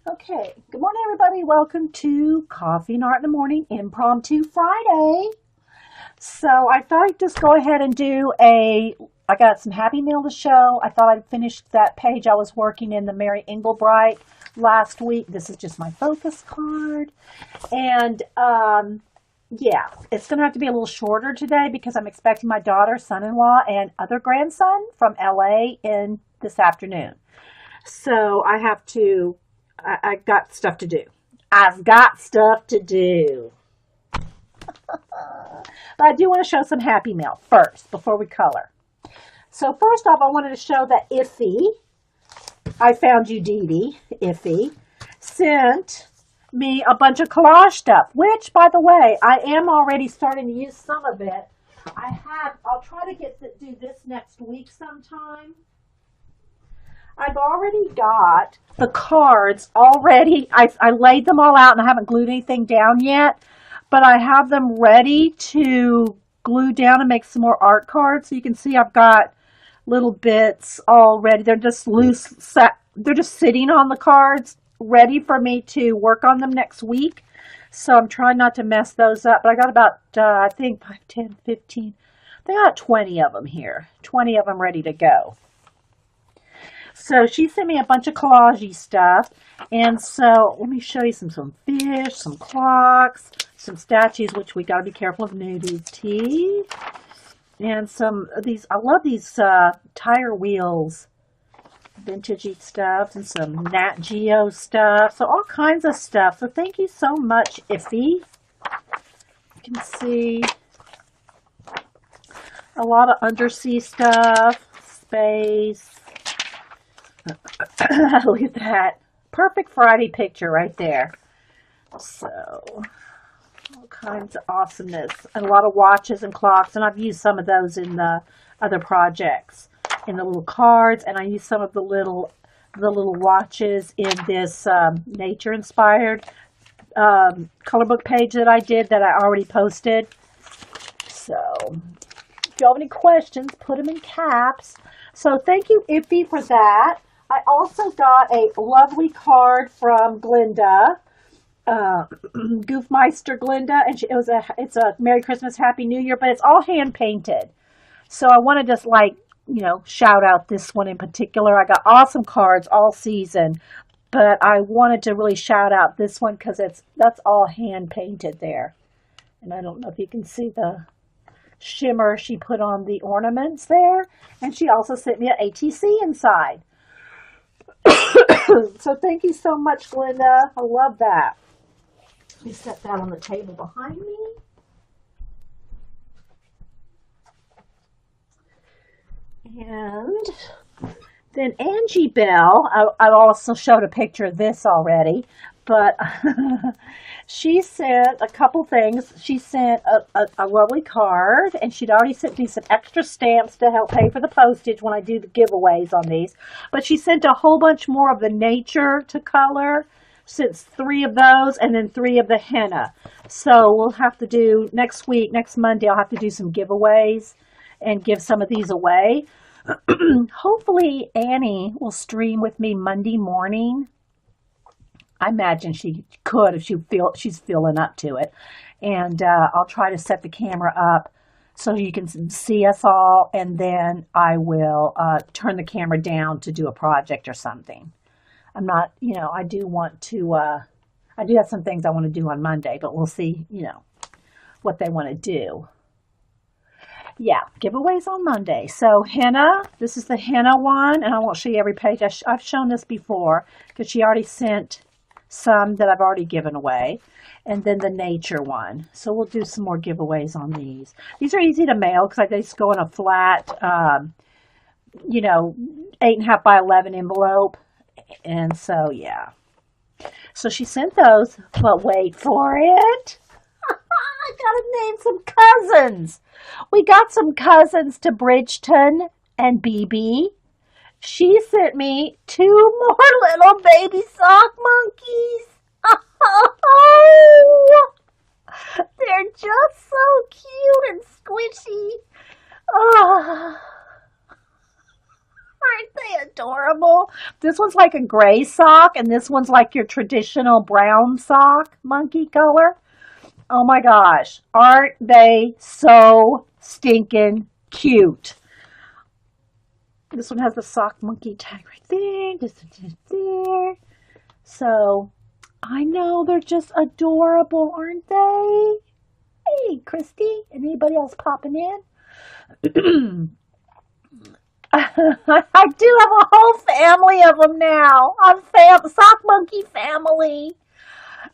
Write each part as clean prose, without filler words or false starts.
Okay, good morning, everybody. Welcome to Coffee and Art in the Morning Impromptu Friday. So I thought I'd just go ahead and I got some Happy Meal to show. I thought I'd finish that page I was working in the Mary Engelbreit last week. This is just my focus card. And yeah, it's going to have to be a little shorter today because I'm expecting my daughter, son-in-law, and other grandson from LA in this afternoon. So I got stuff to do. I've got stuff to do. But I do want to show some Happy Mail first before we color. So first off, I wanted to show that I found you, Dee Dee, sent me a bunch of collage stuff, which, by the way, I am already starting to use some of it. I'll try to do this next week sometime. I've already got the cards already. I laid them all out and I haven't glued anything down yet, but I have them ready to glue down and make some more art cards. So you can see I've got little bits already. They're just they're just sitting on the cards, ready for me to work on them next week. So I'm trying not to mess those up, but I got about, I think 5, 10, 15, I got 20 of them here, 20 of them ready to go. So she sent me a bunch of collage stuff. And so let me show you some fish, some clocks, some statues, which we got to be careful of nudity. And some of these, I love these tire wheels, vintagey stuff, and some Nat Geo stuff. So all kinds of stuff. So thank you so much, Iffy. You can see a lot of undersea stuff, space. Look at that. Perfect Friday picture right there. So, all kinds of awesomeness. And a lot of watches and clocks. And I've used some of those in the other projects. In the little cards. And I used some of the little watches in this nature-inspired color book page that I did that I already posted. So, if you have any questions, put them in caps. So, thank you, Iffy, for that. I also got a lovely card from Glinda, Goofmeister Glinda, and it's a Merry Christmas, Happy New Year, but it's all hand painted. So I want to just shout out this one in particular. I got awesome cards all season, but I wanted to really shout out this one because that's all hand painted there. And I don't know if you can see the shimmer she put on the ornaments there. And she also sent me an ATC inside. So thank you so much, Glinda. I love that. Let me set that on the table behind me. And then Angie Bell, I also showed a picture of this already, but she sent a couple things. She sent a lovely card, and she'd already sent me some extra stamps to help pay for the postage when I do the giveaways on these. But she sent a whole bunch more of the nature to color, since 3 of those, and then 3 of the henna. So we'll have to do, next Monday, I'll have to do some giveaways and give some of these away. Hopefully Annie will stream with me Monday morning. I imagine she could if she's feeling up to it. And I'll try to set the camera up so you can see us all, and then I will turn the camera down to do a project or something. I'm not, I do have some things I want to do on Monday, but we'll see, what they want to do. Yeah, giveaways on Monday. So henna, this is the henna one, and I won't show you every page. I've shown this before because she already sent some that I've already given away. And then the nature one. So we'll do some more giveaways on these. These are easy to mail because I just go in a flat, 8.5 by 11 envelope. And so, yeah. So she sent those, but wait for it. I gotta name some cousins. We got some cousins to Bridgeton and BB. She sent me 2 more little baby sock monkeys. Oh, they're just so cute and squishy. Oh. Aren't they adorable? This one's like a gray sock, and this one's like your traditional brown sock, monkey color. Oh my gosh. Aren't they so stinking cute? This one has the sock monkey tag right there. This one there. So, I know they're just adorable, aren't they? Hey, Christy. Anybody else popping in? I do have a whole family of them now. I'm sock monkey family.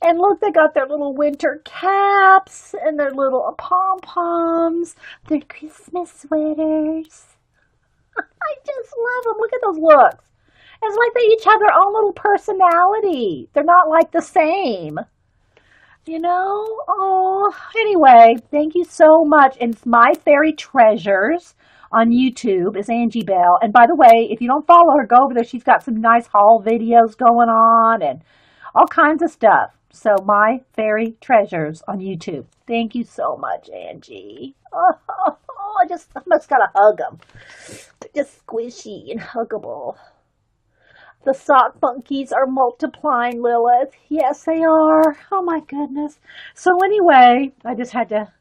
And look, they got their little winter caps and their little pom-poms, their Christmas sweaters. I just love them. Look at those looks. It's like they each have their own little personality. They're not like the same. You know? Oh, anyway, thank you so much. And it's My Fairy Treasures on YouTube is Angie Bell. And by the way, if you don't follow her, go over there. She's got some nice haul videos going on and all kinds of stuff. So My Fairy Treasures on YouTube. Thank you so much, Angie. Oh, I just gotta hug them. They're just squishy and huggable. The sock monkeys are multiplying, Lilith. Yes, they are. Oh my goodness. So anyway, I just had to,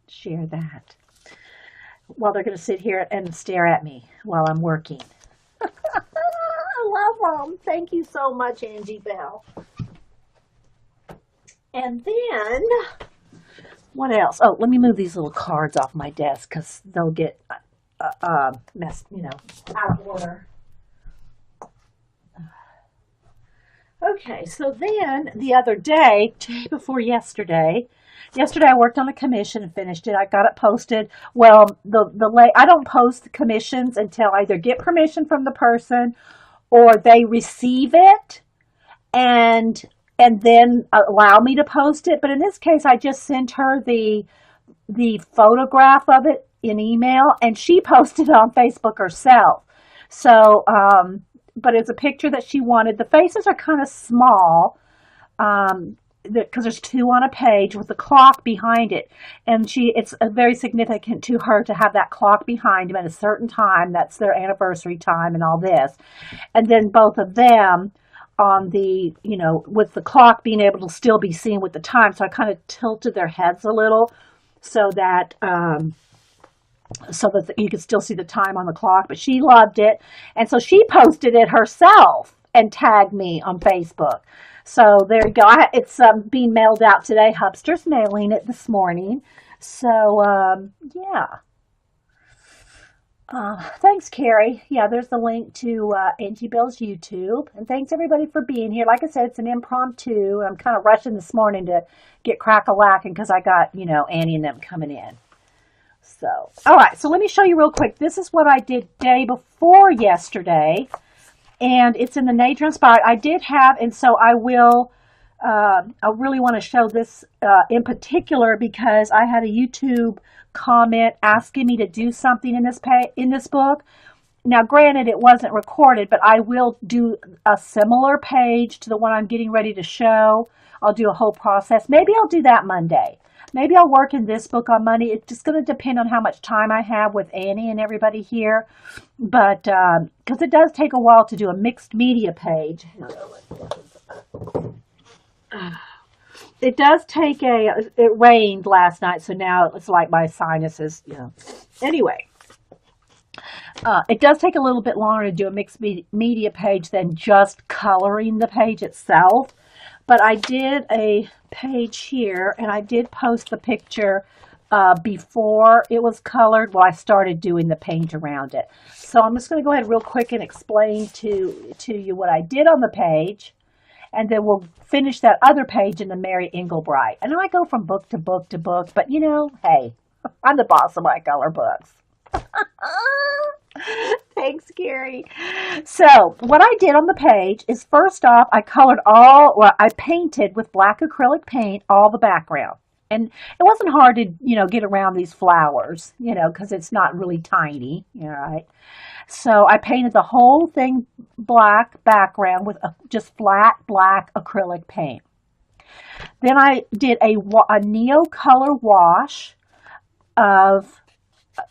share that. While they're going to sit here and stare at me while I'm working. I love them. Thank you so much, Angie Bell. And then, what else? Oh, let me move these little cards off my desk because they'll get messed, out of order. Okay, so then the other day before yesterday I worked on a commission and finished it. I got it posted. Well, I don't post the commissions until I either get permission from the person or they receive it and then allow me to post it. But in this case, I just sent her the photograph of it in email, and she posted it on Facebook herself. So, but it's a picture that she wanted. The faces are kind of small because there's two on a page with the clock behind it. And it's very significant to her to have that clock behind them at a certain time. That's their anniversary time and all this. And then both of them on the, with the clock being able to still be seen with the time. So I kind of tilted their heads a little so that you could still see the time on the clock, but she loved it. And so she posted it herself and tagged me on Facebook. So there you go. It's being mailed out today. Hubster's mailing it this morning. So, yeah. Thanks, Carrie. Yeah, there's the link to Angie Bell's YouTube. And thanks, everybody, for being here. Like I said, it's an impromptu. I'm kind of rushing this morning to get crack-a-lacking because I got, Annie and them coming in. So, all right, so let me show you real quick. This is what I did day before yesterday, and it's in the Nature Inspired. I did have, and so I really want to show this in particular because I had a YouTube comment asking me to do something in this book. Now, granted, it wasn't recorded, but I will do a similar page to the one I'm getting ready to show. I'll do a whole process. Maybe I'll do that Monday. Maybe I'll work in this book on Monday. It's just going to depend on how much time I have with Annie and everybody here. But, because it does take a while to do a mixed media page. It does take it rained last night, so now it's like my sinuses, Anyway, it does take a little bit longer to do a mixed media page than just coloring the page itself. But I did a page here, and I did post the picture before it was colored. Well, I started doing the paint around it. So I'm just going to go ahead real quick and explain to you what I did on the page, and then we'll finish that other page in the Mary Engelbreit. I know I go from book to book to book, but hey, I'm the boss of my color books. Thanks, Gary. So what I did on the page is first off, I painted with black acrylic paint all the background. And it wasn't hard to, get around these flowers, because it's not really tiny, right? So I painted the whole thing black background with just flat black acrylic paint. Then I did a neo color wash of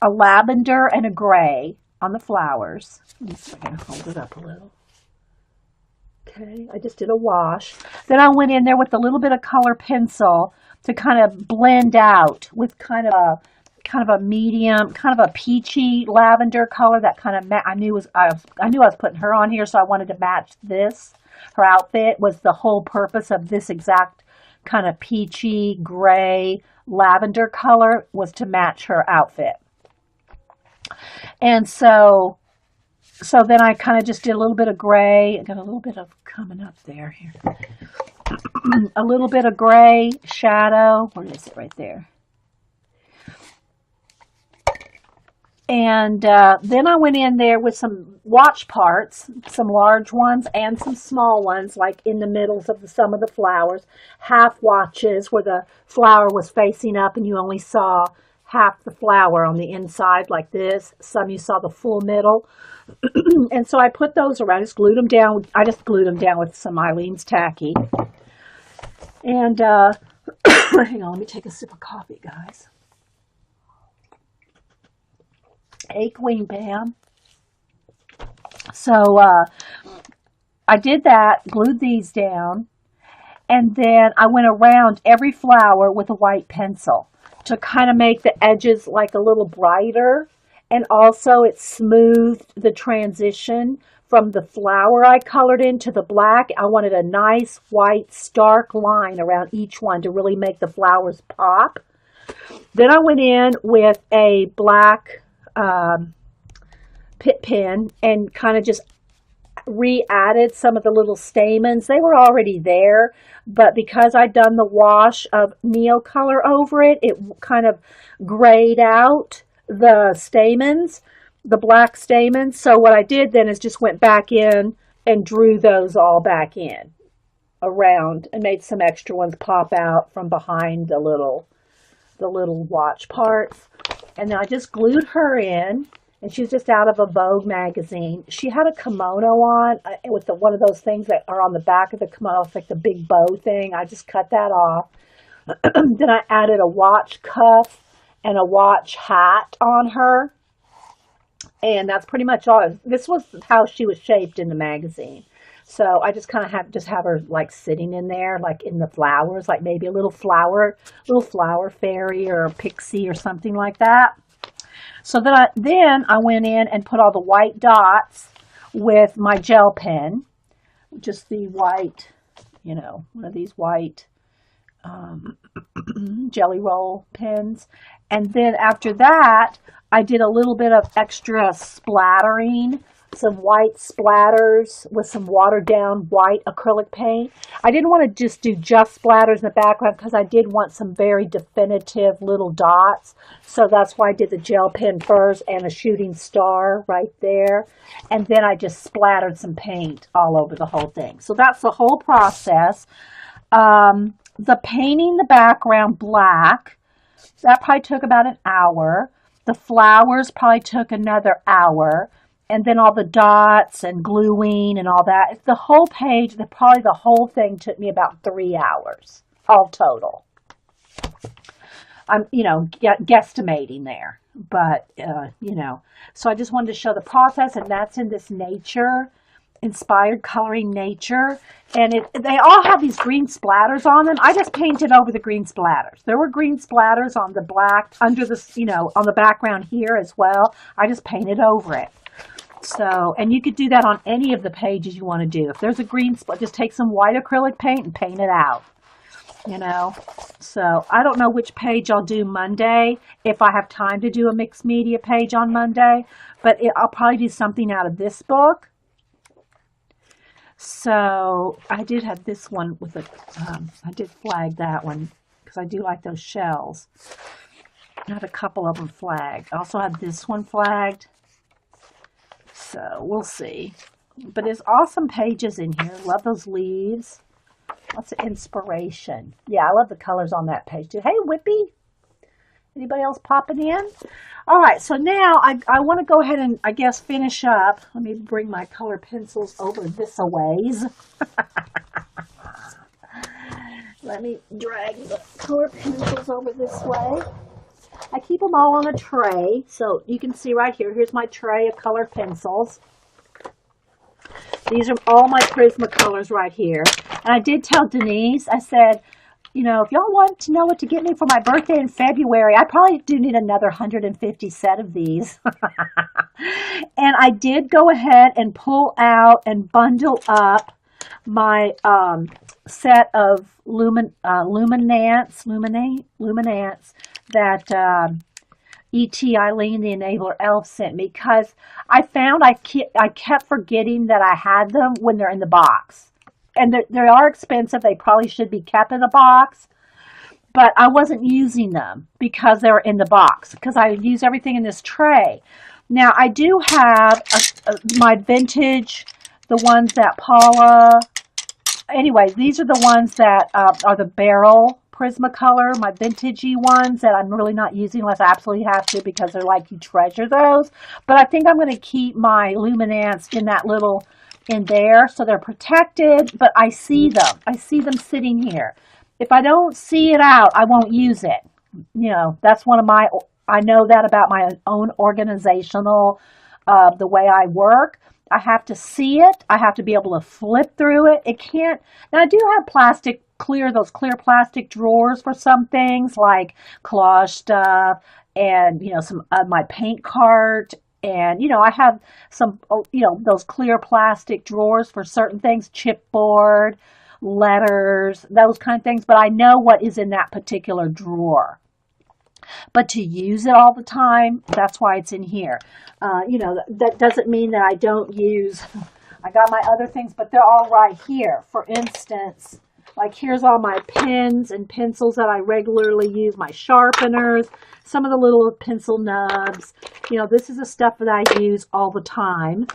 a lavender and a gray on the flowers. Let me see if I can hold it up a little. Okay, I just did a wash. Then I went in there with a little bit of color pencil to kind of blend out with kind of a medium, kind of a peachy lavender color that kind of I knew I was putting her on here, so I wanted to match this. Her outfit was the whole purpose of this exact kind of peachy gray lavender color was to match her outfit. And so then I kind of just did a little bit of gray. I got a little bit of coming up there here. A little bit of gray shadow. Where is it? Right there. And then I went in there with some watch parts, some large ones and some small ones, like in the middles of some of the flowers. Half watches where the flower was facing up and you only saw half the flower on the inside like this. Some you saw the full middle. And so I put those around. I just glued them down with some Eileen's tacky. And hang on, let me take a sip of coffee, guys. Queen Bam. So I did that, glued these down, and then I went around every flower with a white pencil to kind of make the edges like a little brighter, and also it smoothed the transition from the flower I colored into the black. I wanted a nice white stark line around each one to really make the flowers pop. Then I went in with a black pit pen and kind of just re-added some of the little stamens. They were already there, but because I'd done the wash of Neo color over it, it kind of grayed out the stamens, the black stamens. So what I did then is just went back in and drew those all back in around and made some extra ones pop out from behind the little watch parts. And then I just glued her in, and she was just out of a Vogue magazine. She had a kimono on with one of those things that are on the back of the kimono. It's like the big bow thing. I just cut that off. Then I added a watch cuff and a watch hat on her. And that's pretty much all. This was how she was shaped in the magazine. So I just kind of have her like sitting in there, like in the flowers, like maybe a little flower fairy or a pixie or something like that. So then I went in and put all the white dots with my gel pen, just the white, one of these white jelly roll pens. And then after that, I did a little bit of extra splattering, some white splatters with some watered down white acrylic paint. I didn't want to just do splatters in the background because I did want some very definitive little dots. So that's why I did the gel pen first and a shooting star right there. And then I just splattered some paint all over the whole thing. So that's the whole process. The painting the background black, that probably took about an hour. The flowers probably took another hour. And then all the dots and gluing and all that. The whole page, probably the whole thing took me about 3 hours, all total. I'm, guesstimating there. But, so I just wanted to show the process, and that's in this nature-inspired coloring nature. And they all have these green splatters on them. I just painted over the green splatters. There were green splatters on the black, under the, on the background here as well. I just painted over it. So, and you could do that on any of the pages you want to do. If there's a green spot, just take some white acrylic paint and paint it out, So, I don't know which page I'll do Monday, if I have time to do a mixed media page on Monday, but I'll probably do something out of this book. So, I did have this one with I did flag that one, because I do like those shells. I had a couple of them flagged. I also had this one flagged. So we'll see. But there's awesome pages in here. Love those leaves. Lots of inspiration. Yeah, I love the colors on that page too. Hey, Whippy. Anybody else popping in? All right, so now I want to go ahead and, I guess, finish up. Let me bring my color pencils over this a ways. Let me drag the color pencils over this way. I keep them all on a tray. So you can see right here, here's my tray of colored pencils. These are all my Prismacolors right here. And I did tell Denise, I said, you know, if y'all want to know what to get me for my birthday in February, I probably do need another 150 set of these. And I did go ahead and pull out and bundle up my set of luminance that E.T. Eileen, the Enabler Elf, sent me, because I found I kept forgetting that I had them when they're in the box. And they are expensive. They probably should be kept in a box. But I wasn't using them because they were in the box, because I use everything in this tray. Now, I do have my vintage, the ones that Paula... Anyway, these are the ones that are the barrel Prismacolor, my vintagey ones that I'm really not using unless I absolutely have to, because they're like, you treasure those. But I think I'm going to keep my luminance in that little... in there, so they're protected, but I see them. I see them sitting here. If I don't see it out, I won't use it. You know, that's one of my, I know that about my own organizational, the way I work. I have to see it. I have to be able to flip through it. It can't, now I do have those clear plastic drawers for some things like collage stuff and, you know, some of my paint cart. And, you know, I have some, you know, those clear plastic drawers for certain things, chipboard, letters, those kind of things. But I know what is in that particular drawer. But to use it all the time, that's why it's in here. You know, that doesn't mean that I don't use, I got my other things, but they're all right here. For instance, like here's all my pens and pencils that I regularly use, my sharpeners, some of the little pencil nubs. You know, this is the stuff that I use all the time.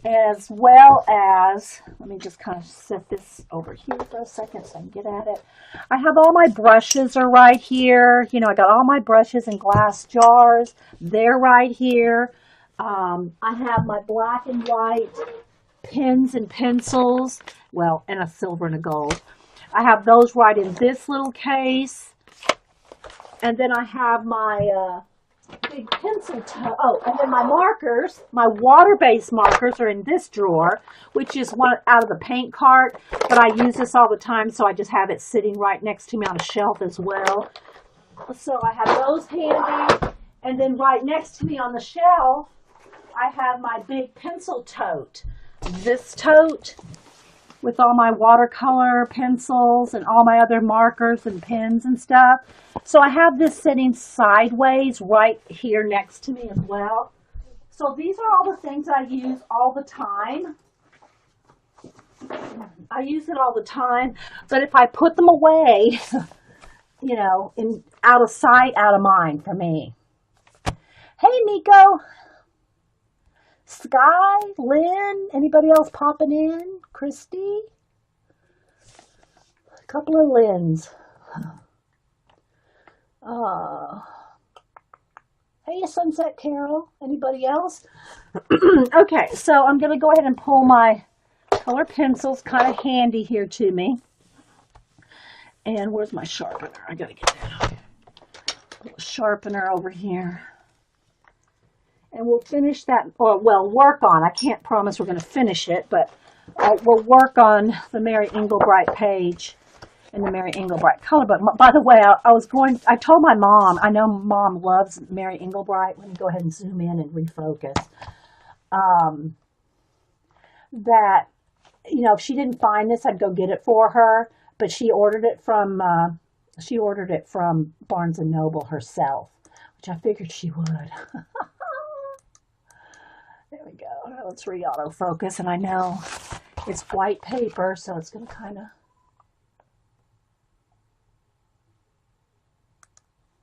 As well as, let me just kind of set this over here for a second so I can get at it. I have all my brushes are right here. You know, I got all my brushes in glass jars. They're right here. I have my black and white pens and pencils. Well, and a silver and a gold. I have those right in this little case. And then I have my big pencil and then my markers, my water-based markers are in this drawer, which is one out of the paint cart, but I use this all the time, so I just have it sitting right next to me on a shelf as well. So I have those handy, and then right next to me on the shelf, I have my big pencil tote. This tote with all my watercolor pencils and all my other markers and pens and stuff. So I have this sitting sideways right here next to me as well. So these are all the things I use all the time. I use it all the time, but if I put them away, you know, out of sight, out of mind for me. Hey, Miko. Sky, Lynn, anybody else popping in? Christy? A couple of Lynns. Hey, Sunset Carol. Anybody else? Okay, so I'm going to go ahead and pull my color pencils kind of handy here to me. And where's my sharpener? I got to get that sharpener over here. And we'll finish that, or well, work on. I can't promise we're going to finish it, but we'll work on the Mary Engelbreit page in the Mary Engelbreit color book. By the way, I told my mom, I know Mom loves Mary Engelbreit. Let me go ahead and zoom in and refocus. That, you know, if she didn't find this, I'd go get it for her. But she ordered it from Barnes and Noble herself, which I figured she would. There we go. All right, let's re-autofocus. And I know it's white paper, so it's going to kind of...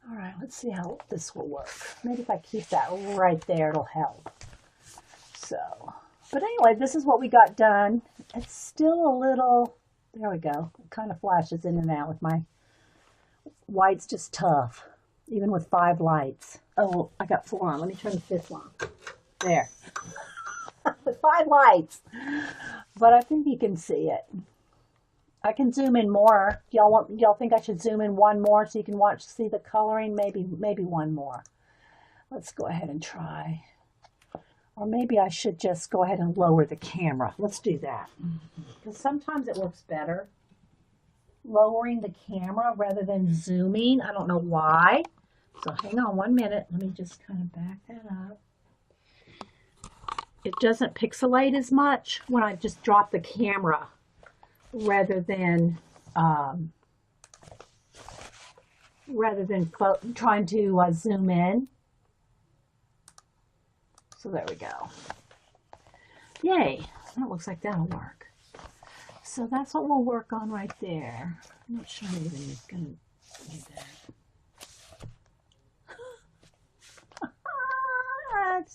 All right, let's see how this will work. Maybe if I keep that right there, it'll help. So, but anyway, this is what we got done. It's still a little... There we go. It kind of flashes in and out with my... White's just tough, even with 5 lights. Oh, I got 4 on. Let me turn the 5th on. There. With 5 lights. But I think you can see it. I can zoom in more. Y'all think I should zoom in one more so you can see the coloring? Maybe one more. Let's go ahead and try. Or maybe I should just go ahead and lower the camera. Let's do that. Because sometimes it works better lowering the camera rather than zooming. I don't know why. So hang on 1 minute. Let me just kind of back that up. It doesn't pixelate as much when I just drop the camera rather than trying to zoom in. So there we go. Yay, that looks like that'll work. So that's what we'll work on right there. I'm not sure I'm even gonna do that.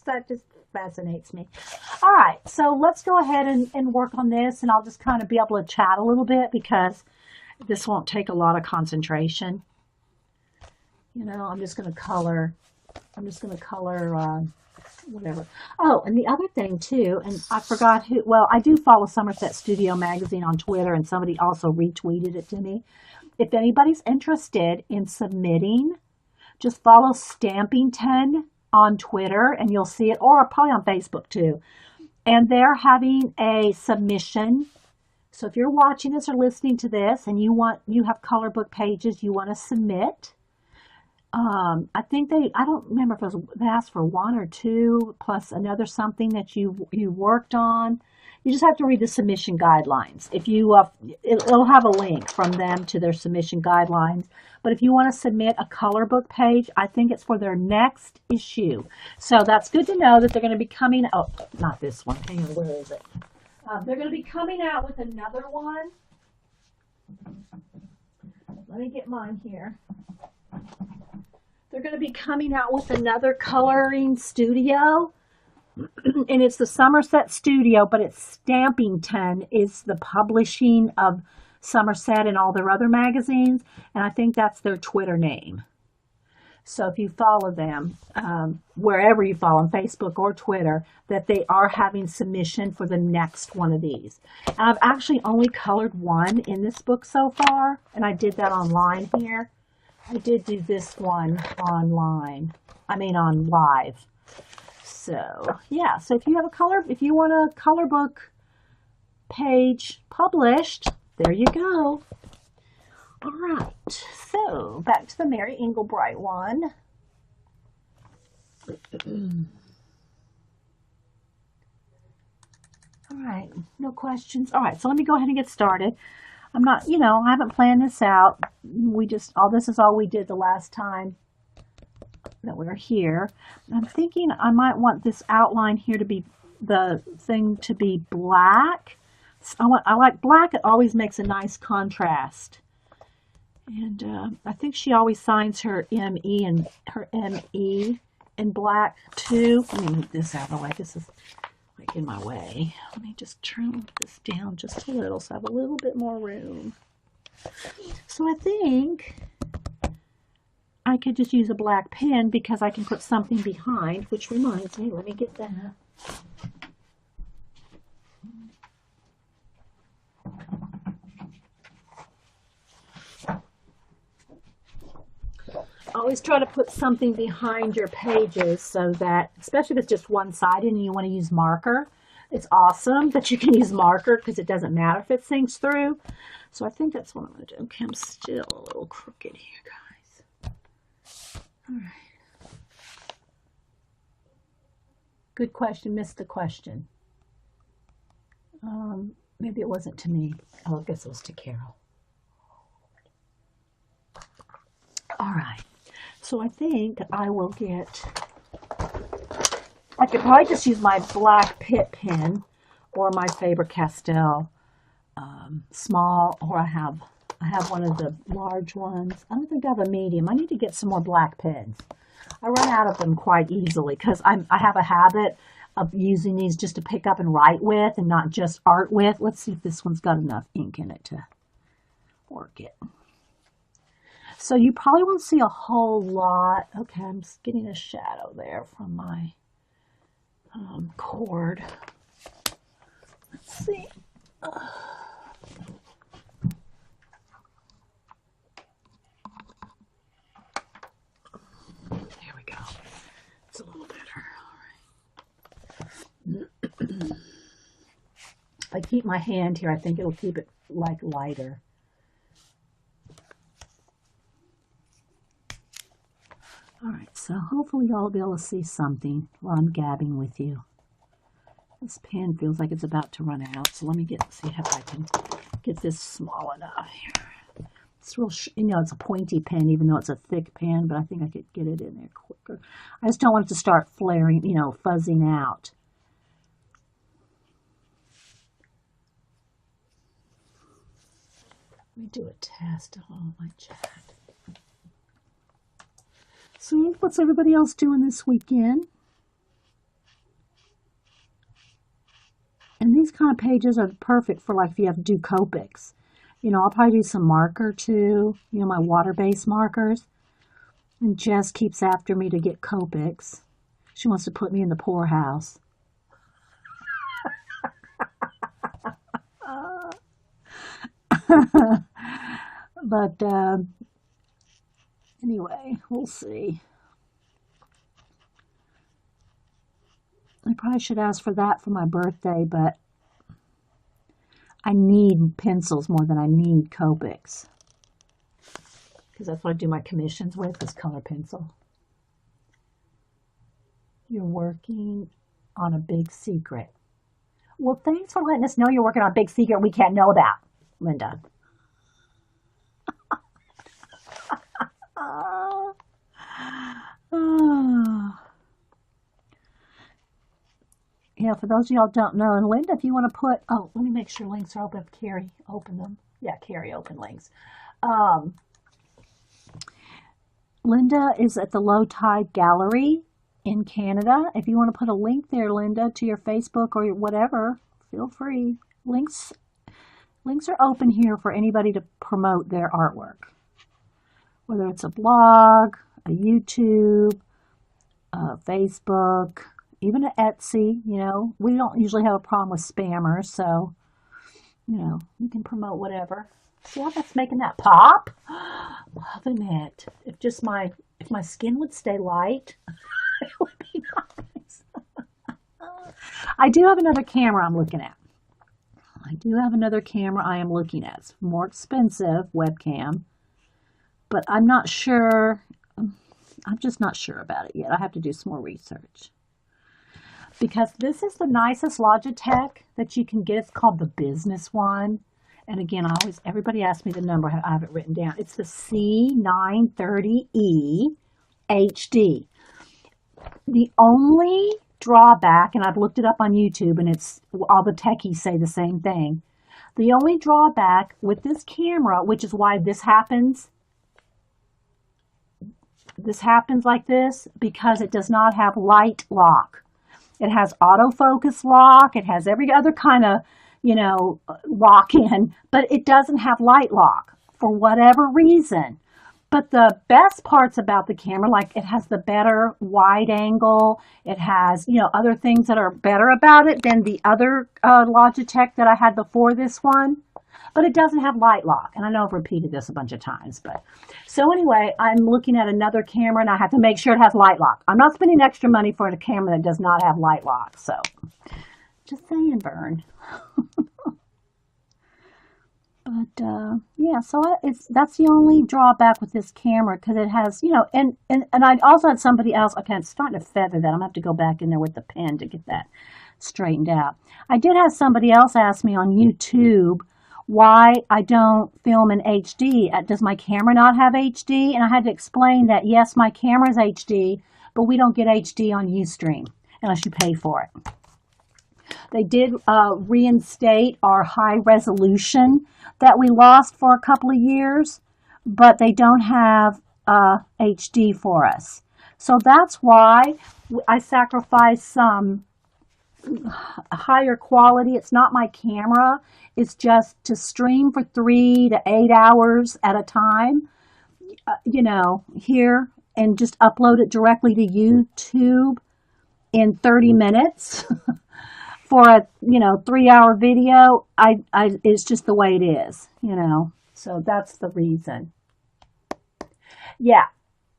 That just fascinates me. All right, so let's go ahead and work on this, and I'll just kind of be able to chat a little bit because this won't take a lot of concentration. You know, I'm just going to color whatever. Oh, and the other thing too, and I forgot who, well, I do follow Somerset Studio Magazine on Twitter, and somebody also retweeted it to me. If anybody's interested in submitting, just follow Stampington on Twitter and you'll see it, or probably on Facebook too. And they're having a submission. So if you're watching this or listening to this and you have color book pages you want to submit, I think I don't remember if they asked for 1 or 2 plus another something that you worked on. You just have to read the submission guidelines. If you, it'll have a link from them to their submission guidelines. But if you want to submit a color book page, I think it's for their next issue. So that's good to know that they're going to be coming, oh, not this one. Hang on, where is it? They're going to be coming out with another one. Let me get mine here. They're going to be coming out with another coloring studio. And it's the Somerset Studio, but it's Stampington is the publishing of Somerset and all their other magazines. And I think that's their Twitter name. So if you follow them, wherever you follow them, Facebook or Twitter, that they are having submission for the next one of these. And I've actually only colored one in this book so far. And I did that online here. I did do this one online. I mean on live. So yeah, so if you want a color book page published, there you go. All right, so back to the Mary Engelbreit one. All right, no questions. All right, so let me go ahead and get started. I'm not, I haven't planned this out. This is all we did the last time that we were here. I'm thinking I might want this outline here to be the thing to be black. I like black. It always makes a nice contrast. And I think she always signs her ME and her ME in black too. Let me move this out of the way. This is like in my way. Let me just trim this down just a little so I have a little bit more room. So I think I could just use a black pen because I can put something behind, which reminds me, let me get that. Always try to put something behind your pages so that, especially if it's just one-sided and you want to use marker, it's awesome that you can use marker because it doesn't matter if it sinks through. So I think that's what I'm going to do. Okay, I'm still a little crooked here, guys. All right. Good question. Missed the question. Maybe it wasn't to me. Oh, I guess it was to Carol. All right. So I think I could probably just use my black Pitt pen or my Faber-Castell small, or I have one of the large ones. I don't think I have a medium. I need to get some more black pens. I run out of them quite easily because I have a habit of using these just to pick up and write with and not just art with. Let's see if this one's got enough ink in it to work it. So you probably won't see a whole lot. Okay, I'm just getting a shadow there from my cord. Let's see. I keep my hand here, I think it'll keep it like lighter. All right, so hopefully y'all will be able to see something while I'm gabbing with you. This pen feels like it's about to run out, so let me see if I can get this small enough here. It's real, it's a pointy pen, even though it's a thick pen, but I think I could get it in there quicker. I just don't want it to start flaring, fuzzing out. Let me do a test on my chat. So what's everybody else doing this weekend? And these kind of pages are perfect for like if you have to do Copics. I'll probably do some marker too, my water-based markers. And Jess keeps after me to get Copics. She wants to put me in the poorhouse. But anyway, we'll see. I probably should ask for that for my birthday, but I need pencils more than I need Copics. Because that's what I do my commissions with, is color pencil. You're working on a big secret. Well, thanks for letting us know you're working on a big secret we can't know about, Linda. Yeah, for those of y'all don't know, and Linda, if you want to put, let me make sure links are open. Carrie, open them. Yeah, Carrie, open links. Linda is at the Low Tide Gallery in Canada. If you want to put a link there, Linda, to your Facebook or whatever, feel free. Links are open here for anybody to promote their artwork. Whether it's a blog, a YouTube, Facebook, even an Etsy, we don't usually have a problem with spammers, so, you can promote whatever. See how that's making that pop? Loving it. If my skin would stay light, it would be nice. I do have another camera I'm looking at. It's more expensive webcam, but I'm not sure. I'm just not sure about it yet. I have to do some more research. Because this is the nicest Logitech that you can get. It's called the business one. And again, everybody asks me the number. I have it written down. It's the C930E HD. The only drawback, and I've looked it up on YouTube, and it's all the techies say the same thing. The only drawback with this camera, which is why this happens like this, because it does not have light lock. It has autofocus lock. It has every other kind of, lock in, but it doesn't have light lock for whatever reason. But the best parts about the camera, like it has the better wide angle. It has, other things that are better about it than the other Logitech that I had before this one. But it doesn't have light lock. And I know I've repeated this a bunch of times. But so anyway, I'm looking at another camera and I have to make sure it has light lock. I'm not spending extra money for a camera that does not have light lock. So just saying, Vern. But yeah, so that's the only drawback with this camera, because it has, and I also had somebody else. Okay, it's starting to feather that. I'm gonna have to go back in there with the pen to get that straightened out. I did have somebody else ask me on YouTube why I don't film in HD. Does my camera not have HD? And I had to explain that yes, my camera is HD, but we don't get HD on Ustream unless you pay for it. They did reinstate our high resolution that we lost for a couple of years, but they don't have HD for us. So that's why I sacrificed some higher quality. It's not my camera. It's just to stream for 3 to 8 hours at a time, here, and just upload it directly to YouTube in 30 minutes. For a 3-hour video, it's just the way it is, So that's the reason. Yeah,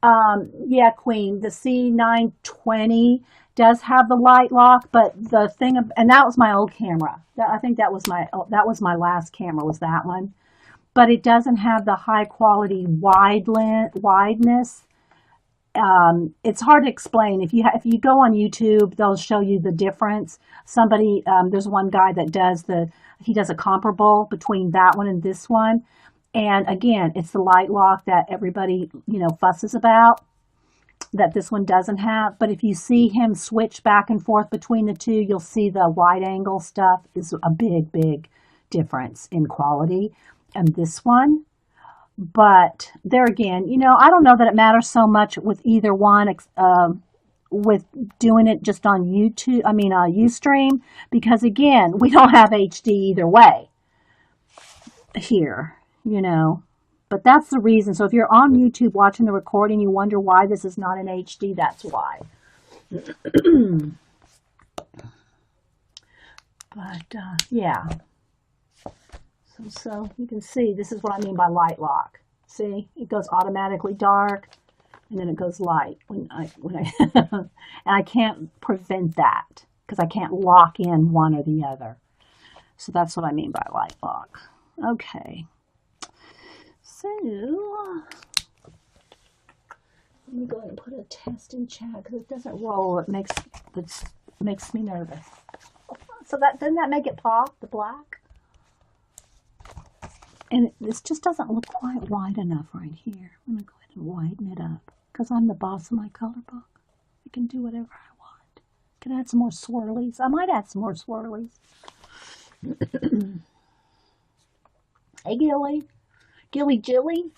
yeah, Queen. The C920 does have the light lock, but the thing, and that was my old camera. I think that was my last camera, was that one. But it doesn't have the high quality wideness. It's hard to explain. If you go on YouTube, they'll show you the difference. There's one guy that he does a comparable between that one and this one. And again, it's the light lock that everybody, fusses about, that this one doesn't have. But if you see him switch back and forth between the two, you'll see the wide angle stuff is a big, big difference in quality. And this one, but there again, I don't know that it matters so much with either one, with doing it just on Ustream, because again, we don't have HD either way here, but that's the reason. So if you're on YouTube watching the recording, you wonder why this is not in HD, that's why. But yeah. So you can see, this is what I mean by light lock. See, it goes automatically dark, and then it goes light. And I can't prevent that because I can't lock in one or the other. So that's what I mean by light lock. Okay. So let me go ahead and put a test in chat because it doesn't roll. It makes me nervous. So doesn't that make it pop, the black? And this just doesn't look quite wide enough right here. I'm going to go ahead and widen it up because I'm the boss of my color book. I can do whatever I want. Can I add some more swirlies? I might add some more swirlies. Hey, Gilly. Gilly Jilly.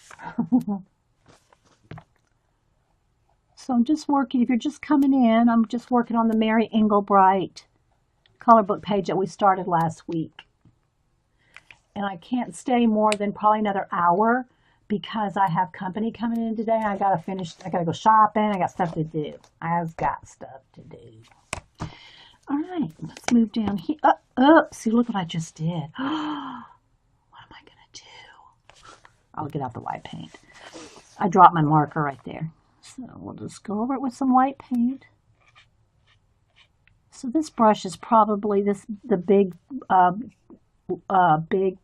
So I'm just working. If you're just coming in, I'm just working on the Mary Engelbreit color book page that we started last week. And I can't stay more than probably another hour because I have company coming in today. I got to go shopping. I got stuff to do. I've got stuff to do. All right, let's move down here. See, look what I just did. What am I going to do? I'll get out the white paint. I dropped my marker right there. So we'll just go over it with some white paint. So this brush is probably the big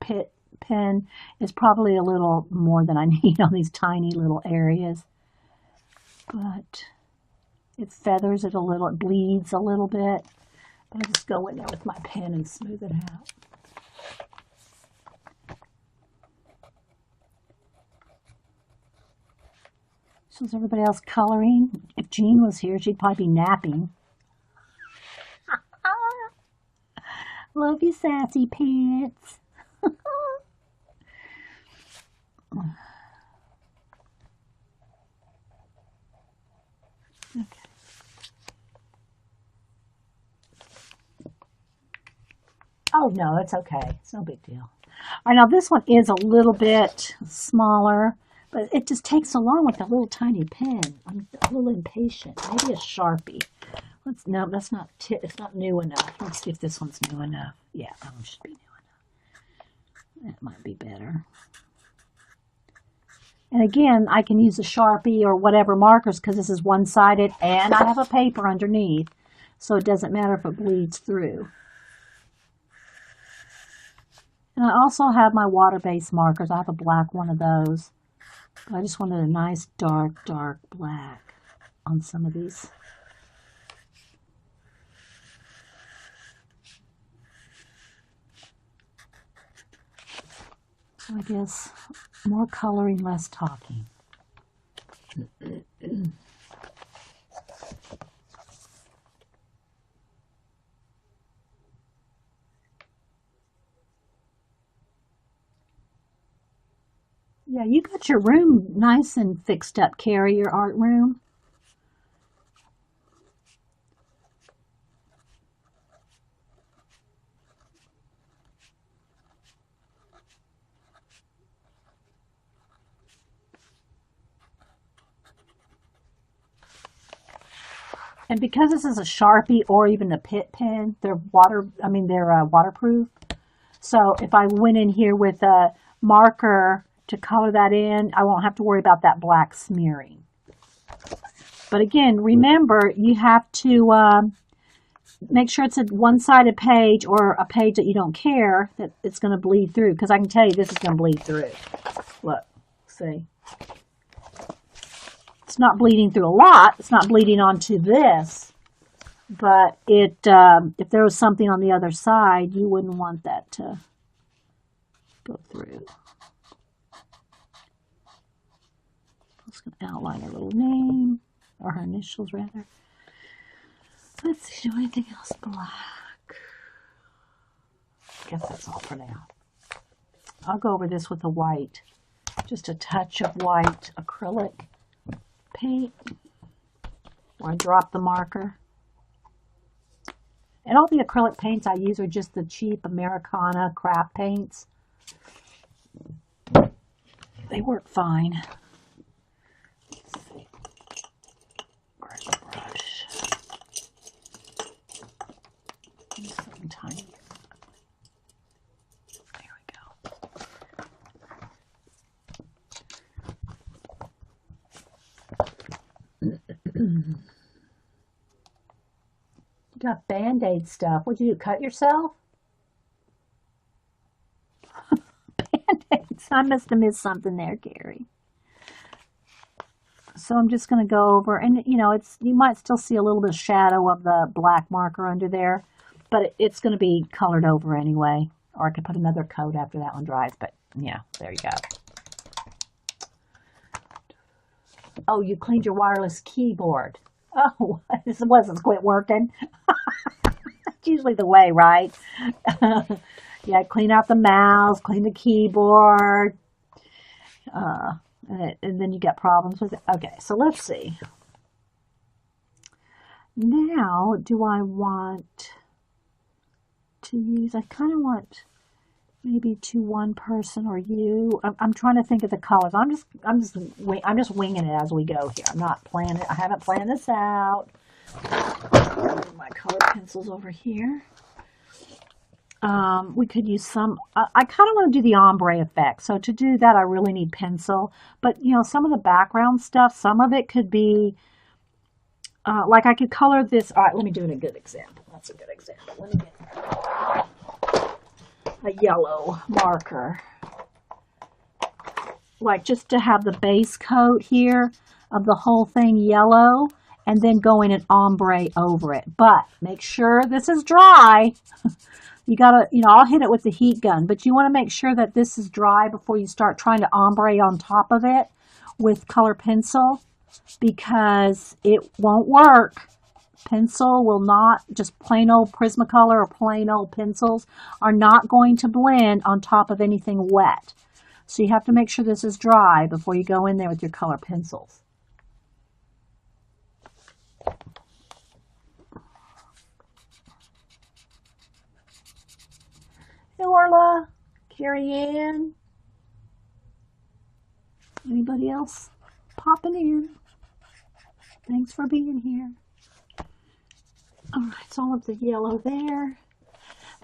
pit pen is probably a little more than I need on these tiny little areas, but it feathers it a little, it bleeds a little bit. I'll just go in there with my pen and smooth it out. So is everybody else coloring? If Jean was here, she'd probably be napping. Love you, sassy pants. Okay. Oh, no, it's okay. It's no big deal. All right, now this one is a little bit smaller, but it just takes so long with the little tiny pen. I'm a little impatient. Maybe a Sharpie. No, that's not. It's not new enough. Let's see if this one's new enough. Yeah, that one should be new enough. That might be better. And again, I can use a Sharpie or whatever markers because this is one-sided, and I have a paper underneath, so it doesn't matter if it bleeds through. And I also have my water-based markers. I have a black one of those. But I just wanted a nice dark, dark black on some of these. So I guess more coloring, less talking. Yeah, you got your room nice and fixed up, Carrie, your art room. And because this is a Sharpie or even a Pitt pen, they're waterproof. So if I went in here with a marker to color that in, I won't have to worry about that black smearing. But again, remember, you have to make sure it's a one-sided page or a page that you don't care that it's going to bleed through. Because I can tell you this is going to bleed through. Look, see? It's not bleeding through a lot. It's not bleeding onto this. But if there was something on the other side, you wouldn't want that to go through. I'm just going to outline her little name, or her initials rather. Let's see, do anything else black? I guess that's all for now. I'll go over this with the white. Just a touch of white acrylic paint. Or I drop the marker. And all the acrylic paints I use are just the cheap Americana craft paints. They work fine. Let's see. Where's the brush? Something tiny. There we go. You got Band-Aid stuff. What'd you do? Cut yourself? Band-Aids. I must have missed something there, Gary. So I'm just going to go over, and you know, you might still see a little bit of shadow of the black marker under there, but it's going to be colored over anyway. Or I could put another coat after that one dries, but yeah, there you go. Oh, you cleaned your wireless keyboard. Oh, this wasn't quit working. It's usually the way, right? Yeah, clean out the mouse, clean the keyboard. And then you get problems with it. Okay, so let's see. Now, do I want to use, I kind of want maybe to one person or you. I'm trying to think of the colors. I'm just winging it as we go here. I'm not planning it. I haven't planned this out. My colored pencils over here. We could use some, I kind of want to do the ombre effect. So to do that, I really need pencil. But, you know, some of the background stuff, some of it could be, like I could color this. All right, let me do a good example. That's a good example. Let me get a yellow marker. Like just to have the base coat here of the whole thing yellow and then go in an ombre over it. But make sure this is dry. You gotta, you know, I'll hit it with the heat gun, but you want to make sure that this is dry before you start trying to ombre on top of it with color pencil, because it won't work. Pencil will not, just plain old Prismacolor or plain old pencils are not going to blend on top of anything wet. So you have to make sure this is dry before you go in there with your color pencils. Hey, Orla, Carrie Ann, anybody else popping in? Thanks for being here. All right, it's all of the yellow there.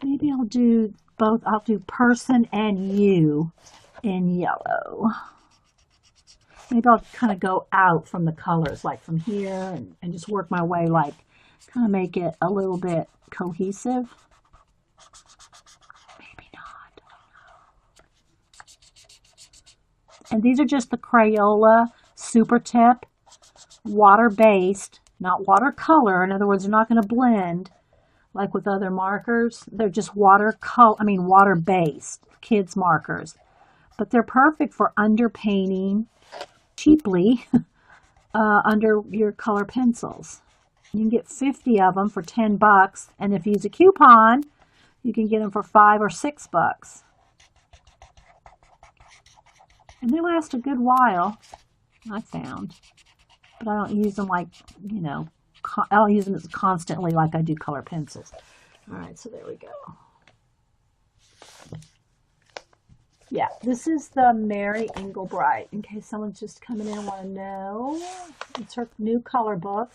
Maybe I'll do both. I'll do person and you in yellow. Maybe I'll kind of go out from the colors, like from here, and just work my way, like kind of make it a little bit cohesive. Maybe not. And these are just the Crayola Super Tip, water-based. Not watercolor. In other words, they're not going to blend like with other markers. They're just water-based kids markers. But they're perfect for underpainting cheaply under your color pencils. You can get 50 of them for 10 bucks. And if you use a coupon, you can get them for $5 or $6. And they last a good while, I found. But I don't use them like, you know, I don't use them as constantly like I do color pencils. All right, so there we go. Yeah, this is the Mary Engelbreit, in case someone's just coming in and want to know. It's her new color book.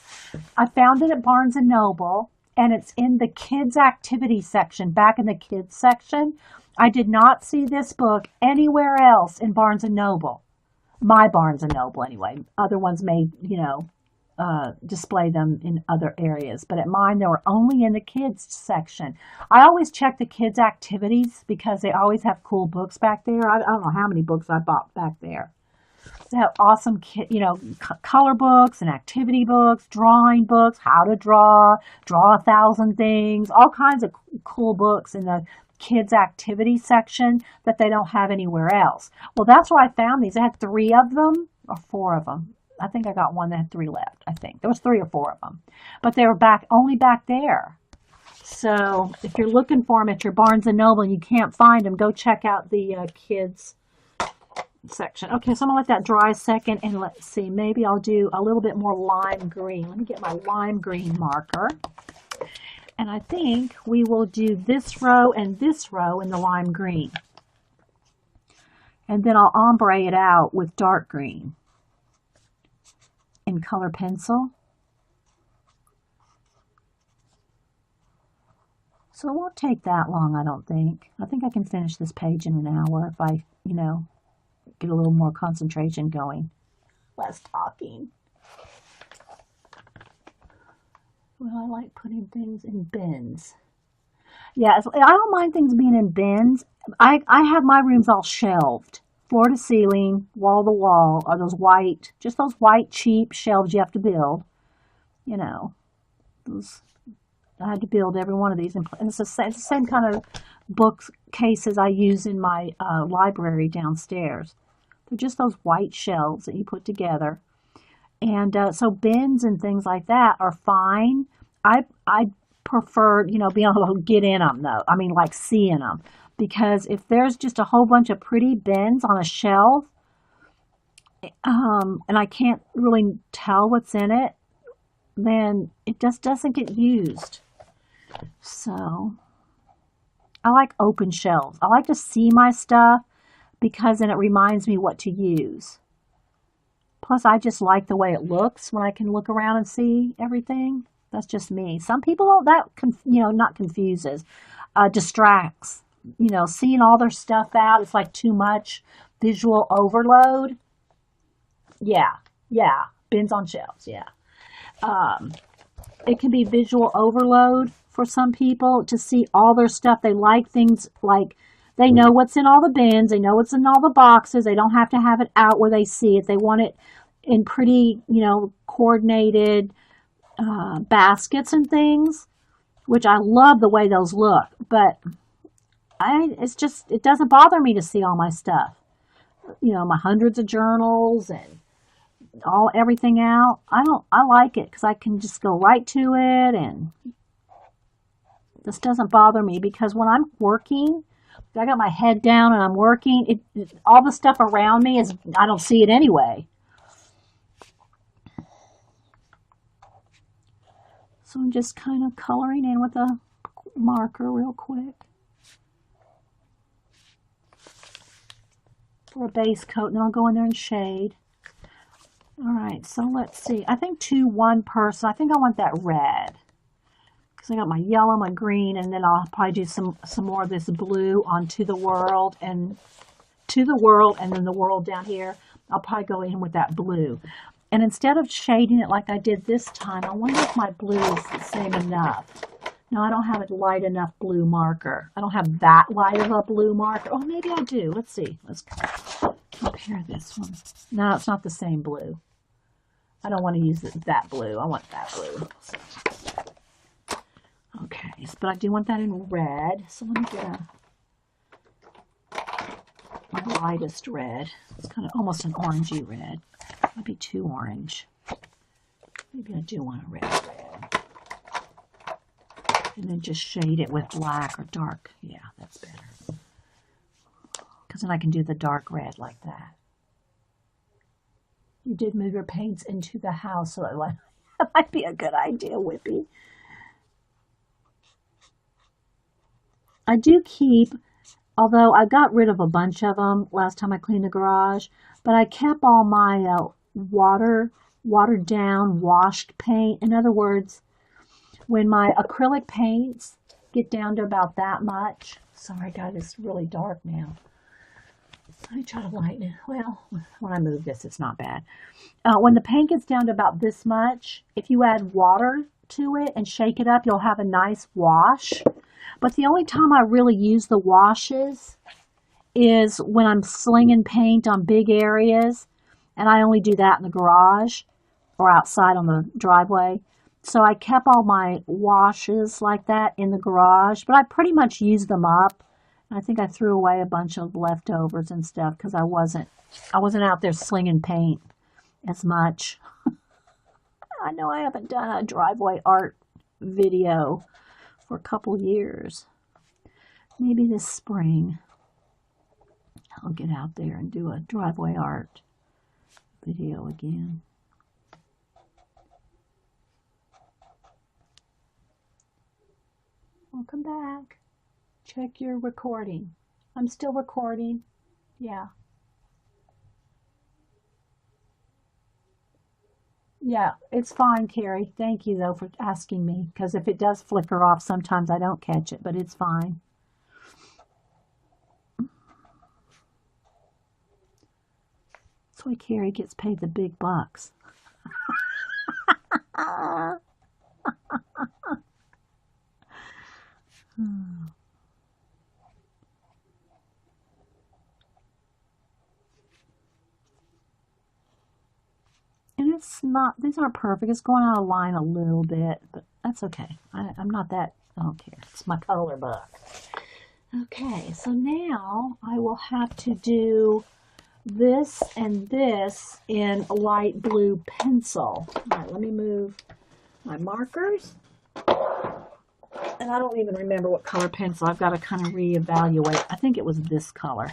I found it at Barnes & Noble, and it's in the kids activity section, back in the kids section. I did not see this book anywhere else in Barnes & Noble. My Barnes & Noble, anyway. Other ones may, you know, display them in other areas. But at mine, they were only in the kids section. I always check the kids' activities because they always have cool books back there. I don't know how many books I bought back there. They have awesome, color books and activity books, drawing books, how to draw 1,000 things, all kinds of cool books in the kids' activity section that they don't have anywhere else. Well, that's where I found these. I had 3 of them or 4 of them. I think I got one that had 3 left. I think there was 3 or 4 of them, but they were only back there. So if you're looking for them at your Barnes and Noble and you can't find them, go check out the kids section. Okay, so I'm gonna let that dry a second, and let's see, maybe I'll do a little bit more lime green. Let me get my lime green marker, and I think we will do this row and this row in the lime green, and then I'll ombre it out with dark green in color pencil. So it won't take that long, I don't think. I think I can finish this page in an hour if I, get a little more concentration going. Less talking. Well, I like putting things in bins. Yeah, I don't mind things being in bins. I have my rooms all shelved. Floor to ceiling, wall to wall, are those white, just those white cheap shelves you have to build. I had to build every one of these. And it's the same kind of bookcases I use in my library downstairs. They're just those white shelves that you put together. And so bins and things like that are fine. I prefer, being able to get in them, though. I mean, like seeing them. Because if there's just a whole bunch of pretty bins on a shelf, and I can't really tell what's in it, then it just doesn't get used. So I like open shelves. I like to see my stuff because then it reminds me what to use. Plus, I just like the way it looks when I can look around and see everything. That's just me. Some people, not confuses, distracts. Seeing all their stuff out, it's like too much visual overload. Yeah, bins on shelves, yeah. It can be visual overload for some people to see all their stuff. They like things like they know what's in all the bins. They know what's in all the boxes. They don't have to have it out where they see it. They want it in pretty, coordinated baskets and things, which I love the way those look. But it doesn't bother me to see all my stuff. My hundreds of journals and everything out. I like it because I can just go right to it, and this doesn't bother me because when I'm working, I got my head down and I'm working, all the stuff around me I don't see it anyway. So I'm just kind of coloring in with a marker real quick for a base coat, and then I'll go in there and shade. All right, so let's see. I think 2-1 person. I think I want that red because I got my yellow, my green, and then I'll probably do some more of this blue on To the World, and then the world down here. I'll probably go in with that blue. And instead of shading it like I did this time, I wonder if my blue is the same enough. No, I don't have a light enough blue marker. I don't have that light of a blue marker. Oh, maybe I do. Let's see. Let's compare this one. No, it's not the same blue. I don't want to use that blue. I want that blue. Okay, but I do want that in red. So let me get my lightest red. It's kind of almost an orangey red. Might be too orange. Maybe I do want a red. And then just shade it with black or dark. Yeah, that's better. Because then I can do the dark red like that. You did move your paints into the house, so that might be a good idea, Whippy. I do keep, although I got rid of a bunch of them last time I cleaned the garage, but I kept all my watered down, washed paint. In other words, when my acrylic paints get down to about that much, sorry guys, it's really dark now. Let me try to lighten it. Well, when I move this, it's not bad. When the paint gets down to about this much, if you add water to it and shake it up, you'll have a nice wash. But the only time I really use the washes is when I'm slinging paint on big areas, and I only do that in the garage or outside on the driveway. So I kept all my washes like that in the garage, but I pretty much used them up. I think I threw away a bunch of leftovers and stuff because I wasn't out there slinging paint as much. I know I haven't done a driveway art video for a couple years. Maybe this spring I'll get out there and do a driveway art video again. Welcome back. Check your recording. I'm still recording. Yeah. Yeah, it's fine, Carrie. Thank you, though, for asking me. Because if it does flicker off, sometimes I don't catch it, but it's fine. That's why Carrie gets paid the big bucks. And it's not, these aren't perfect. It's going out of line a little bit, but that's okay. I'm not that, I don't care. It's my color book. Okay, so now I will have to do this and this in a light blue pencil. All right, let me move my markers. And I don't even remember what color pencil. I've got to kind of reevaluate. I think it was this color.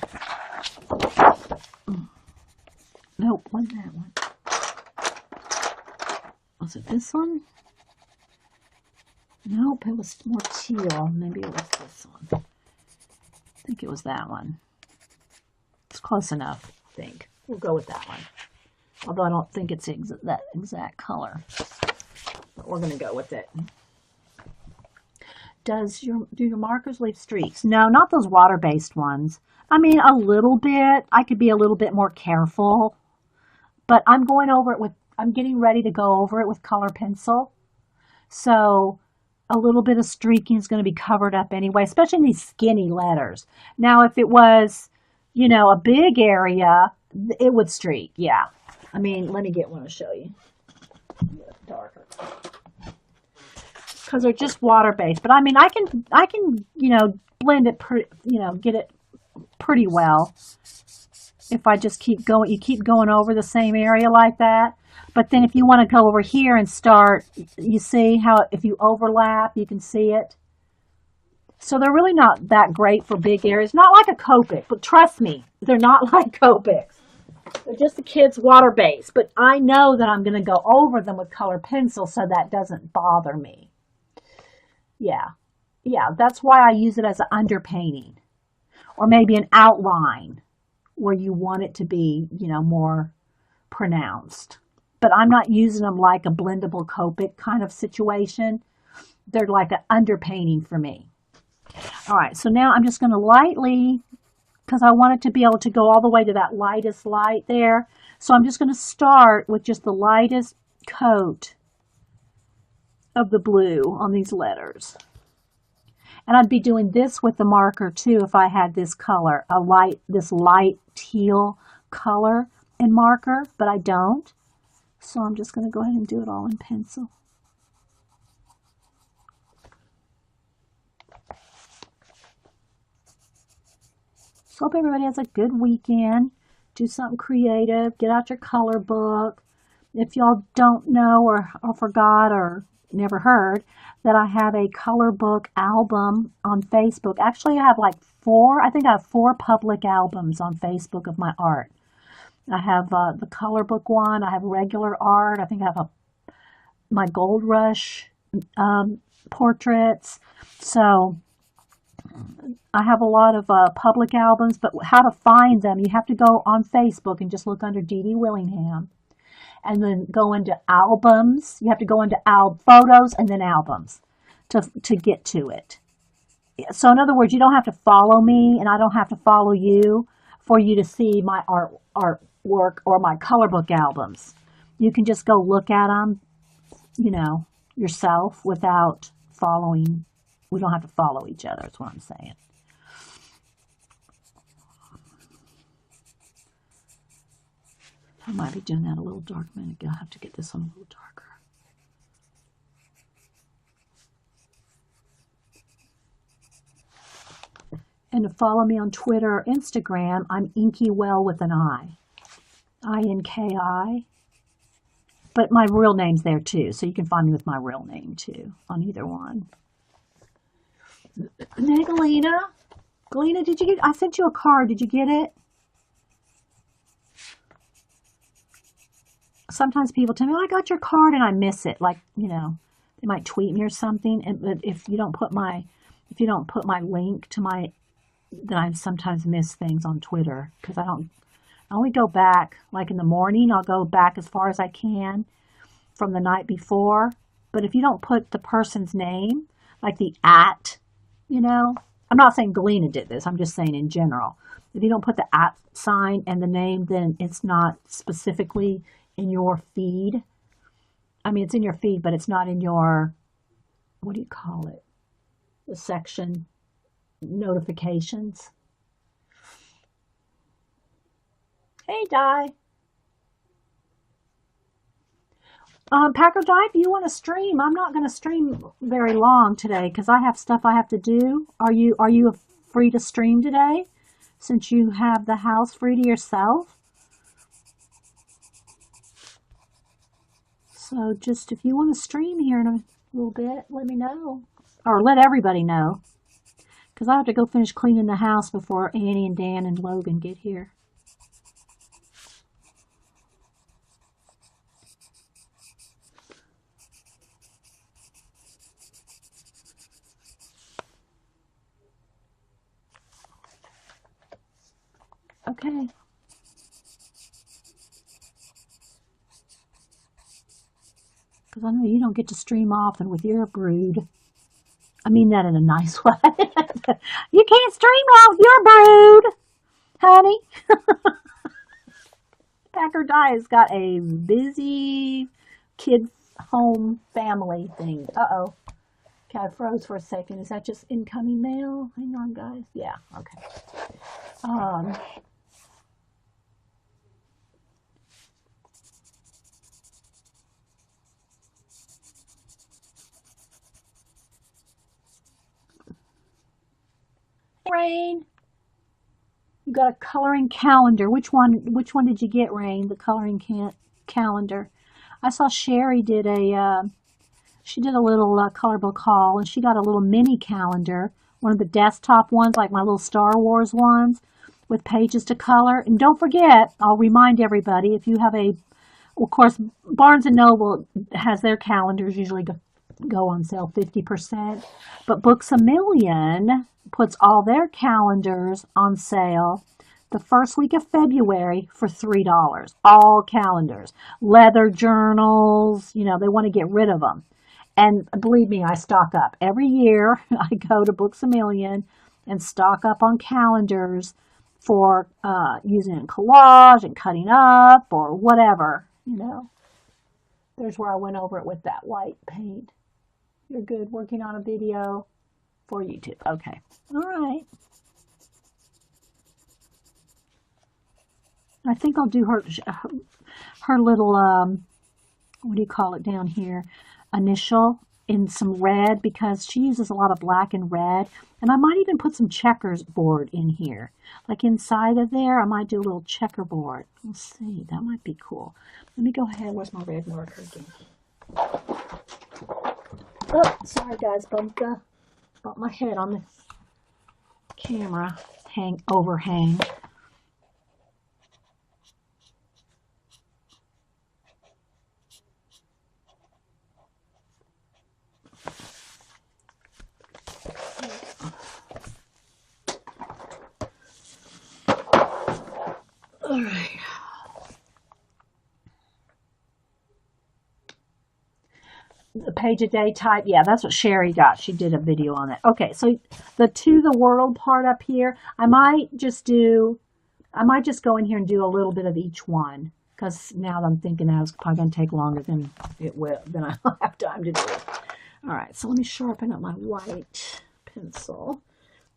Nope, wasn't that one. Was it this one? Nope, it was more teal. Maybe it was this one. I think it was that one. It's close enough, I think. We'll go with that one. Although I don't think it's that exact color. But we're going to go with it. Do your markers leave streaks? No, not those water-based ones. I mean, a little bit. I could be a little bit more careful. But I'm going over it with, I'm getting ready to go over it with color pencil. So a little bit of streaking is going to be covered up anyway, especially in these skinny letters. Now, if it was, you know, a big area, it would streak. Yeah. I mean, let me get one to show you. Darker. Because they're just water-based. But I mean, I can, you know, blend it, get it pretty well. If I just keep going, you keep going over the same area like that. But then if you want to go over here and start, you see how if you overlap, you can see it. So they're really not that great for big areas. Not like a Copic, but trust me, they're not like Copics. They're just the kids' water-based. But I know that I'm going to go over them with color pencil so that doesn't bother me. Yeah. Yeah, that's why I use it as an underpainting. Or maybe an outline where you want it to be, you know, more pronounced. But I'm not using them like a blendable Copic kind of situation. They're like an underpainting for me. All right, so now I'm just going to lightly, because I want it to be able to go all the way to that lightest light there. So I'm just going to start with just the lightest coat of the blue on these letters. And I'd be doing this with the marker too if I had this color, this light teal color and marker, but I don't. So I'm just going to go ahead and do it all in pencil. So hope everybody has a good weekend. Do something creative. Get out your color book. If y'all don't know or forgot or never heard that I have a color book album on Facebook. Actually, I have like I think I have 4 public albums on Facebook of my art. I have the color book one. I have regular art. I think I have my Gold Rush portraits. So I have a lot of public albums, but how to find them, you have to go on Facebook and just look under Dee Dee Willingham. And then go into albums. You have to go into photos and then albums to get to it. So in other words, you don't have to follow me and I don't have to follow you for you to see my artwork or my color book albums. You can just go look at them, yourself without following. We don't have to follow each other, is what I'm saying. I might be doing that a little dark. I'm going to have to get this one a little darker. And to follow me on Twitter or Instagram, I'm inkiwell with an I. I-N-K-I. But my real name's there too, so you can find me with my real name too on either one. Hey, Galena. Galena, did you get, I sent you a card. Did you get it? Sometimes people tell me, oh, I got your card, and I miss it. Like, they might tweet me or something. But if you don't put my link to my, then I sometimes miss things on Twitter because I only go back, like in the morning, I'll go back as far as I can from the night before. But if you don't put the person's name, like the @ I'm not saying Galena did this, I'm just saying in general. If you don't put the @ sign and the name, then it's not specifically in your feed. I mean, it's in your feed, but it's not in your, what do you call it? The section notifications. Hey, Di. Packer Di, if you want to stream, I'm not going to stream very long today because I have stuff I have to do. Are you free to stream today since you have the house free to yourself? So just if you want to stream here in a little bit, let me know. Or let everybody know. Because I have to go finish cleaning the house before Annie and Dan and Logan get here. Okay. Because I know you don't get to stream often with your brood. I mean that in a nice way. You can't stream off your brood, honey. Packer Di has got a busy kids home family thing. Uh-oh. Okay, I froze for a second. Is that just incoming mail? Hang on, guys. Yeah, okay. Rain, you got a coloring calendar. Which one did you get, Rain? The coloring calendar. I saw Sherry did she did a little color book haul, and she got a little mini calendar, one of the desktop ones, like my little Star Wars ones, with pages to color. And don't forget, I'll remind everybody, if you have of course, Barnes & Noble has their calendars usually go on sale 50%, but Books A Million puts all their calendars on sale the first week of February for $3. All calendars, leather journals, they want to get rid of them. And believe me, I stock up. Every year I go to Books A Million and stock up on calendars for using in collage and cutting up or whatever, There's where I went over it with that white paint. You're good working on a video for YouTube. Okay. All right. I think I'll do her little, what do you call it down here? Initial in some red because she uses a lot of black and red. And I might even put some checkers board in here. Like inside of there, I might do a little checkerboard. We'll see. That might be cool. Let me go ahead. Where's my red marker again? Oh, sorry guys, bumped my head on the camera overhang. All right. The page a day type, yeah, that's what Sherry got. She did a video on that. Okay, so the to the world part up here, I might just do I might just go in here and do a little bit of each one, because now I'm thinking that it's probably going to take longer than I'll have time to do it. All right, so let me sharpen up my white pencil,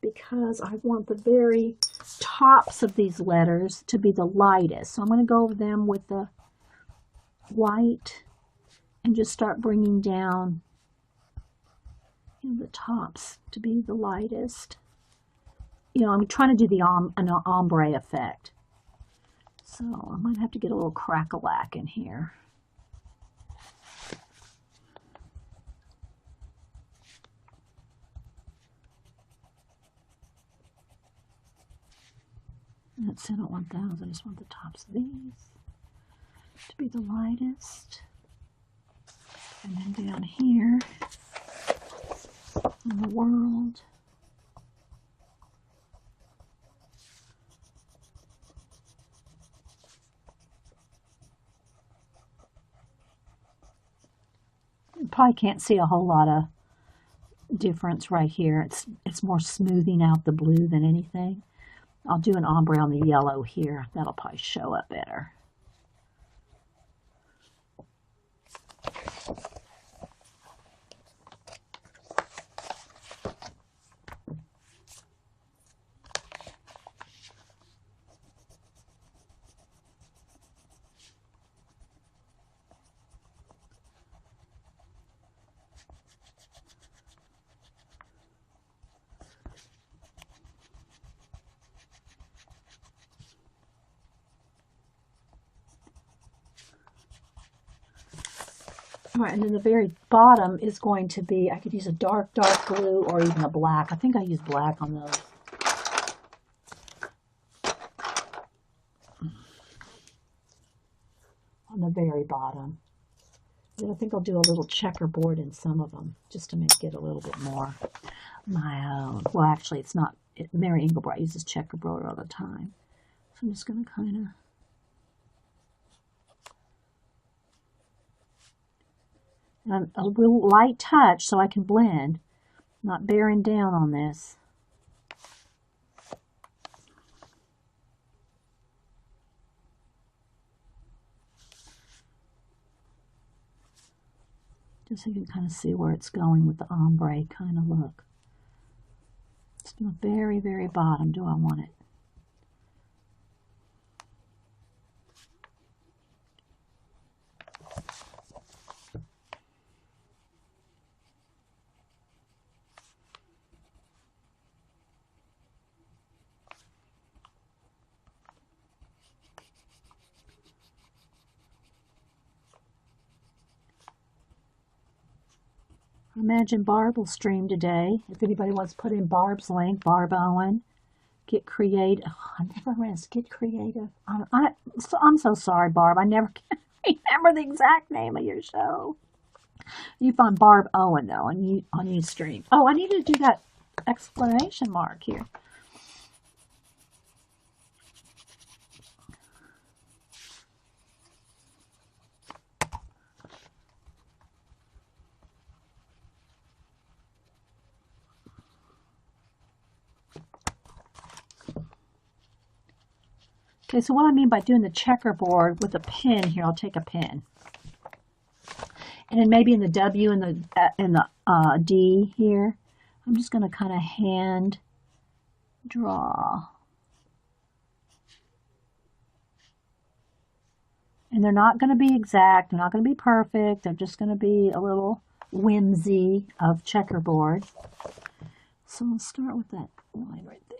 because I want the very tops of these letters to be the lightest. So I'm going to go over them with the white and just start bringing down the tops to be the lightest. I'm trying to do an ombre effect. So I might have to get a little crack-a-lack in here. That's, I don't want those. I just want the tops of these to be the lightest. And then down here in the world. You probably can't see a whole lot of difference right here. It's more smoothing out the blue than anything. I'll do an ombre on the yellow here. That'll probably show up better. All right, and then the very bottom is going to be, I could use a dark blue or even a black. I think I use black on those. On the very bottom. And I think I'll do a little checkerboard in some of them, just to make it a little bit more my own. Well, actually, it's not. Mary Engelbreit uses checkerboard all the time. So I'm just going to kind of... And a little light touch so I can blend, not bearing down on this. Just so you can kind of see where it's going with the ombre kind of look. It's the very, very bottom. Do I want it? I imagine Barb will stream today. If anybody wants to put in Barb's link, Barb Owen, get creative. Oh, I never risk. Get creative. I'm so sorry, Barb. I never can remember the exact name of your show. You find Barb Owen though on Ustream. Oh, I need to do that exclamation mark here. Okay, so what I mean by doing the checkerboard with a pen here, I'll take a pen. And then maybe in the W and the D here, I'm just going to kind of hand draw. And they're not going to be exact, they're not going to be perfect, they're just going to be a little whimsy of checkerboard. So I'll start with that line right there.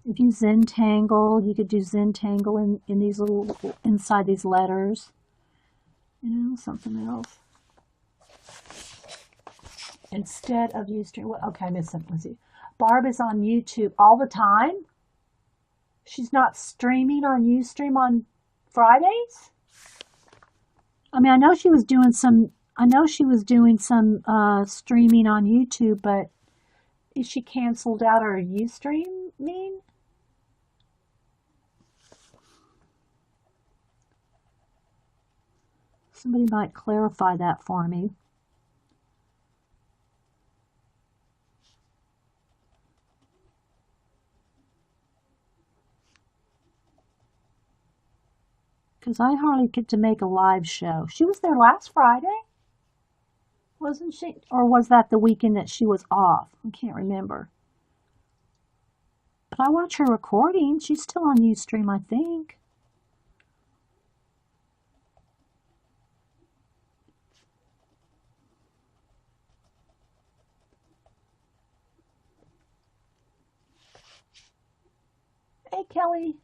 If you Zentangle, you could do Zentangle in these little, inside these letters. Something else. Instead of Ustream, okay, I missed something. Let's see. Barb is on YouTube all the time. She's not streaming on Ustream on Fridays. I mean, I know she was doing some streaming on YouTube, but is she canceled out her Ustream? Somebody might clarify that for me. because I hardly get to make a live show. She was there last Friday, wasn't she? Or was that the weekend that she was off? I can't remember. But I watch her recording. She's still on Ustream, I think. Hey, Kelly.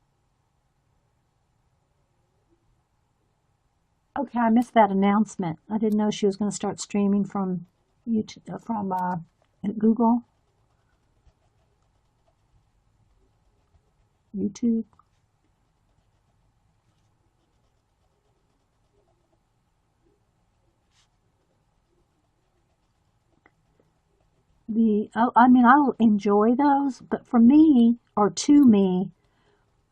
Okay, I missed that announcement. I didn't know she was going to start streaming from YouTube, from Google, YouTube. I mean, I'll enjoy those, but for me, or to me,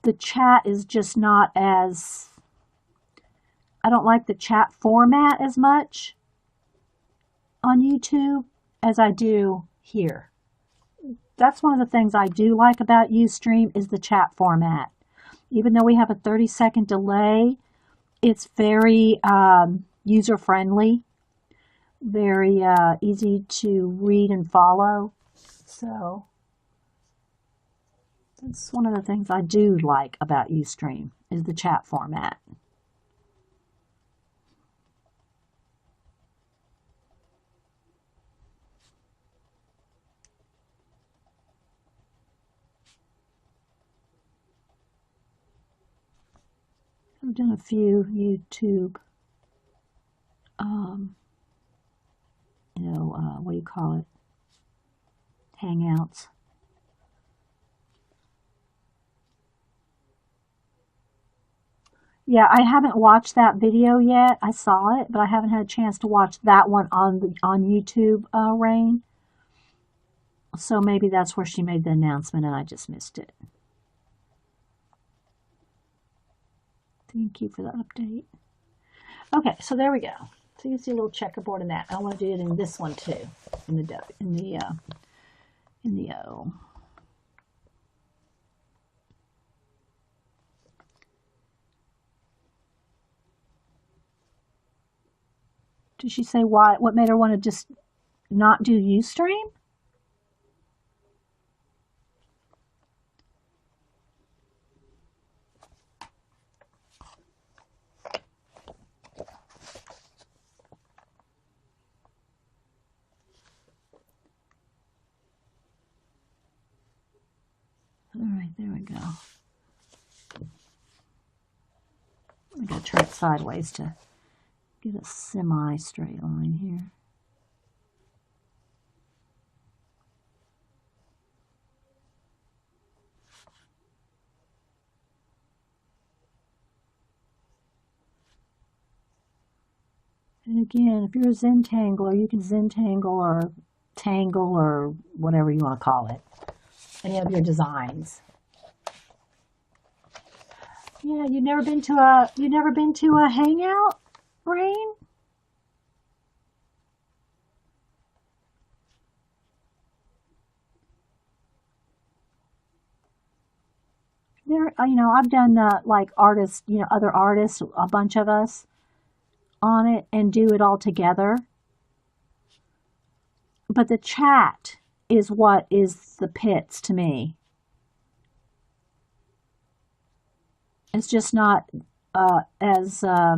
the chat is just not as, I don't like the chat format as much on YouTube as I do here. That's one of the things I do like about Ustream is the chat format. Even though we have a 30-second delay, it's very user-friendly, very easy to read and follow. So that's one of the things I do like about Ustream is the chat format. I've done a few YouTube, what do you call it? Hangouts. Yeah, I haven't watched that video yet. I saw it, but I haven't had a chance to watch that one on YouTube, Rain. So maybe that's where she made the announcement and I just missed it. Thank you for the update. Okay, so there we go. So you see a little checkerboard in that. I want to do it in this one too, in the O. Did she say why? What made her want to just not do Ustream? All right, there we go. I gotta turn it sideways to get a semi-straight line here. And again, if you're a Zentangler, you can Zentangle or Tangle or whatever you want to call it. Any of your designs. Yeah, you never been to a hangout, Rain? There, I've done like artists, other artists, a bunch of us on it and do it all together. But the chat is what is the pits to me. It's just not as, I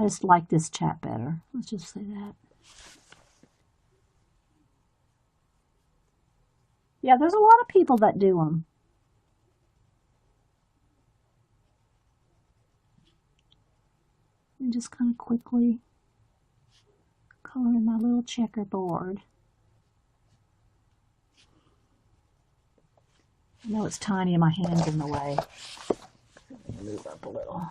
just like this chat better. Let's just say that. Yeah, there's a lot of people that do them. And just kind of quickly color in my little checkerboard. I know it's tiny and my hand's in the way. Let me move up a little.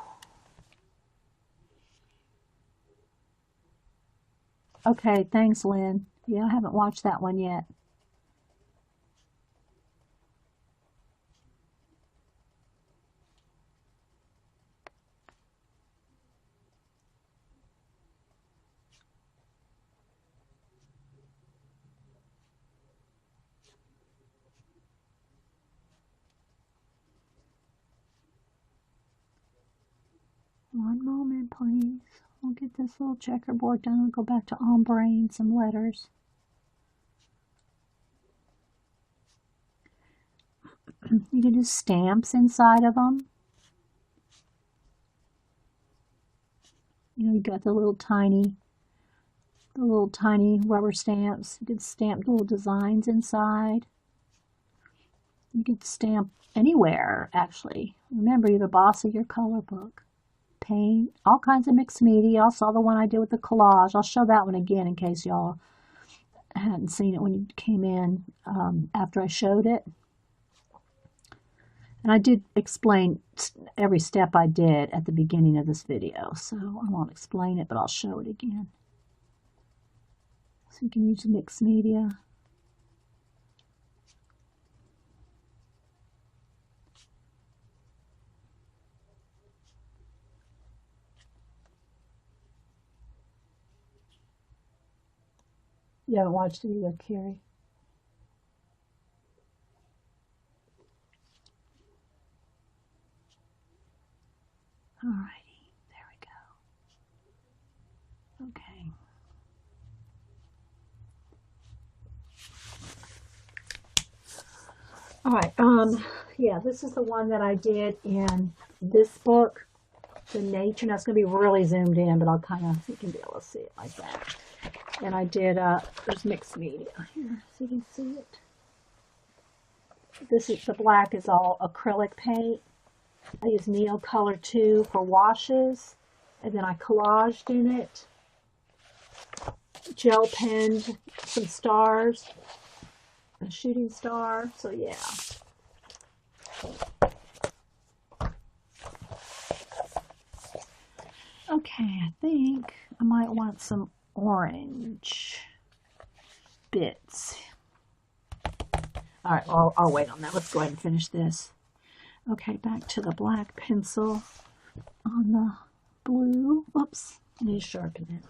Okay, thanks, Lynn. Yeah, I haven't watched that one yet. One moment, please. We'll get this little checkerboard done. We'll go back to ombre and some letters. You can do stamps inside of them. You know, you got the little tiny rubber stamps. You can stamp little designs inside. You can stamp anywhere, actually. Remember, you're the boss of your color book. Paint, all kinds of mixed media. I saw the one I did with the collage. I'll show that one again in case y'all hadn't seen it when you came in after I showed it. And I did explain every step I did at the beginning of this video, so I won't explain it, but I'll show it again. So you can use mixed media. You haven't watched it either, Carrie. Alrighty, there we go. Okay. Alright, yeah, this is the one that I did in this book, the nature. Now it's going to be really zoomed in, but I'll kind of, you can be able to see it like that. And I did, there's mixed media here, so you can see it. This is, the black is all acrylic paint. I used Neo Color 2 for washes, and then I collaged in it, gel penned some stars, a shooting star, so yeah. Okay, I think I might want some orange bits. All right, I'll wait on that. Let's go ahead and finish this. Okay, back to the black pencil on the blue. Oops, I need to sharpen it.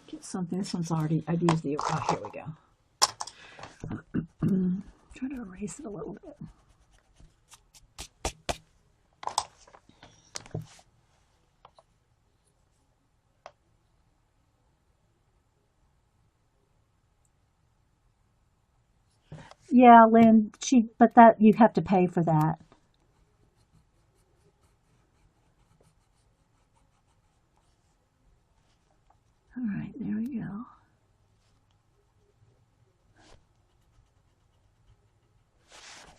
Get something. This one's already, I've used the, oh, here we go. Try to erase it a little bit. Yeah, Lynn, but that you have to pay for that. All right, there we go.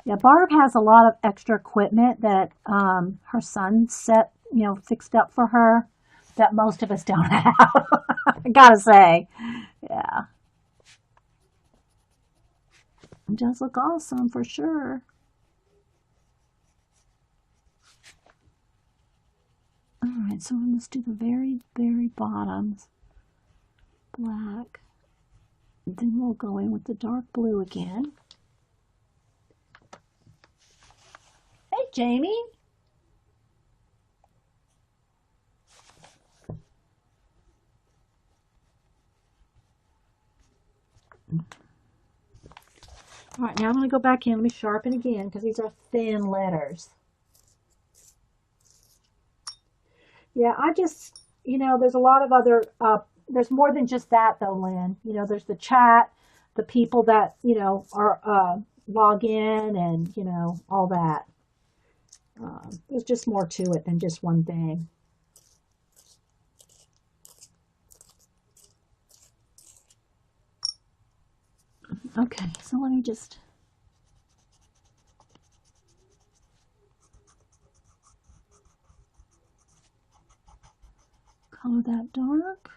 Yeah, Barb has a lot of extra equipment that her son fixed up for her that most of us don't have. I gotta say, yeah. It does look awesome for sure. All right, so let's do the very, very bottoms. Black. Then we'll go in with the dark blue again. Hey, Jamie. All right, now I'm going to go back in. Let me sharpen again because these are thin letters. Yeah, I just, there's a lot of other, there's more than just that though, Lynn. There's the chat, the people that, are log in and, all that. There's just more to it than just one thing. Okay, so let me just color that dark.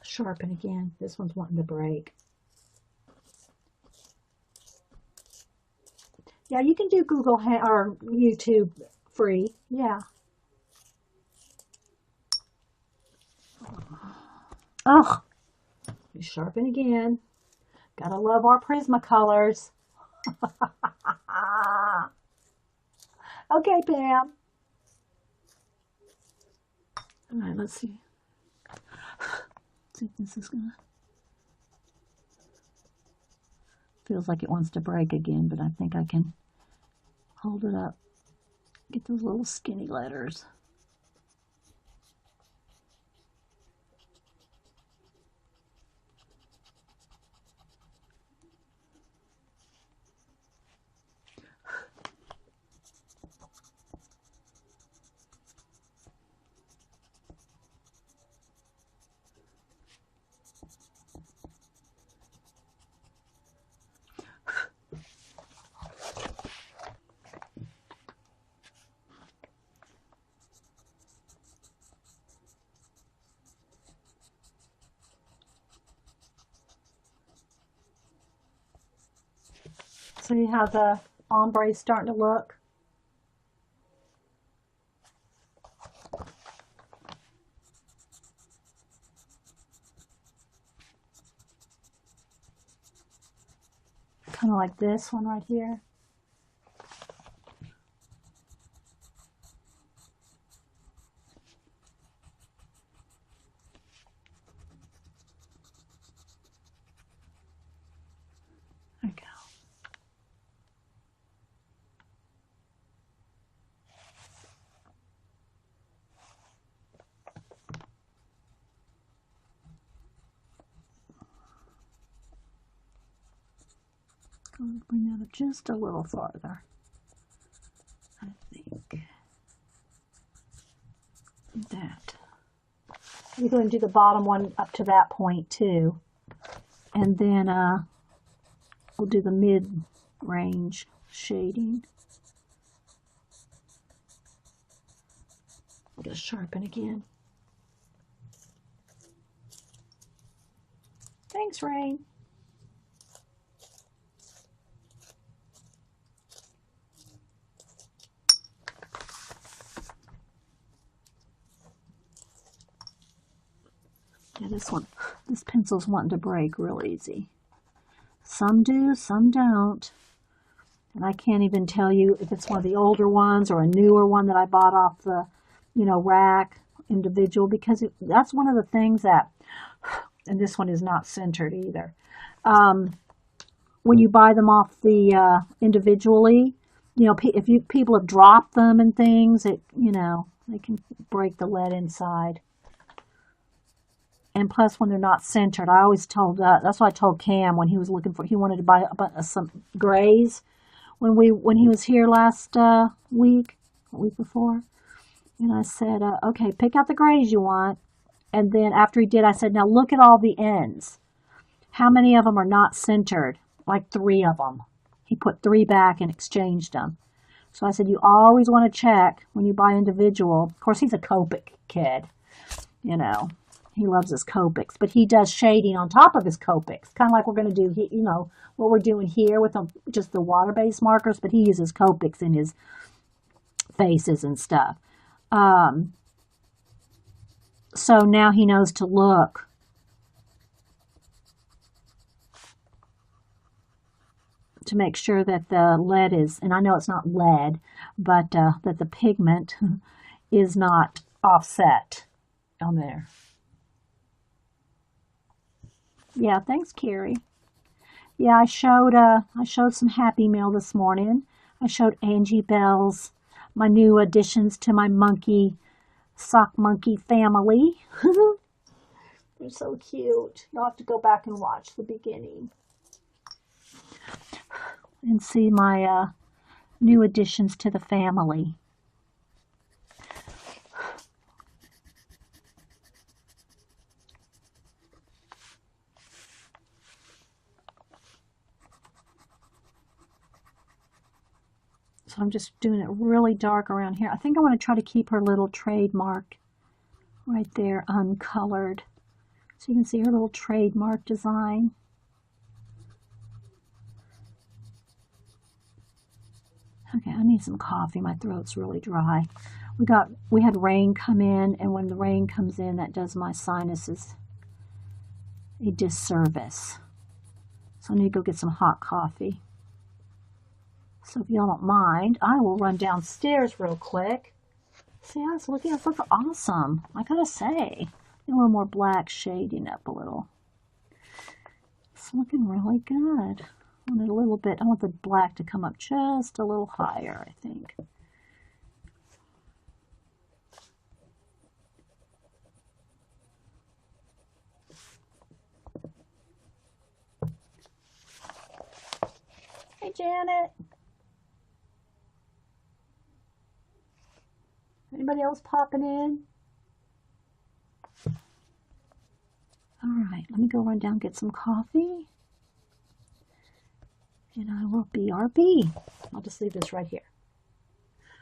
Sharpen again. This one's wanting to break. Yeah, you can do Google or YouTube free. Yeah. Oh, sharpen again. Gotta love our Prismacolors. Okay, Pam. All right, let's see. See if this is gonna. Feels like it wants to break again, but I think I can hold it up. Get those little skinny letters. See how the ombre is starting to look? Kind of like this one right here. There we go. Bring that up just a little farther. I think that. We're going to do the bottom one up to that point too, and then we'll do the mid-range shading. I'm going to sharpen again. Thanks, Rain. Yeah, this pencil's wanting to break real easy. Some do, some don't. And I can't even tell you if it's one of the older ones or a newer one that I bought off the, rack individual, because that's one of the things that, and this one is not centered either. When you buy them off the individually, if people have dropped them and things, they can break the lead inside. And plus, when they're not centered, I always told that's what I told Cam when he was looking for. He wanted to buy some grays when he was here last week before, and I said, okay, pick out the grays you want. And then after he did, I said, now look at all the ends. How many of them are not centered? Like 3 of them. He put 3 back and exchanged them. So I said, you always want to check when you buy individual. Of course, he's a Copic kid, He loves his Copics, but he does shading on top of his Copics, kind of like we're going to do, what we're doing here with just the water-based markers, but he uses Copics in his faces and stuff. So now he knows to look. To make sure that the lead is, and I know it's not lead, but that the pigment is not offset on there. Yeah, thanks, Carrie. Yeah, I showed some Happy Meal this morning. I showed Angie Bell's, my new additions to my sock monkey family. They're so cute. You'll have to go back and watch the beginning and see my new additions to the family. So I'm just doing it really dark around here. I think I want to try to keep her little trademark right there uncolored. So you can see her little trademark design. Okay, I need some coffee. My throat's really dry. We had rain come in, and when the rain comes in, that does my sinuses a disservice. So I need to go get some hot coffee. So if y'all don't mind, I will run downstairs real quick. See how it's looking? It's looking awesome. I gotta say. A little more black shading up a little. It's looking really good. I want it a little bit, I want the black to come up just a little higher, I think. Hey, Janet. Anybody else popping in? All right, let me go run down and get some coffee. And I will BRB. I'll just leave this right here.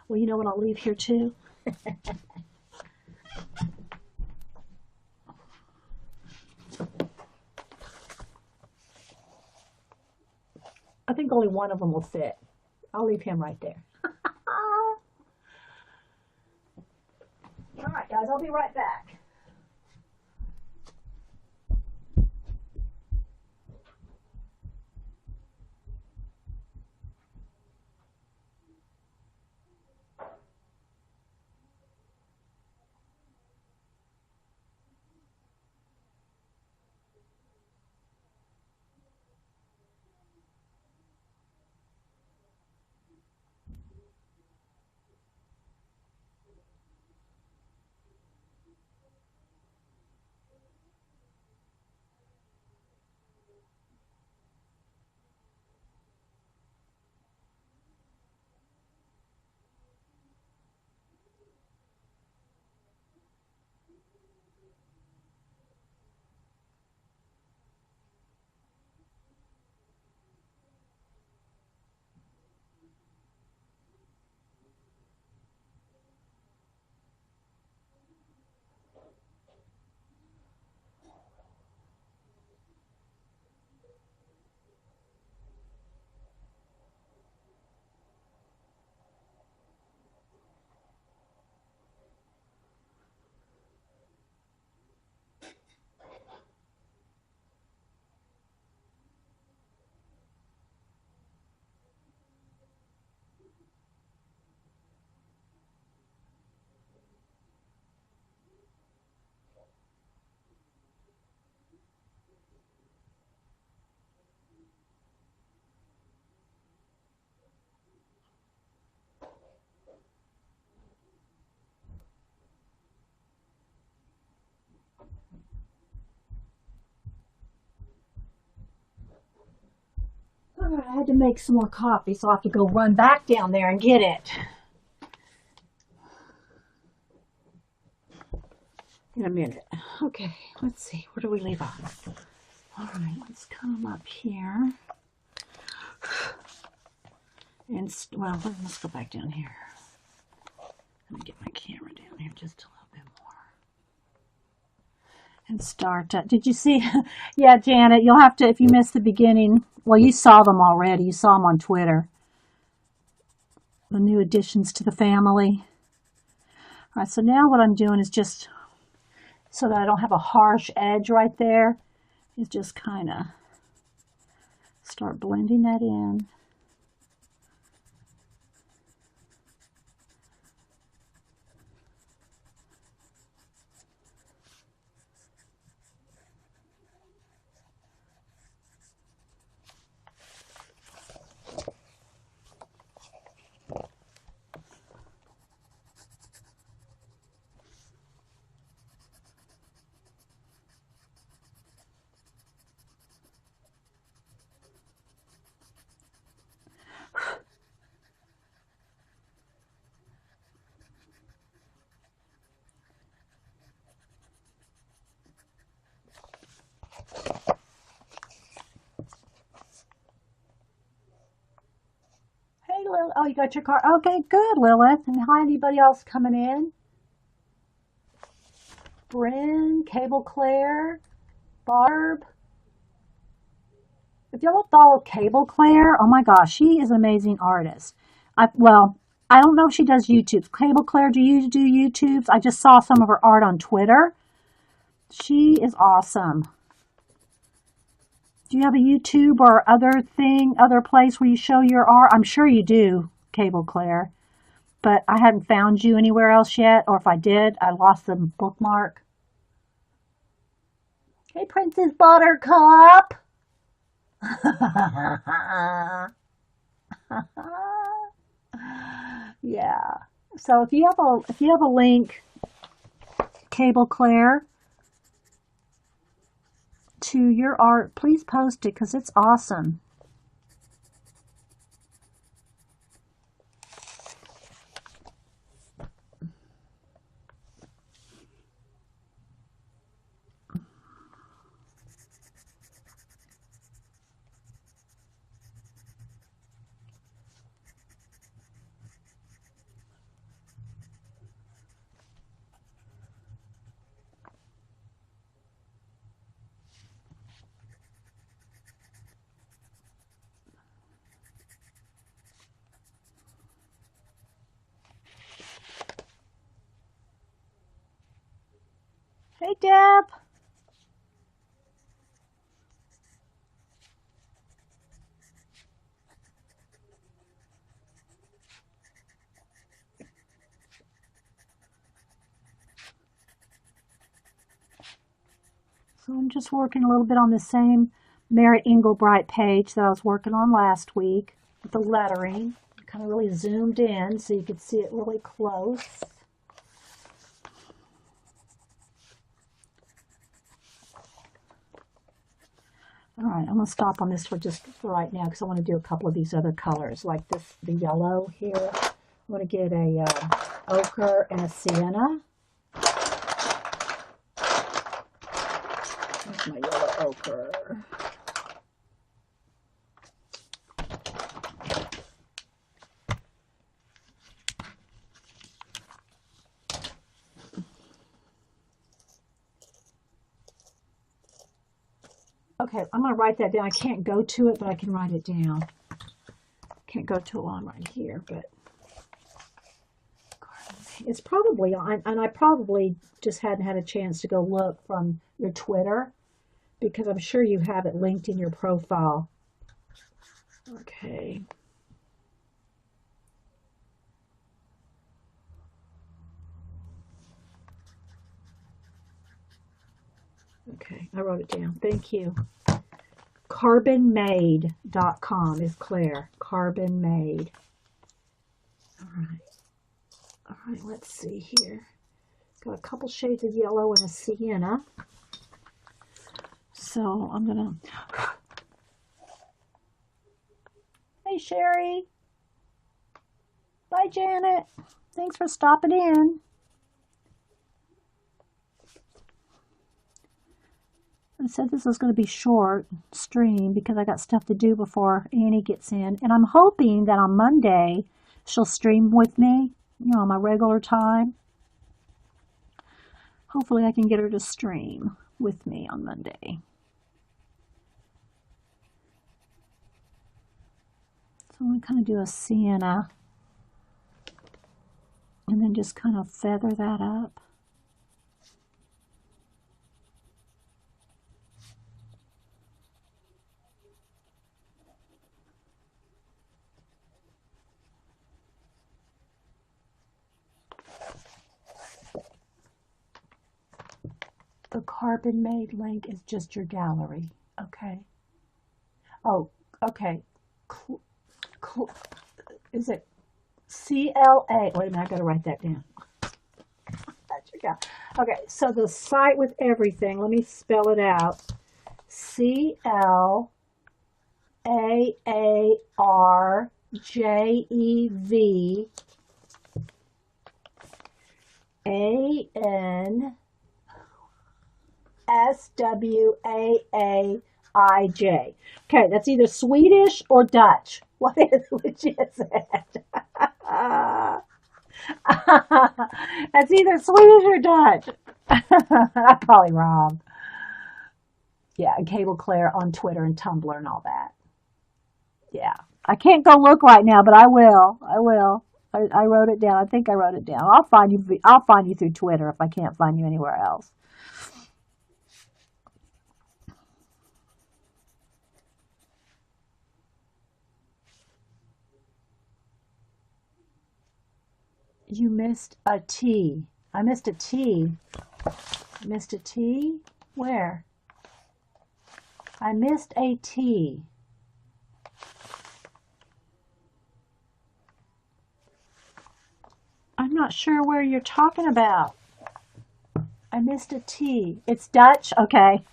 Well, you know what I'll leave here too? I think only one of them will fit. I'll leave him right there. All right, guys, I'll be right back. All right, I had to make some more coffee, so I'll have to go run back down there and get it. In a minute. Okay, let's see. Where do we leave off? All right, let's come up here. And, well, let's go back down here. Let me get my camera down here just a little bit more. And start. Did you see? Yeah, Janet, you'll have to, if you missed the beginning, well, you saw them already. You saw them on Twitter. The new additions to the family. All right, so now what I'm doing is just, so that I don't have a harsh edge right there, is just kind of start blending that in. Oh, you got your car. Okay, good, Lilith. And hi, anybody else coming in? Bryn, Cable Claire, Barb. If y'all follow Cable Claire, oh my gosh, she is an amazing artist. Well, I don't know if she does YouTubes. Cable Claire, do you do YouTubes? I just saw some of her art on Twitter. She is awesome. Do you have a YouTube or other place where you show your art? I'm sure you do, Cable Claire. But I hadn't found you anywhere else yet, or if I did, I lost the bookmark. Hey, Princess Buttercup. Yeah. So if you have a link, Cable Claire, to your art, please post it because it's awesome. Hey, Deb. So I'm just working a little bit on the same Mary Engelbreit page that I was working on last week with the lettering. I kind of really zoomed in so you could see it really close. All right, I'm going to stop on this for right now because I want to do a couple of these other colors, like the yellow here. I want to get a ochre and a sienna. There's my yellow ochre. Okay, I'm going to write that down. I can't go to it, but I can write it down. Can't go to it while I'm right here, but it's probably on, and I probably just hadn't had a chance to go look from your Twitter because I'm sure you have it linked in your profile. Okay. Okay, I wrote it down. Thank you. Carbonmade.com is Claire. Carbonmade. All right. All right, let's see here. Got a couple shades of yellow and a sienna. So I'm gonna... Hey, Sherry. Bye, Janet. Thanks for stopping in. I said this was going to be short stream because I got stuff to do before Annie gets in. And I'm hoping that on Monday she'll stream with me, you know, on my regular time. Hopefully I can get her to stream with me on Monday. So I'm going to kind of do a sienna and then just kind of feather that up. The Carbonmade link is just your gallery, okay? Oh, okay. Is it CLA? Wait a minute, I gotta write that down. That's your gallery. Okay, so the site with everything, let me spell it out. CLARJEVANSWAAIJ. Okay, that's either Swedish or Dutch. Which is it? That's either Swedish or Dutch. I'm probably wrong. Yeah, and Cable Claire on Twitter and Tumblr and all that. Yeah, I can't go look right now, but I will. I will. I wrote it down. I think I wrote it down. I'll find you. I'll find you through Twitter if I can't find you anywhere else. You missed a T. I missed a T. Missed a T? Where? I missed a T. I'm not sure where you're talking about. I missed a T. It's Dutch? Okay.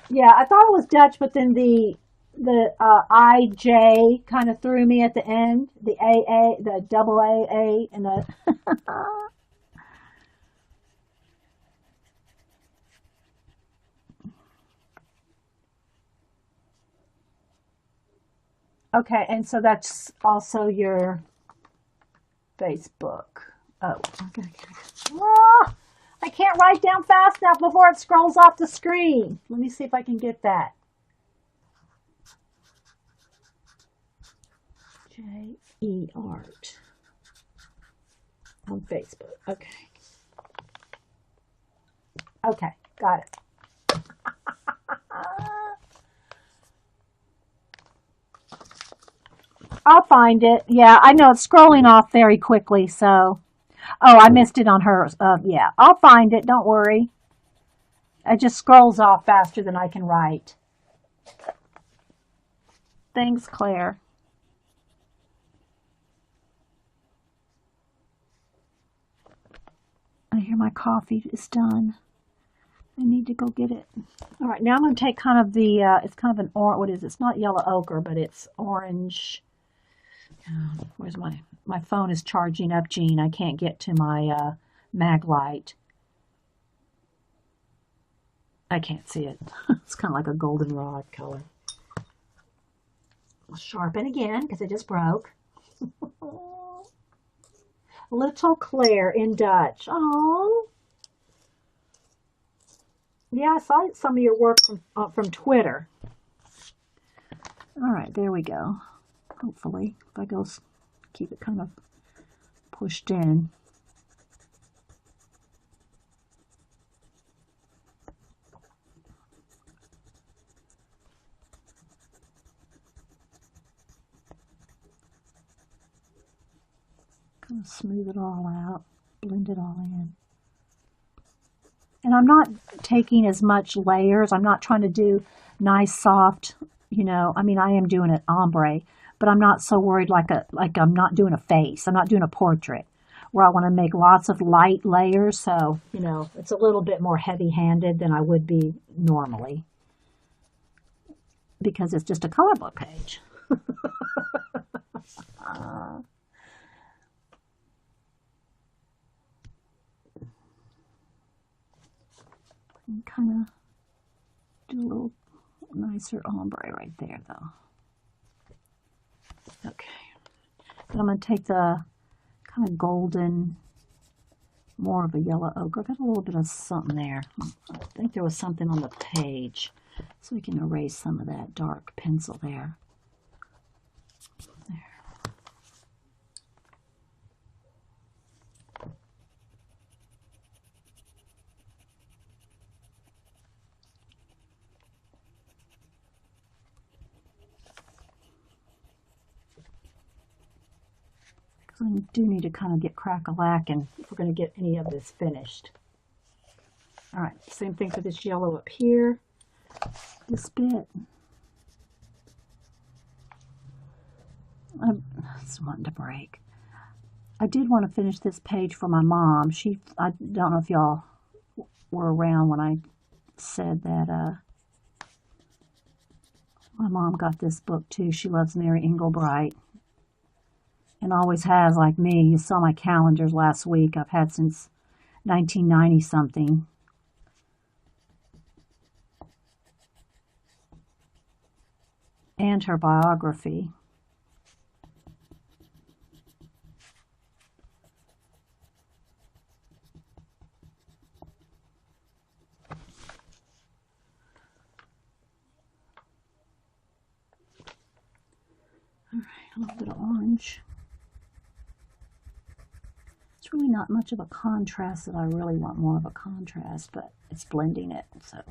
Yeah, I thought it was Dutch, but then the IJ kind of threw me at the end. The AA, the double AA, and the... Okay, and so that's also your Facebook. Oh, okay. Ah, I can't write down fast enough before it scrolls off the screen. Let me see if I can get that. J.E. Art on Facebook. Okay. Okay, got it. I'll find it. Yeah, I know it's scrolling off very quickly, so. Oh, I missed it on hers. Yeah, I'll find it. Don't worry. It just scrolls off faster than I can write. Thanks, Claire. I hear my coffee is done. I need to go get it. All right, now I'm going to take kind of the, it's kind of an orange, what is it? It's not yellow ochre, but it's orange. Where's my phone is charging up, Jean. I can't get to my mag light. I can't see it. It's kind of like a goldenrod color. I'll sharpen again because it just broke. Little Claire in Dutch. Oh. Yeah, I saw some of your work from Twitter. All right, there we go. Hopefully, if I go keep it kind of pushed in. Kind of smooth it all out, blend it all in. And I'm not taking as much layers. I'm not trying to do nice, soft, you know, I mean, I am doing an ombre, but I'm not so worried like I'm not doing a face. I'm not doing a portrait where I want to make lots of light layers. So, you know, it's a little bit more heavy-handed than I would be normally because it's just a color book page. And kind of do a little nicer ombre right there, though. Okay. And I'm going to take the kind of golden, more of a yellow ochre. Got a little bit of something there. I think there was something on the page. So we can erase some of that dark pencil there. There. Because we do need to kind of get crack-a-lacking if we're going to get any of this finished. All right, same thing for this yellow up here. This bit. It's wanting to break. I did want to finish this page for my mom. I don't know if y'all were around when I said that my mom got this book too. She loves Mary Engelbreit and always has, like me. You saw my calendars last week. I've had since 1990 something. And her biography. All right, a little bit of orange. It's really not much of a contrast that I really want more of a contrast, but it's blending it, so.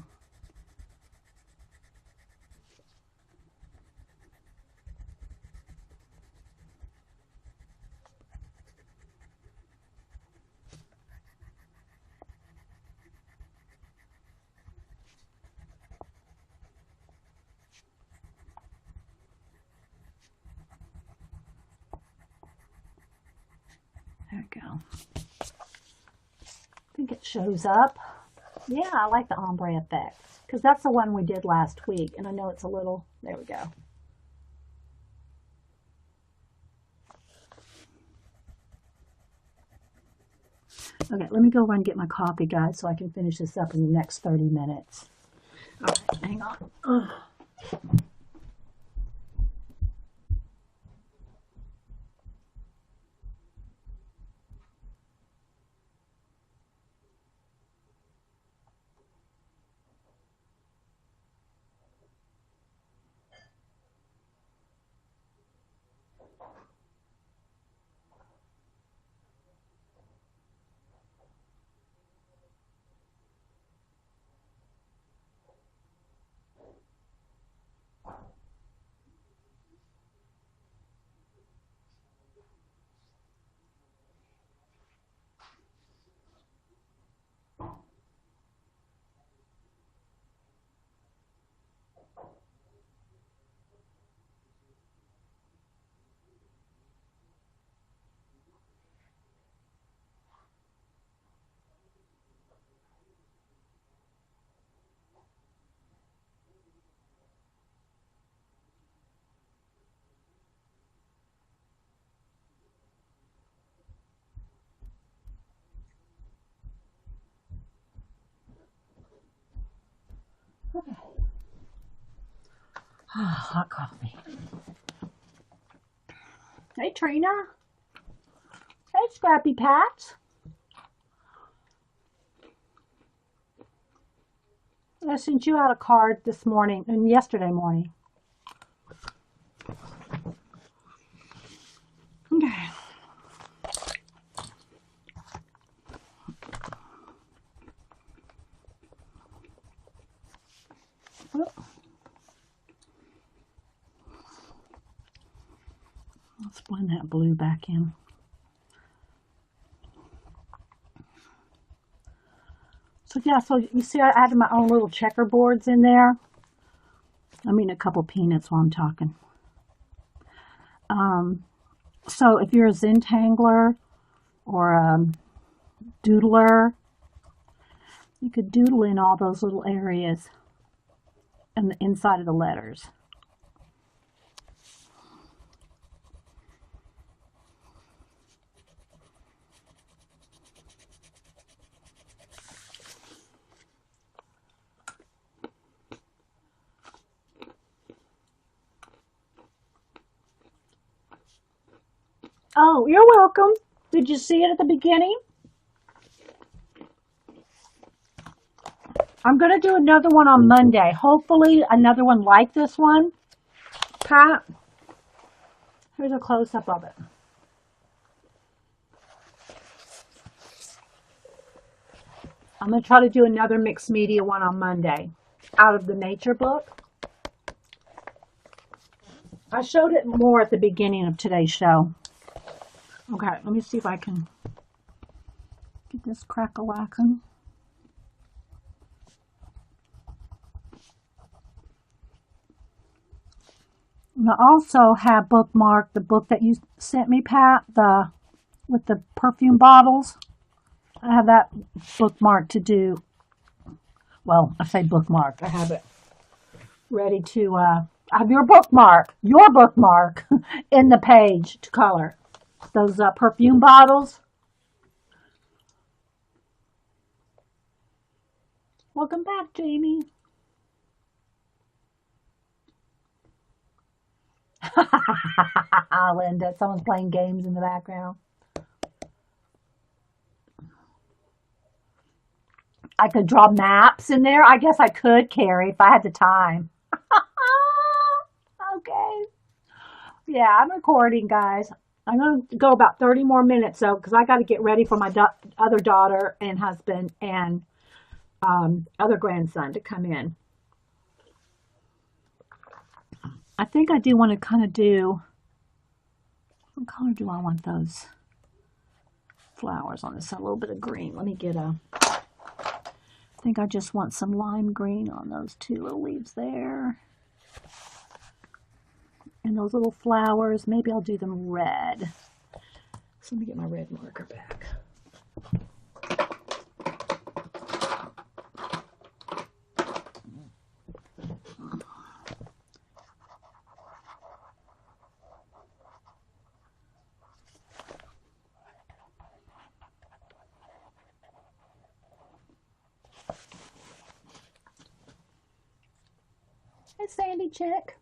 There we go. I think it shows up. Yeah, I like the ombre effect because that's the one we did last week, and I know it's a little, there we go. Okay, let me go run and get my coffee, guys, so I can finish this up in the next 30 minutes. All right, hang on. Ugh. Okay. Hot coffee. Hey, Trina. Hey, Scrappy Pats. I sent you out a card this morning and yesterday morning. Okay. Let's blend that blue back in. So yeah, so you see I added my own little checkerboards in there. I mean a couple peanuts while I'm talking. So if you're a Zentangler or a doodler, you could doodle in all those little areas and the inside of the letters. Oh, you're welcome. Did you see it at the beginning? I'm going to do another one on Monday. Hopefully another one like this one. Pat, here's a close-up of it. I'm going to try to do another mixed media one on Monday out of the nature book. I showed it more at the beginning of today's show. Okay, let me see if I can get this crack-a-lackin'. And I also have bookmarked the book that you sent me, Pat, with the perfume bottles. I have that bookmarked to do. Well, I say bookmarked. I have it ready to. I have your bookmark in the page to color. Those perfume bottles. Welcome back, Jamie. Linda, someone's playing games in the background. I could draw maps in there. I guess I could, Carrie, if I had the time. Okay. Yeah, I'm recording, guys. I'm going to go about 30 more minutes, though, because I got to get ready for my other daughter and husband and other grandson to come in. I think I do want to kind of do, what color do I want those flowers on this? A little bit of green. Let me get I think I just want some lime green on those two little leaves there. And those little flowers, maybe I'll do them red. So Let me get my red marker back. Hey, Sandy Chick.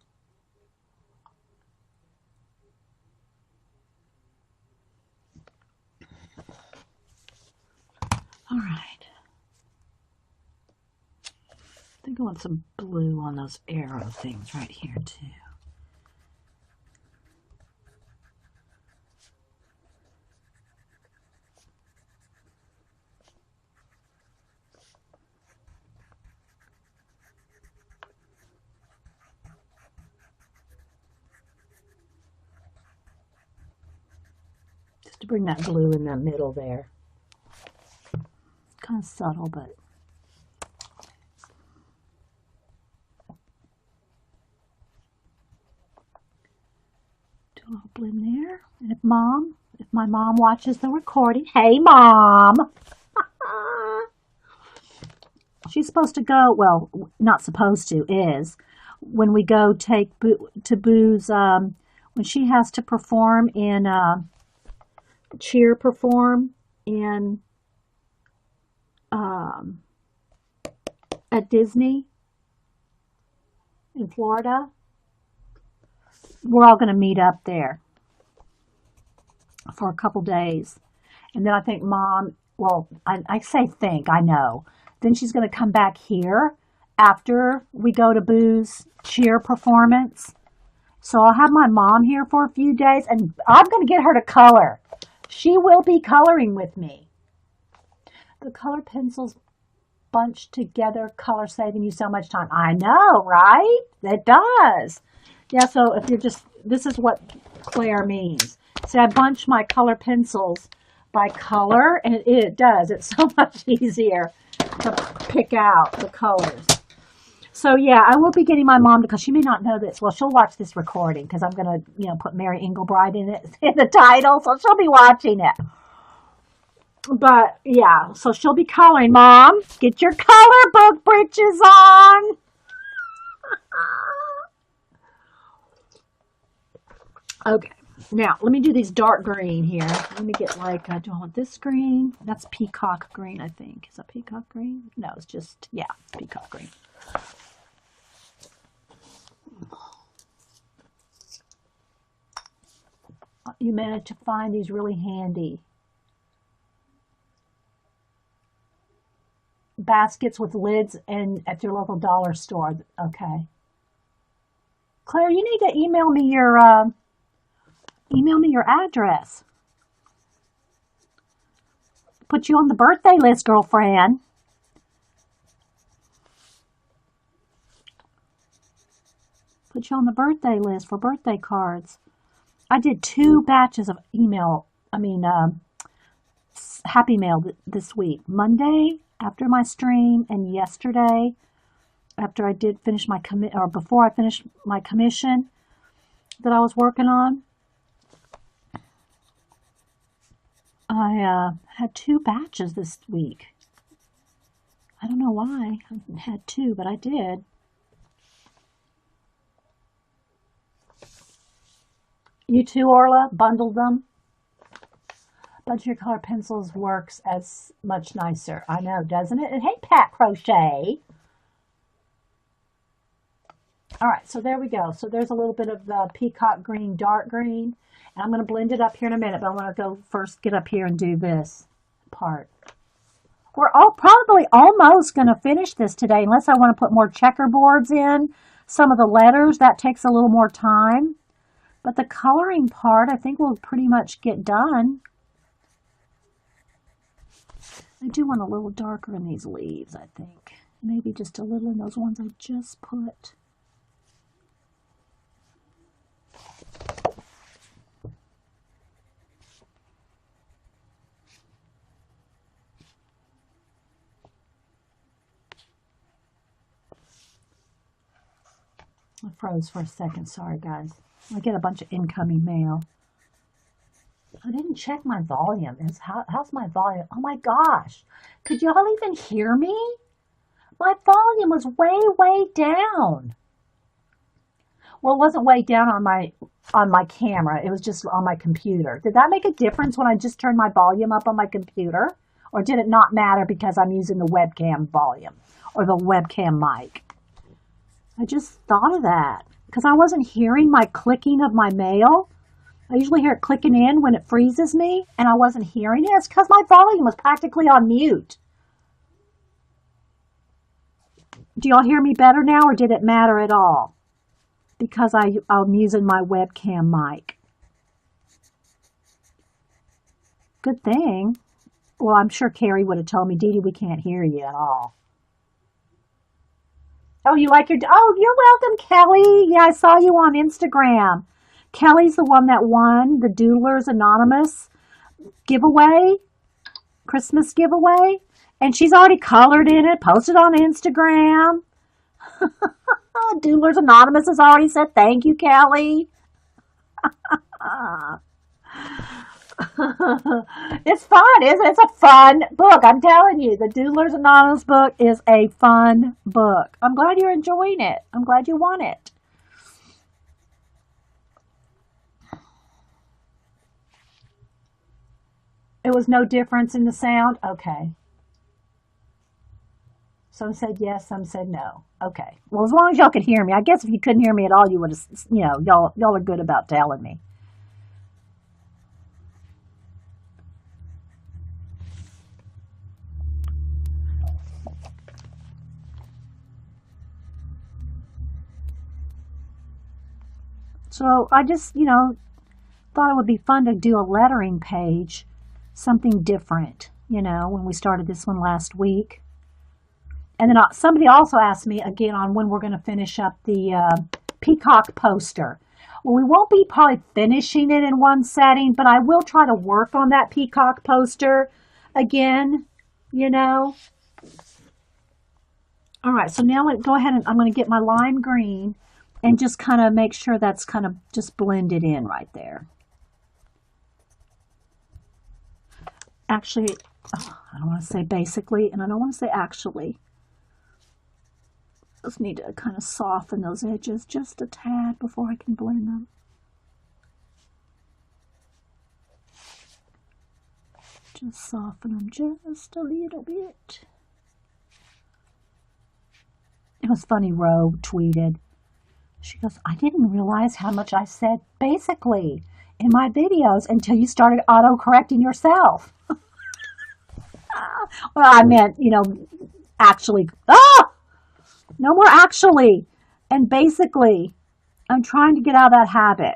All right. I think I want some blue on those arrow things right here too. Just to bring that blue in the middle there. Kind of subtle, but do a little blend there. And if my mom watches the recording, hey Mom! She's supposed to go, well, not supposed to, is, when we go take to Boo's, when she has to perform in, cheer perform in, at Disney in Florida. We're all going to meet up there for a couple days. And then I think Mom, well, I say think, I know. Then she's going to come back here after we go to Boo's cheer performance. So I'll have my mom here for a few days, and I'm going to get her to color. She will be coloring with me. The color pencils bunched together, color saving you so much time. I know, right? It does. Yeah, so if you're just, this is what Claire means. See, I bunch my color pencils by color, and it does. It's so much easier to pick out the colors. So yeah, I will be getting my mom, because she may not know this. Well, she'll watch this recording because I'm going to, put Mary Engelbreit in it, in the title, so she'll be watching it. But yeah, so she'll be coloring. Mom, get your color book britches on. Okay, now let me do these dark green here. Let me get like, do I want this green? That's peacock green, I think. Is that peacock green? No, it's just, yeah, it's peacock green. You managed to find these really handy baskets with lids and at your local dollar store. Okay. Claire, you need to email me your address. Put you on the birthday list, girlfriend. Put you on the birthday list for birthday cards. I did 2 batches of Happy Mail this week. Monday after my stream, and yesterday after I did finish my before I finished my commission that I was working on. I had 2 batches this week. I don't know why I had 2, but I did. You too, Orla, bundled them. Bunch your color pencils works as much nicer. I know, doesn't it? And hey, Pat Crochet. All right, so there we go. So there's a little bit of the peacock green, dark green. And I'm going to blend it up here in a minute, but I want to go first get up here and do this part. We're probably almost going to finish this today, unless I want to put more checkerboards in. Some of the letters, that takes a little more time. But the coloring part, I think we'll pretty much get done. I do want a little darker in these leaves, I think. Maybe just a little in those ones I just put. I froze for a second. Sorry, guys. I get a bunch of incoming mail. I didn't check my volume. How's my volume? Oh my gosh. Could y'all even hear me? My volume was way, way down. Well, it wasn't way down on my camera. It was just on my computer. Did that make a difference when I just turned my volume up on my computer? Or did it not matter because I'm using the webcam volume or the webcam mic? I just thought of that because I wasn't hearing my clicking of my mail. I usually hear it clicking in when it freezes me, and I wasn't hearing it. It's because my volume was practically on mute. Do y'all hear me better now, or did it matter at all? Because I'm using my webcam mic. Good thing. Well, I'm sure Carrie would have told me, Dee Dee, we can't hear you at all. Oh, you like oh, you're welcome, Kelly. Yeah, I saw you on Instagram. Kelly's the one that won the Doodlers Anonymous giveaway, Christmas giveaway. And she's already colored in it, posted on Instagram. Doodlers Anonymous has already said, thank you, Kelly. It's fun, isn't it? It's a fun book. I'm telling you, the Doodlers Anonymous book is a fun book. I'm glad you're enjoying it. I'm glad you won it. It was no difference in the sound? Okay. Some said yes, some said no. Okay. Well, as long as y'all could hear me. I guess if you couldn't hear me at all, you would have, y'all are good about telling me. So I just, thought it would be fun to do a lettering page, something different, when we started this one last week. And then somebody also asked me again on when we're going to finish up the peacock poster. Well, we won't be probably finishing it in one setting, but I will try to work on that peacock poster again, All right, so now go ahead and I'm going to get my lime green and just kind of make sure that's kind of just blended in right there. Actually, I don't want to say basically, and I don't want to say actually. Just need to kind of soften those edges just a tad before I can blend them. Just soften them just a little bit. It was funny, Ro tweeted. She goes, I didn't realize how much I said basically in my videos until you started auto-correcting yourself. Well, I meant, actually. No more actually. And basically, I'm trying to get out of that habit.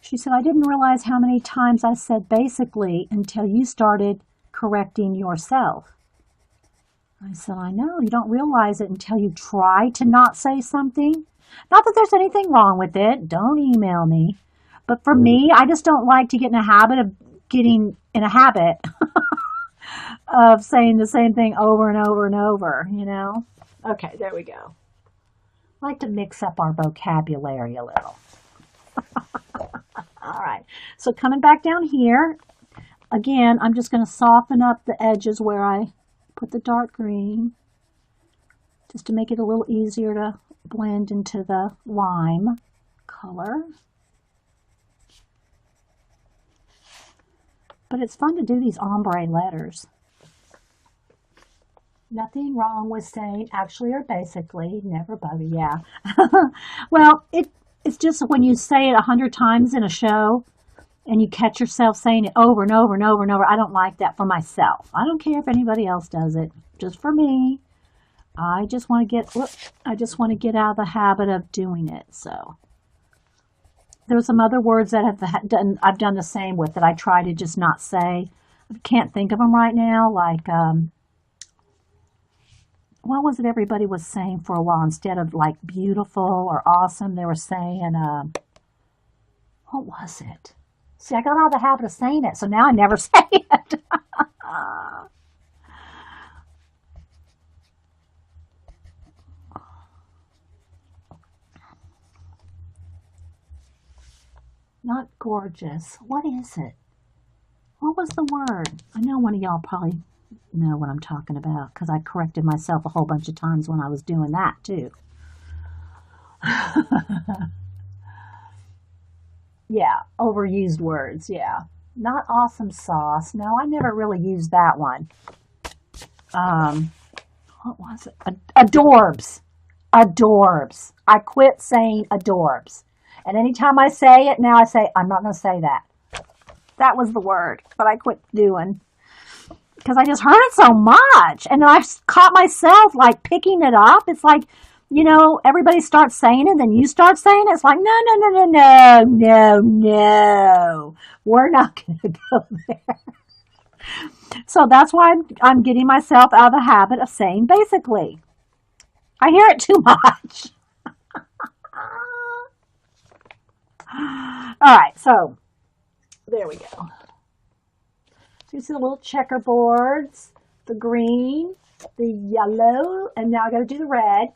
She said, I didn't realize how many times I said basically until you started correcting yourself. I said, I know, you don't realize it until you try to not say something. Not that there's anything wrong with it. Don't email me. But for me, I just don't like to get in a habit of of saying the same thing over and over and over, Okay, there we go. I like to mix up our vocabulary a little. All right, so coming back down here, again, I'm just going to soften up the edges where I put the dark green, just to make it a little easier to blend into the lime color. But it's fun to do these ombre letters. Nothing wrong with saying actually or basically, never bother, yeah. Well, it's just when you say it 100 times in a show and you catch yourself saying it over and over and over and over, I don't like that for myself. I don't care if anybody else does it, just for me. I just want to get out of the habit of doing it, so. There's some other words that I've done the same with that I try to just not say. I can't think of them right now. Like, what was it everybody was saying for a while? Instead of like beautiful or awesome, they were saying, what was it? See, I got out of the habit of saying it, so now I never say it. gorgeous. What is it? What was the word? I know one of y'all probably know what I'm talking about because I corrected myself a whole bunch of times when I was doing that too. Yeah, overused words. Yeah. Not awesome sauce. No, I never really used that one. What was it? Adorbs. Adorbs. I quit saying adorbs. And anytime I say it, now I say, I'm not going to say that. That was the word, but I quit doing. Because I just heard it so much. And then I caught myself like picking it up. It's like, you know, everybody starts saying it, then you start saying it. It's like, no. We're not going to go there. So that's why I'm getting myself out of the habit of saying basically. I hear it too much. All right, so there we go. So you see the little checkerboards, the green, the yellow, and now I got to do the red.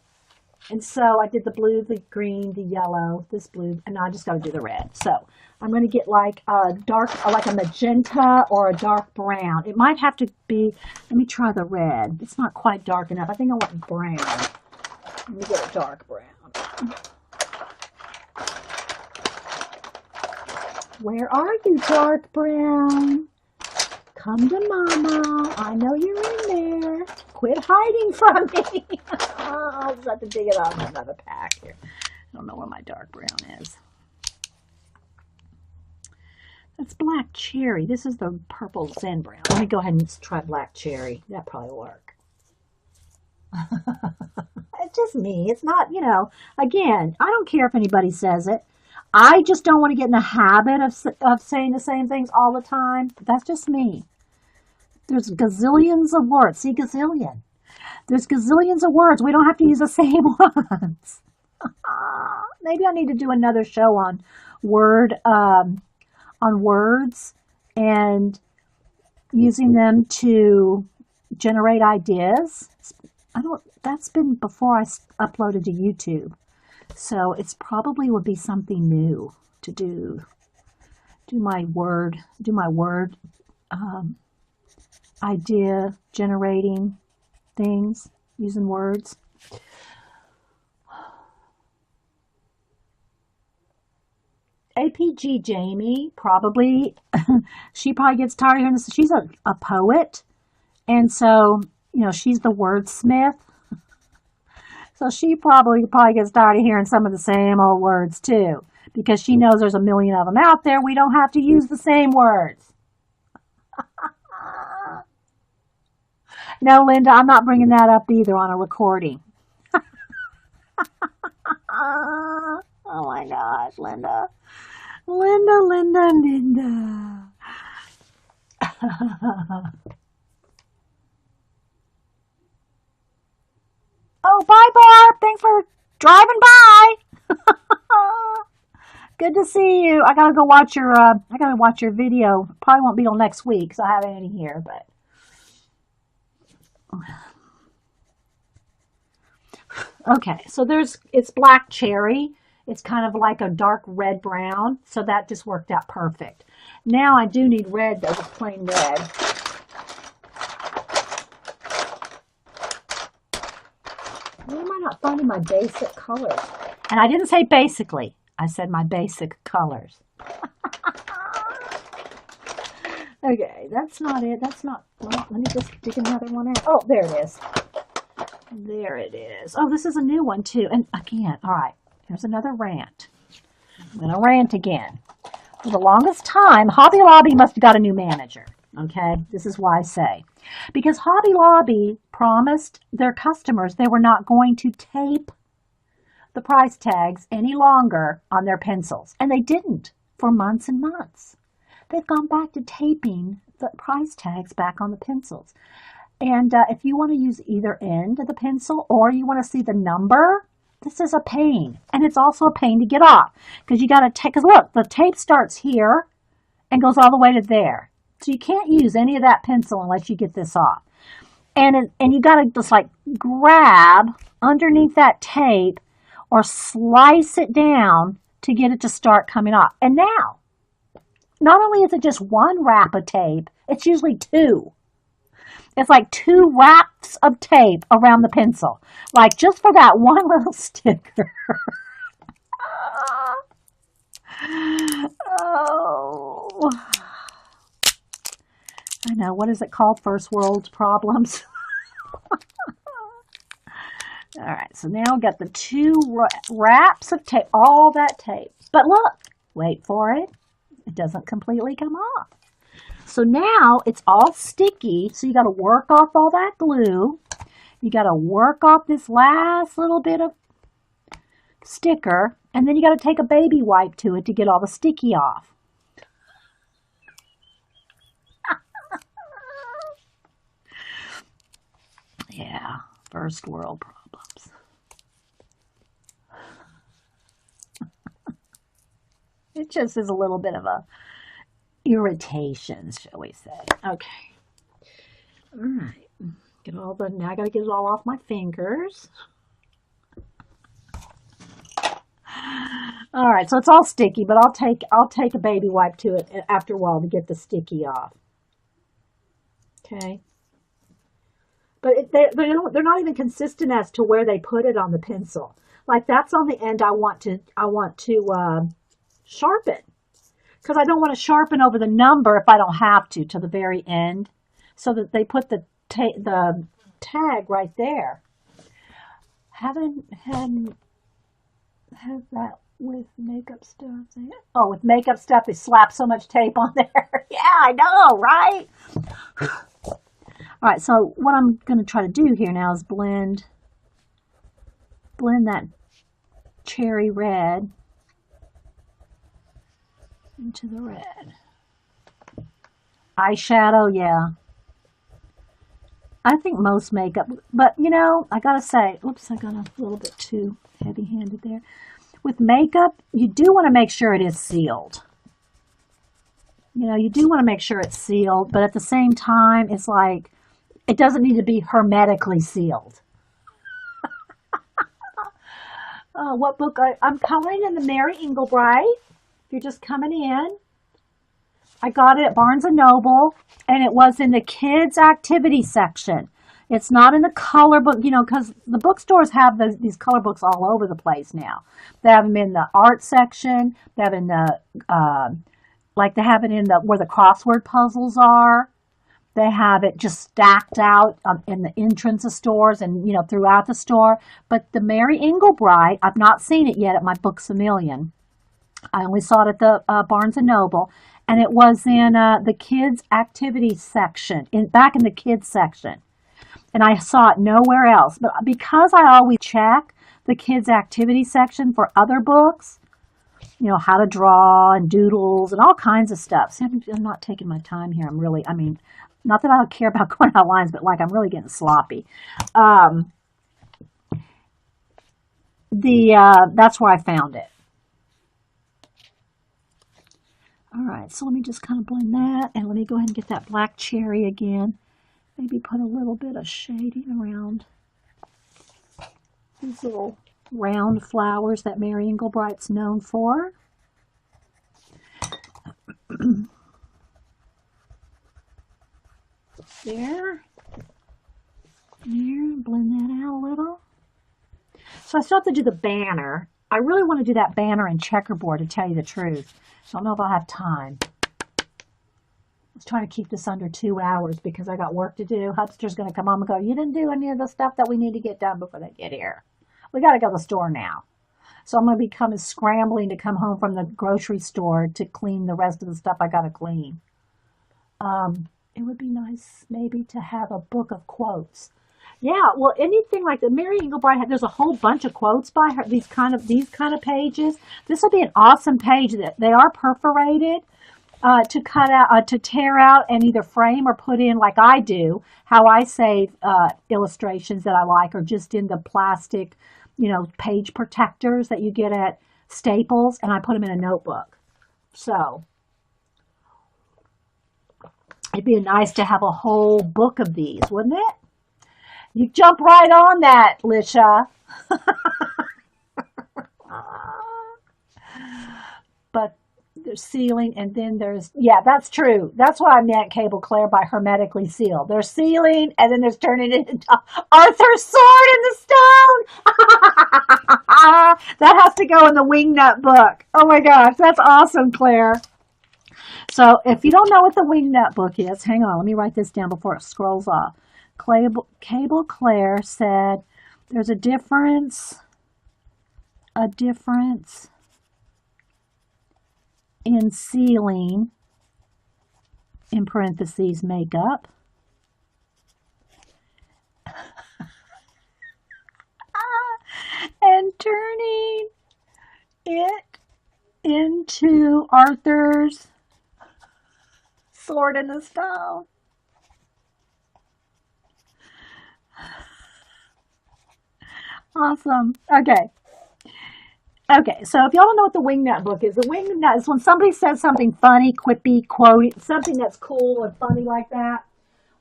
And so I did the blue, the green, the yellow, this blue, and now I just got to do the red. So I'm going to get like a dark, like a magenta or a dark brown. It might have to be, let me try the red. It's not quite dark enough. I think I want brown. Let me get a dark brown. Where are you, dark brown? Come to mama. I know you're in there. Quit hiding from me. I'll just have to dig it out in another pack here. I don't know where my dark brown is. That's black cherry. This is the purple Zen brown. Let me go ahead and try black cherry. That probably will work. It's just me. It's not, you know, again, I don't care if anybody says it. I just don't want to get in the habit of saying the same things all the time. That's just me. There's gazillions of words. See, gazillion. There's gazillions of words. We don't have to use the same ones. Maybe I need to do another show on words and using them to generate ideas. That's been before I uploaded to YouTube. So it's probably would be something new to do my word idea generating things using words. APG Jamie probably she probably gets tired of hearing this. She's a poet, and so you know she's the wordsmith. So she probably gets tired of hearing some of the same old words too, because she knows there's a million of them out there. We don't have to use the same words. No, Linda, I'm not bringing that up either on a recording. Oh my gosh, Linda. Linda. Oh, bye, Barb. Thanks for driving by. Good to see you. I gotta go watch your video. Probably won't be till next week, so I have any here, but. Okay, so it's black cherry. It's kind of like a dark red brown, so that just worked out perfect. Now I do need red though, just plain red. Why am I not finding my basic colors? And I didn't say basically. I said my basic colors. Okay, that's not it. That's not. Well, let me just dig another one out. Oh, there it is. There it is. Oh, this is a new one too. And again, all right, here's another rant. I'm going to rant again. For the longest time, Hobby Lobby must have got a new manager. Okay, this is why I say. Because Hobby Lobby promised their customers they were not going to tape the price tags any longer on their pencils. And they didn't for months and months. They've gone back to taping the price tags back on the pencils. And if you want to use either end of the pencil or you want to see the number, this is a pain. And it's also a pain to get off. Because you got to take, because look, the tape starts here and goes all the way to there. So you can't use any of that pencil unless you get this off. And you got to just like grab underneath that tape or slice it down to get it to start coming off. And now, not only is it just one wrap of tape, it's usually two. It's like two wraps of tape around the pencil, like just for that one little sticker. Oh, I know. What is it called? First world problems. All right, so now I've got the two wraps of tape, all that tape. But look, wait for it. It doesn't completely come off. So now it's all sticky, so you got to work off all that glue. You got to work off this last little bit of sticker, and then you got to take a baby wipe to it to get all the sticky off. Yeah, first world problems. It just is a little bit of a irritation, shall we say. Okay. All right. Now I got to get it all off my fingers. All right, so it's all sticky, but I'll take a baby wipe to it after a while to get the sticky off. Okay. But they're not even consistent as to where they put it on the pencil. Like that's on the end I want to sharpen, because I don't want to sharpen over the number if I don't have to the very end, so that they put the tag right there. Haven't had that with makeup stuff. Oh, with makeup stuff, they slap so much tape on there. Yeah, I know, right? All right, so what I'm going to try to do here now is blend that cherry red into the red. Eyeshadow, yeah. I think most makeup, but you know, I gotta say, oops, I got a little bit too heavy-handed there. With makeup, you do want to make sure it is sealed. You know, you do want to make sure it's sealed, but at the same time, it's like, it doesn't need to be hermetically sealed. What book? I'm coloring in the Mary Engelbreit. If you're just coming in, I got it at Barnes & Noble, and it was in the kids' activity section. It's not in the color book, you know, because the bookstores have these color books all over the place now. They have them in the art section. They have in the, like they have it in the where the crossword puzzles are. They have it just stacked out in the entrance of stores and, you know, throughout the store. But the Mary Engelbreit, I've not seen it yet at my Books A Million. I only saw it at the Barnes & Noble. And it was in the kids' activity section, back in the kids section. And I saw it nowhere else. But because I always check the kids' activity section for other books, you know, how to draw and doodles and all kinds of stuff. See, I'm not taking my time here. I mean, not that I don't care about going out lines, but like I'm really getting sloppy. That's where I found it. All right, so let me just kind of blend that, and let me go ahead and get that black cherry again. Maybe put a little bit of shading around these little round flowers that Mary Engelbreit's known for. There. Here, blend that out a little. So I still have to do the banner. I really want to do that banner in checkerboard, to tell you the truth. I don't know if I'll have time. I was trying to keep this under 2 hours because I got work to do. Hubster's going to come home and go, you didn't do any of the stuff that we need to get done before they get here. We got to go to the store now. So I'm going to become scrambling to come home from the grocery store to clean the rest of the stuff I got to clean. It would be nice maybe to have a book of quotes. Yeah, well, anything like that. Mary Engelbreit, there's a whole bunch of quotes by her. These kind of pages. This will be an awesome page. That they are perforated to cut out, to tear out, and either frame or put in like I do. How I save illustrations that I like, or just in the plastic, you know, page protectors that you get at Staples, and I put them in a notebook. So it'd be nice to have a whole book of these, wouldn't it? You jump right on that, Lisha. But There's sealing, and then there's, yeah, that's true. That's what I meant, Cable Claire, by hermetically sealed. There's sealing, and then there's turning it into Arthur's sword in the stone. That has to go in the Wingnut book. Oh my gosh, that's awesome, Claire. So if you don't know what the Wingnut book is, hang on, let me write this down before it scrolls off. Cable Claire said there's a difference in sealing, in parentheses, makeup, and turning it into Arthur's sword in the stone. Awesome. Okay, so if y'all don't know what the Wingnut book is, the Wingnut is when somebody says something funny, quippy, quote, something that's cool and funny like that.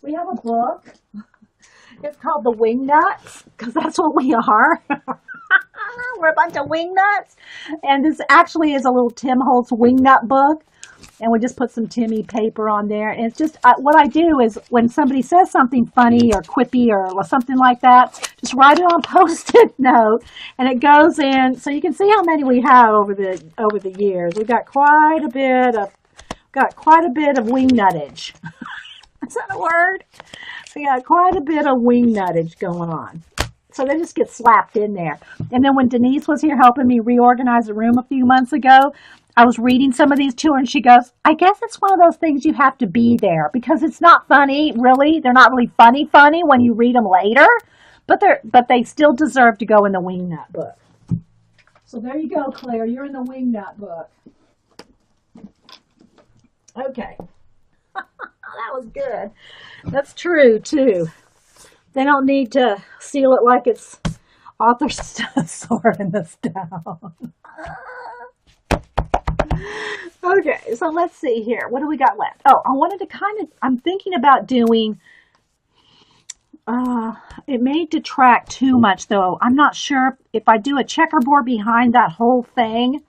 We have a book. It's called the Wingnuts, because that's what we are. We're a bunch of Wingnuts. And this actually is a little Tim Holtz Wingnut book. And we just put some Timmy paper on there. And it's just, what I do is when somebody says something funny or quippy or something like that, just write it on Post-it note, and it goes in. So you can see how many we have over the years. We've got quite a bit of wingnuttage. Is that a word? We got quite a bit of wingnuttage going on. So they just get slapped in there. And then when Denise was here helping me reorganize the room a few months ago, I was reading some of these to her, and she goes, I guess it's one of those things you have to be there, because it's not funny, really. They're not really funny when you read them later, but they still deserve to go in the Wingnut book. So there you go, Claire. You're in the Wingnut book. Okay. That was good. That's true, too. They don't need to seal it like it's Arthur's sword in the stone. Okay, so let's see here. What do we got left? Oh, I wanted to I'm thinking about doing, it may detract too much, though. I'm not sure if I do a checkerboard behind that whole thing,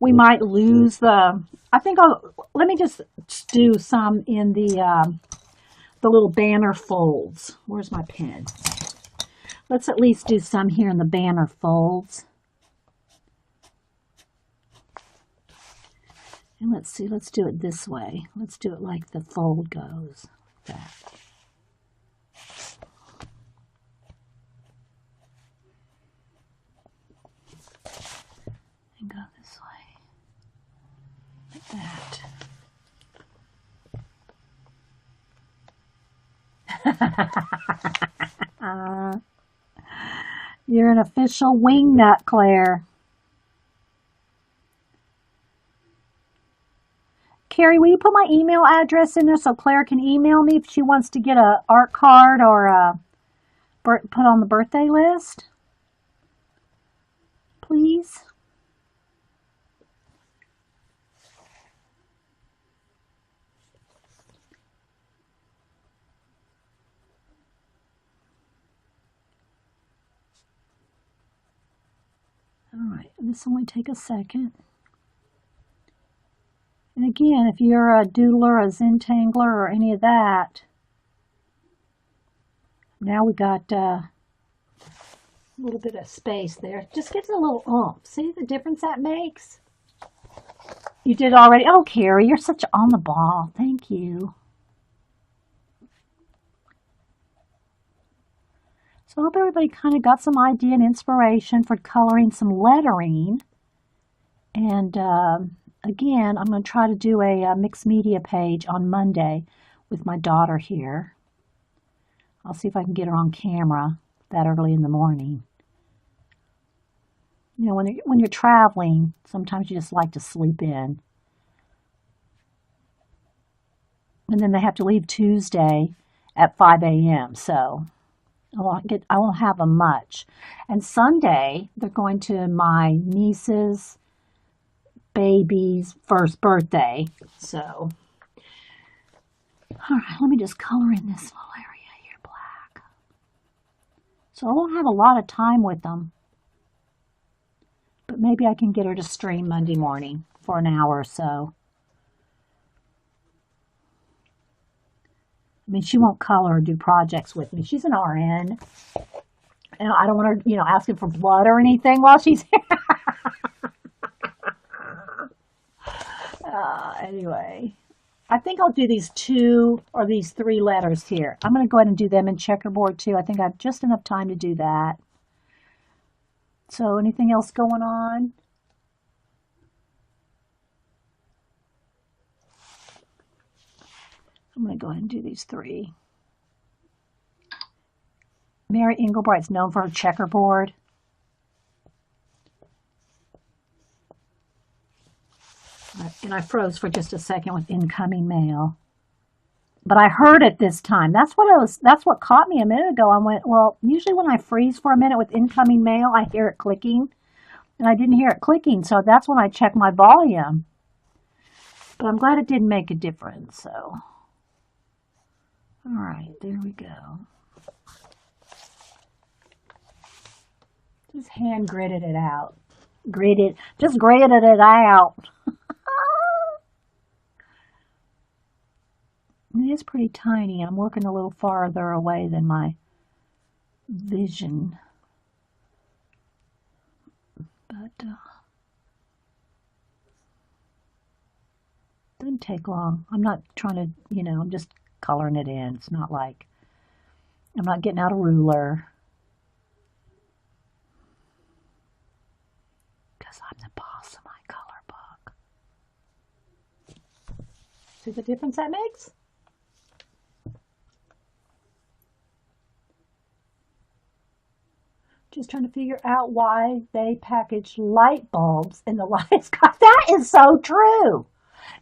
we might lose let me just do some in the little banner folds. Where's my pen? Let's at least do some here in the banner folds. And let's see, let's do it this way. Let's do it like the fold goes. Like that. And go this way. Like that. You're an official wingnut, Claire. Carrie, will you put my email address in there so Claire can email me if she wants to get a art card or put on the birthday list? Please? All right, this will only take a second. And again, if you're a doodler, a Zentangler, or any of that, now we got a little bit of space there. Just gives it a little oomph. See the difference that makes? You did already? Oh, Carrie, you're such on the ball. Thank you. So I hope everybody kind of got some idea and inspiration for coloring some lettering. And again, I'm going to try to do a mixed media page on Monday with my daughter here. I'll see if I can get her on camera that early in the morning. You know, when you're traveling, sometimes you just like to sleep in. And then they have to leave Tuesday at 5 a.m. So I won't have them much. And Sunday, they're going to my niece's baby's first birthday. So, all right, let me just color in this little area here black. So I won't have a lot of time with them. But maybe I can get her to stream Monday morning for an hour or so. I mean, she won't color or do projects with me. She's an RN. And I don't want her, asking for blood or anything while she's here. Anyway, I think I'll do these 2 or these 3 letters here. I'm going to go ahead and do them in checkerboard too. I think I have just enough time to do that. So anything else going on? I'm going to go ahead and do these 3. Mary Engelbreit's known for her checkerboard. And I froze for just a second with incoming mail. But I heard it this time. That's what caught me a minute ago. I went, well, usually when I freeze for a minute with incoming mail, I hear it clicking. And I didn't hear it clicking, so that's when I checked my volume. But I'm glad it didn't make a difference, so. All right, there we go. Just hand gridded it out. Just grated it out. It is pretty tiny. I'm working a little farther away than my vision. But doesn't take long. I'm not trying to, I'm just coloring it in. It's not like I'm not getting out a ruler. Because I'm the boss of my color book. See the difference that makes? Just trying to figure out why they package light bulbs in the light. That is so true.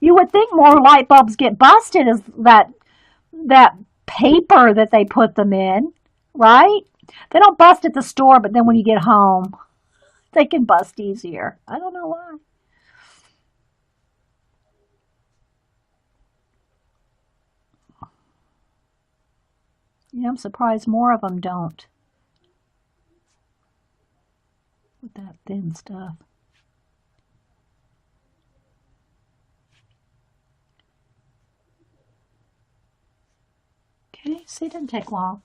You would think more light bulbs get busted as that paper that they put them in, right? They don't bust at the store, but then when you get home, they can bust easier. I don't know why. I'm surprised more of them don't. With that thin stuff. Okay, see, it didn't take long.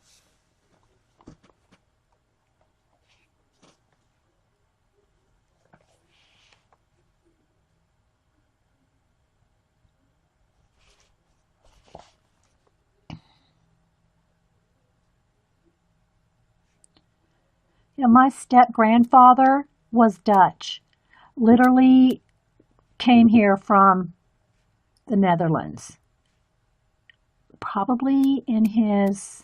My step-grandfather was Dutch. Literally came here from the Netherlands. Probably in his,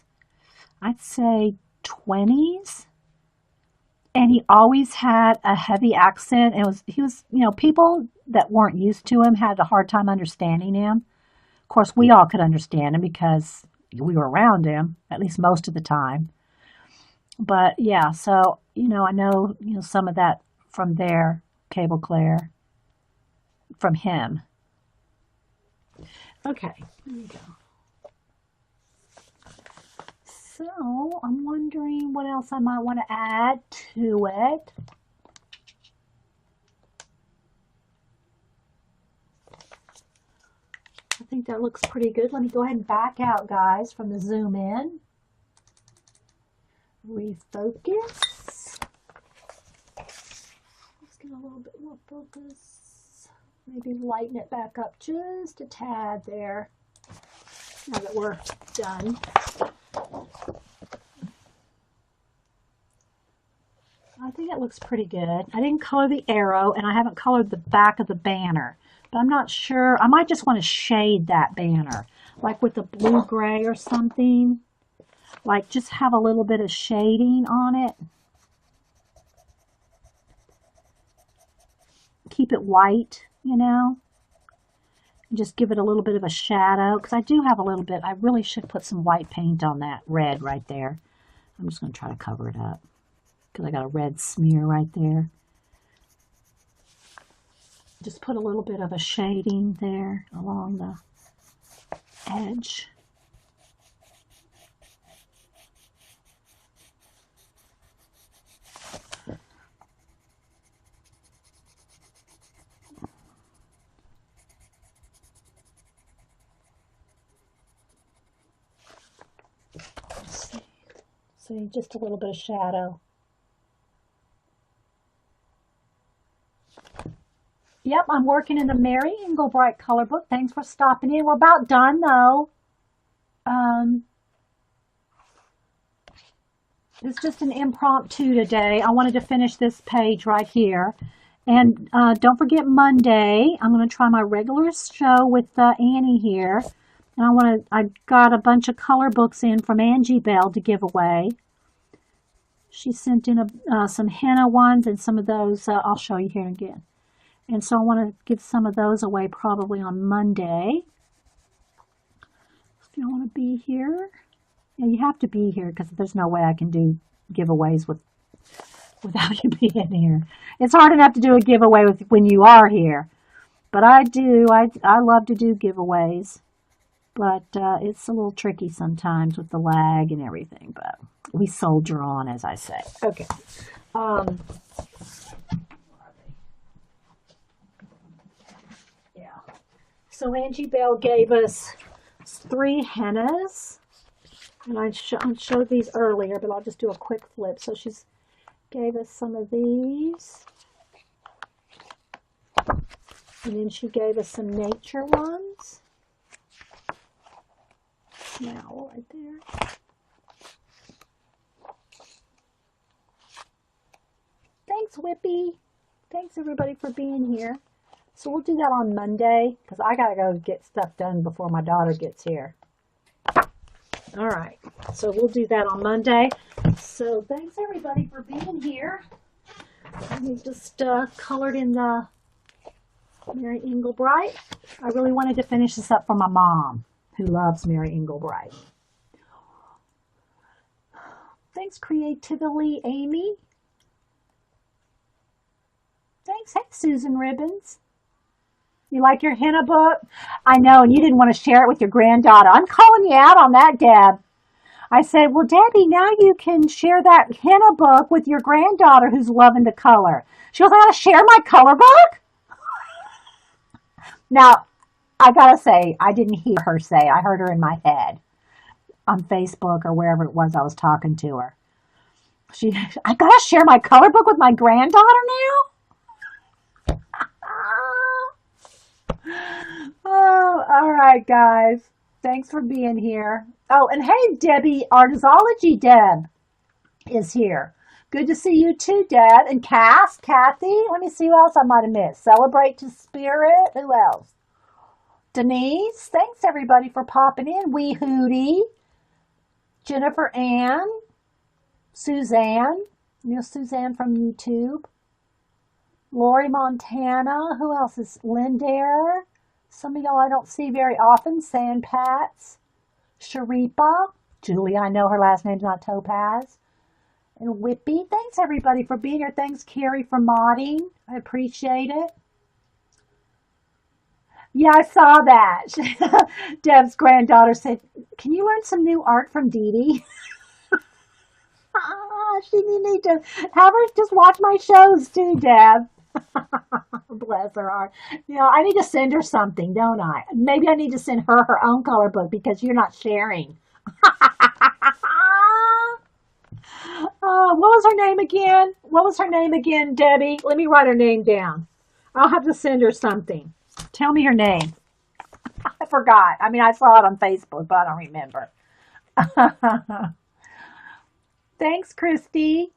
I'd say, 20s. And he always had a heavy accent. He was, people that weren't used to him had a hard time understanding him. Of course, we all could understand him because we were around him, at least most of the time. But yeah, so, I know, some of that from there, Cable Claire, from him. Okay, there we go. So I'm wondering what else I might want to add to it. I think that looks pretty good. Let me go ahead and back out, guys, from the zoom in. Refocus. Let's get a little bit more focus. Maybe lighten it back up just a tad there. Now that we're done. I think it looks pretty good. I didn't color the arrow and I haven't colored the back of the banner, but I'm not sure. I might just want to shade that banner, like with a blue-gray or something. Like just have a little bit of shading on it. Keep it white, and just give it a little bit of a shadow, because I do have a little bit. I really should put some white paint on that red right there. I'm just going to try to cover it up because I got a red smear right there. Just put a little bit of a shading there along the edge. See, just a little bit of shadow. Yep, I'm working in the Mary Engelbreit color book. Thanks for stopping in. We're about done, though. It's just an impromptu today. I wanted to finish this page right here. And don't forget Monday, I'm going to try my regular show with Annie here. And I got a bunch of color books in from Angie Bell to give away. She sent in some henna ones and some of those, I'll show you here again. And so I want to give some of those away probably on Monday. If you want to be here. Yeah, you have to be here because there's no way I can do giveaways without you being here. It's hard enough to do a giveaway when you are here. But I do. I love to do giveaways. But it's a little tricky sometimes with the lag and everything. But we soldier on, as I say. Okay. Yeah. So Angie Bell gave us 3 hennas. And I showed these earlier, but I'll just do a quick flip. So she's gave us some of these. And then she gave us some nature ones. Now, right there. Thanks, Whippy. Thanks, everybody, for being here. So we'll do that on Monday, because I got to go get stuff done before my daughter gets here. All right, so we'll do that on Monday. So thanks, everybody, for being here. We just colored in the Mary Engelbreit. I really wanted to finish this up for my mom, who loves Mary Engelbreit. Thanks, Creatively Amy. Thanks. Hey, Susan Ribbons. You like your henna book? I know, and you didn't want to share it with your granddaughter. I'm calling you out on that, Deb. I said, well, Debbie, now you can share that henna book with your granddaughter who's loving to color. She goes, I got to share my color book? Now, I got to say, I didn't hear her say. I heard her in my head on Facebook or wherever it was I was talking to her. I got to share my color book with my granddaughter now? Oh, all right, guys. Thanks for being here. Oh, and hey, Debbie, Artisology Deb is here. Good to see you too, Deb. And Kathy. Let me see who else I might have missed. Celebrate to Spirit. Who else? Denise. Thanks, everybody, for popping in. Wee Hootie. Jennifer Ann. Suzanne. You know Suzanne from YouTube. Lori Montana. Who else is Lindair? Some of y'all I don't see very often. Sandpats. Sharipa. Julie, I know her last name's not Topaz. And Whippy. Thanks, everybody, for being here. Thanks, Carrie, for modding. I appreciate it. Yeah, I saw that. Deb's granddaughter said, can you learn some new art from Dee Dee? You need to have her just watch my shows too, Deb. Bless her heart. You know, I need to send her something, don't I? Maybe I need to send her her own color book because you're not sharing. What was her name again? What was her name again, Debbie? Let me write her name down. I'll have to send her something. Tell me her name. I forgot. I mean, I saw it on Facebook, but I don't remember. Thanks, Christy.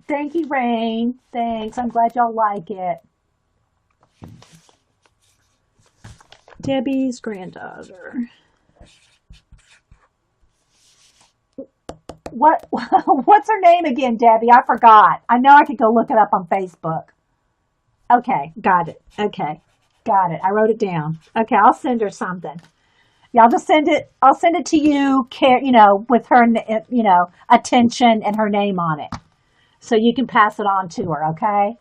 Thank you, Rain. Thanks. I'm glad y'all like it. Debbie's granddaughter. What's her name again, Debbie? I forgot. I know I could go look it up on Facebook. Okay, got it. Okay, got it. I wrote it down. Okay, I'll send her something. Yeah, I'll just send it. I'll send it to you, you know, with her, you know, attention and her name on it, so you can pass it on to her. Okay.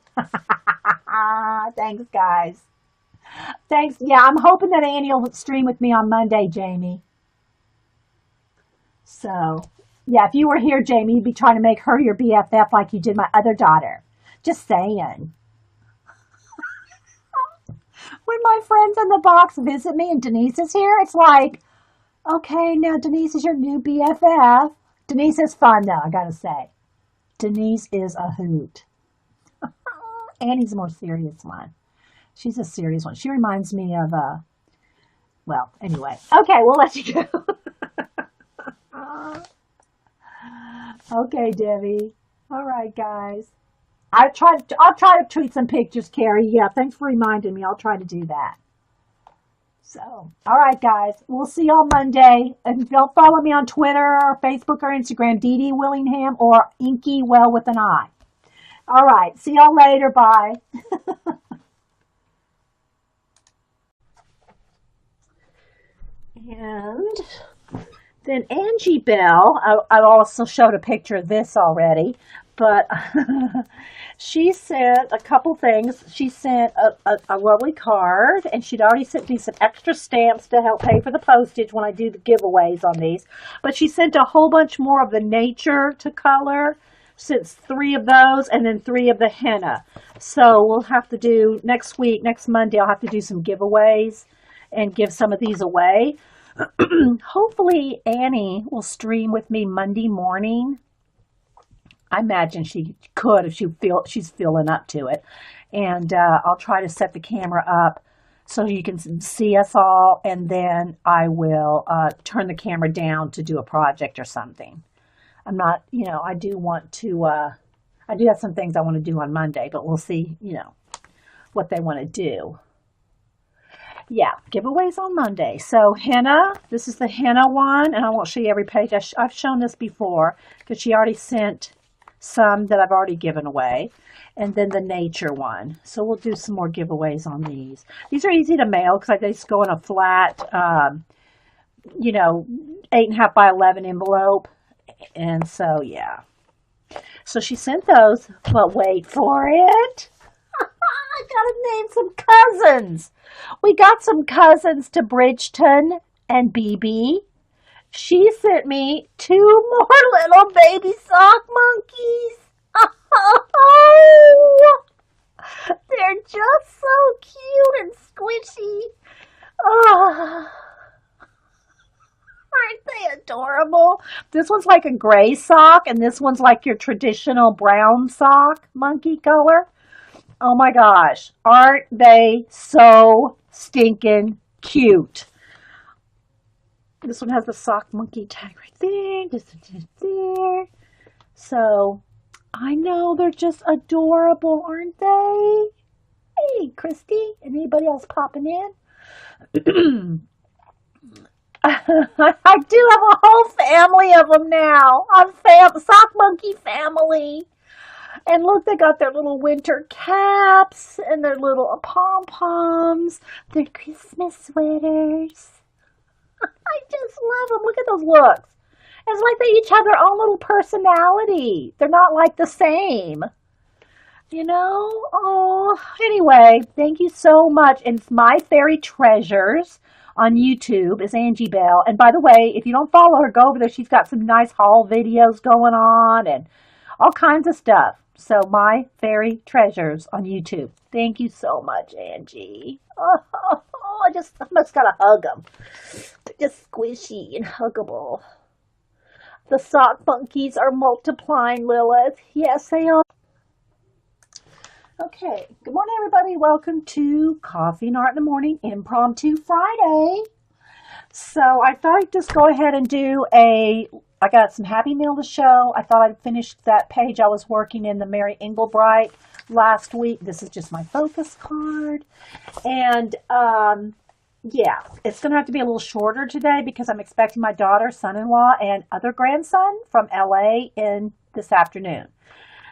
Thanks, guys. Thanks. Yeah, I'm hoping that Annie will stream with me on Monday, Jamie. So, yeah, if you were here, Jamie, you'd be trying to make her your BFF like you did my other daughter. Just saying. When my friends in the box visit me and Denise is here, it's like, Okay, now Denise is your new BFF. Denise is fun though, I gotta say. Denise is a hoot. Annie's a more serious one. She's a serious one. She reminds me of well, anyway. Okay, we'll let you go. Okay, Debbie. All right, guys. I'll try to tweet some pictures, Carrie. Yeah, thanks for reminding me. I'll try to do that. So, all right, guys. We'll see y'all Monday. And don't follow me on Twitter or Facebook or Instagram, Dee Dee Willingham or inkiwell with an I. All right. See y'all later. Bye. And then Angie Bell, I also showed a picture of this already, but she sent a couple things. She sent a lovely card, and she'd already sent me some extra stamps to help pay for the postage when I do the giveaways on these. But she sent a whole bunch more of the nature to color, since 3 of those, and then 3 of the henna. So we'll have to do next week, next Monday, I'll have to do some giveaways and give some of these away. Hopefully Annie will stream with me Monday morning. I imagine she could if she's feeling up to it. And I'll try to set the camera up so you can see us all, and then I will turn the camera down to do a project or something. I'm not, I do want to, I do have some things I want to do on Monday, but we'll see, what they want to do. Yeah, giveaways on Monday. So henna, this is the henna one, and I won't show you every page. I've shown this before because she already sent some that I've already given away. And then the nature one. So we'll do some more giveaways on these. These are easy to mail because they just go in a flat, 8.5 by 11 envelope. And so, yeah. So she sent those, but wait for it. I gotta name some cousins. We got some cousins to Bridgeton and BB. She sent me 2 more little baby sock monkeys. Oh, they're just so cute and squishy. Oh, aren't they adorable? This one's like a gray sock, and this one's like your traditional brown sock monkey color. Oh my gosh, aren't they so stinking cute? This one has the sock monkey tag right there. This one there. So, I know they're just adorable, aren't they? Hey, Christy. Anybody else popping in? I do have a whole family of them now. A sock monkey family. And look, they got their little winter caps and their little pom-poms, their Christmas sweaters. I just love them. Look at those looks. It's like they each have their own little personality. They're not like the same. Oh, anyway, thank you so much. And it's My Fairy Treasures on YouTube is Angie Bell. And by the way, if you don't follow her, go over there. She's got some nice haul videos going on and all kinds of stuff. So My Fairy Treasures on YouTube. Thank you so much, Angie. Oh, I just gotta hug them. They're just squishy and huggable. The sock monkeys are multiplying, Lilith. Yes, they are. Okay, good morning, everybody. Welcome to Coffee and Art in the Morning Impromptu Friday. So I thought I'd just go ahead and do I got some Happy Meal to show. I thought I'd finish that page I was working in the Mary Engelbreit last week. This is just my focus card. And yeah, it's going to have to be a little shorter today because I'm expecting my daughter, son-in-law, and other grandson from LA in this afternoon.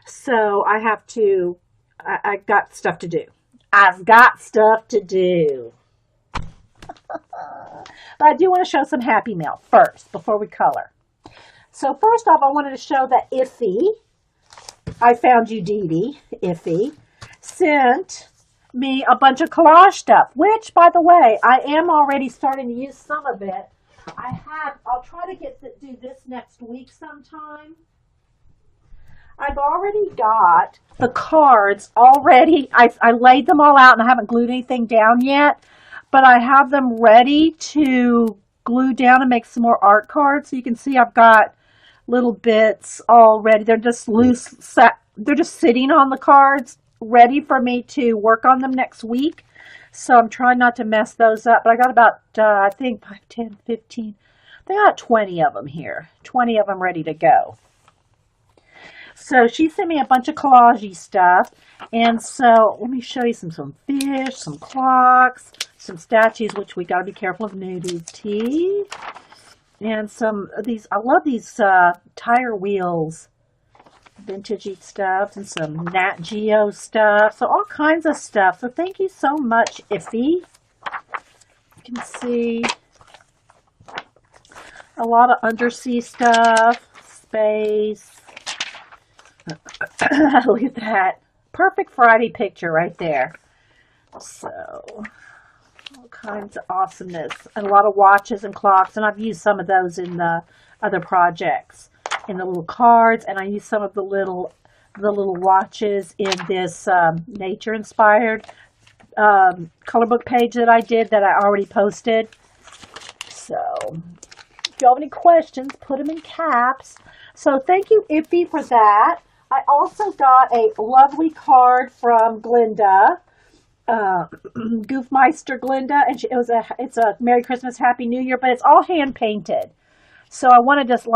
So I got stuff to do. I've got stuff to do. But I do want to show some Happy Mail first before we color. So first off, I wanted to show that Iffy, I found you, Dee Dee, Iffy, sent me a bunch of collage stuff, which, by the way, I am already starting to use some of it. I'll try to do this next week sometime. I've already got the cards already. I laid them all out and I haven't glued anything down yet, but I have them ready to glue down and make some more art cards. So you can see I've got little bits already. They're just loose, they're just sitting on the cards, ready for me to work on them next week. So I'm trying not to mess those up. But I got about, I think, 5, 10, 15, I got 20 of them here. 20 of them ready to go. So she sent me a bunch of collage stuff. And so let me show you some fish, some clocks, some statues, which we got to be careful of nudity. And some of these, I love these tire wheels, vintagey stuff, and some Nat Geo stuff. So all kinds of stuff. So thank you so much, Iffy. You can see a lot of undersea stuff, space. Look at that. Perfect Friday picture right there. So, all kinds of awesomeness. And a lot of watches and clocks. And I've used some of those in the other projects. In the little cards. And I used some of the little watches in this nature-inspired color book page that I did that I already posted. So, if you have any questions, put them in caps. So, thank you, Iffy, for that. I also got a lovely card from Glinda, Goofmeister Glinda, and it's a Merry Christmas, Happy New Year, but it's all hand painted. So I want to just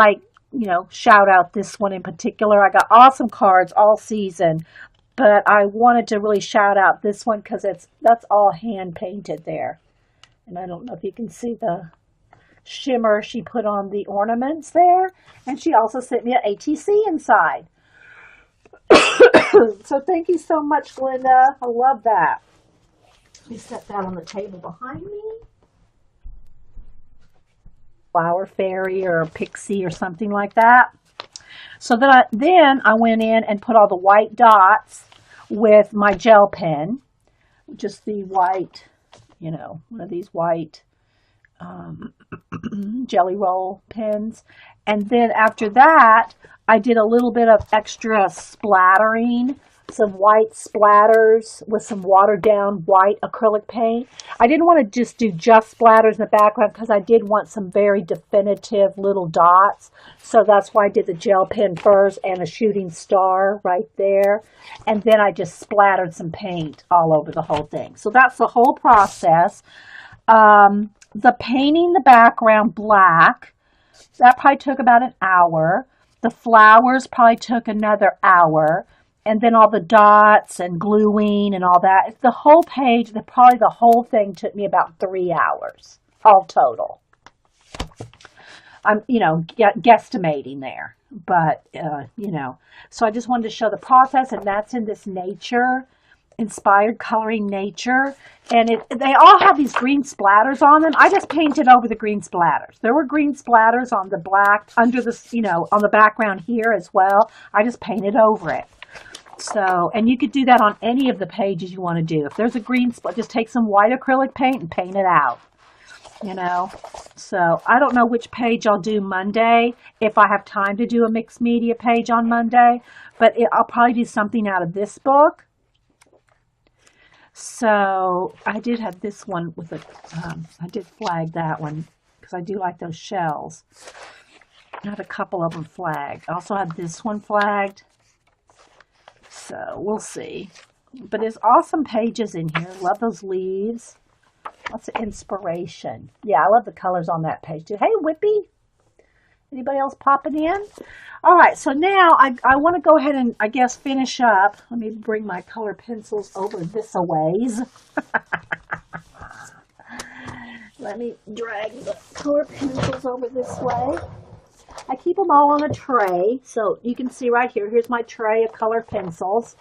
shout out this one in particular. I got awesome cards all season, but I wanted to really shout out this one because that's all hand painted there. And I don't know if you can see the shimmer she put on the ornaments there, and she also sent me an ATC inside. So thank you so much, Glinda. I love that. Let me set that on the table behind me. Flower fairy or pixie or something like that. So then I went in and put all the white dots with my gel pen, just the white, one of these white jelly roll pens. And then after that, I did a little bit of extra splattering, some white splatters with some watered down white acrylic paint. I didn't want to just do splatters in the background because I did want some very definitive little dots. So that's why I did the gel pen first and a shooting star right there. And then I just splattered some paint all over the whole thing. So that's the whole process. The painting the background black, that probably took about an hour. The flowers probably took another hour. And then all the dots and gluing and all that. The whole page, probably the whole thing took me about 3 hours, all total. I'm, guesstimating there. But, so I just wanted to show the process, and that's in this nature-inspired coloring nature. And they all have these green splatters on them. I just painted over the green splatters. There were green splatters on the black, under the, on the background here as well. I just painted over it. So, and you could do that on any of the pages you want to do. If there's a green spot, just take some white acrylic paint and paint it out, So, I don't know which page I'll do Monday, if I have time to do a mixed media page on Monday, but I'll probably do something out of this book. So, I did have this one with I did flag that one, because I do like those shells. I had a couple of them flagged. I also had this one flagged. So we'll see. But there's awesome pages in here. Love those leaves. Lots of inspiration. Yeah, I love the colors on that page too. Hey, Whippy. Anybody else popping in? All right, so now I want to go ahead and, I guess, finish up. Let me bring my color pencils over this a ways. Let me drag the color pencils over this way. I keep them all on a tray, so you can see right here. Here's my tray of color pencils.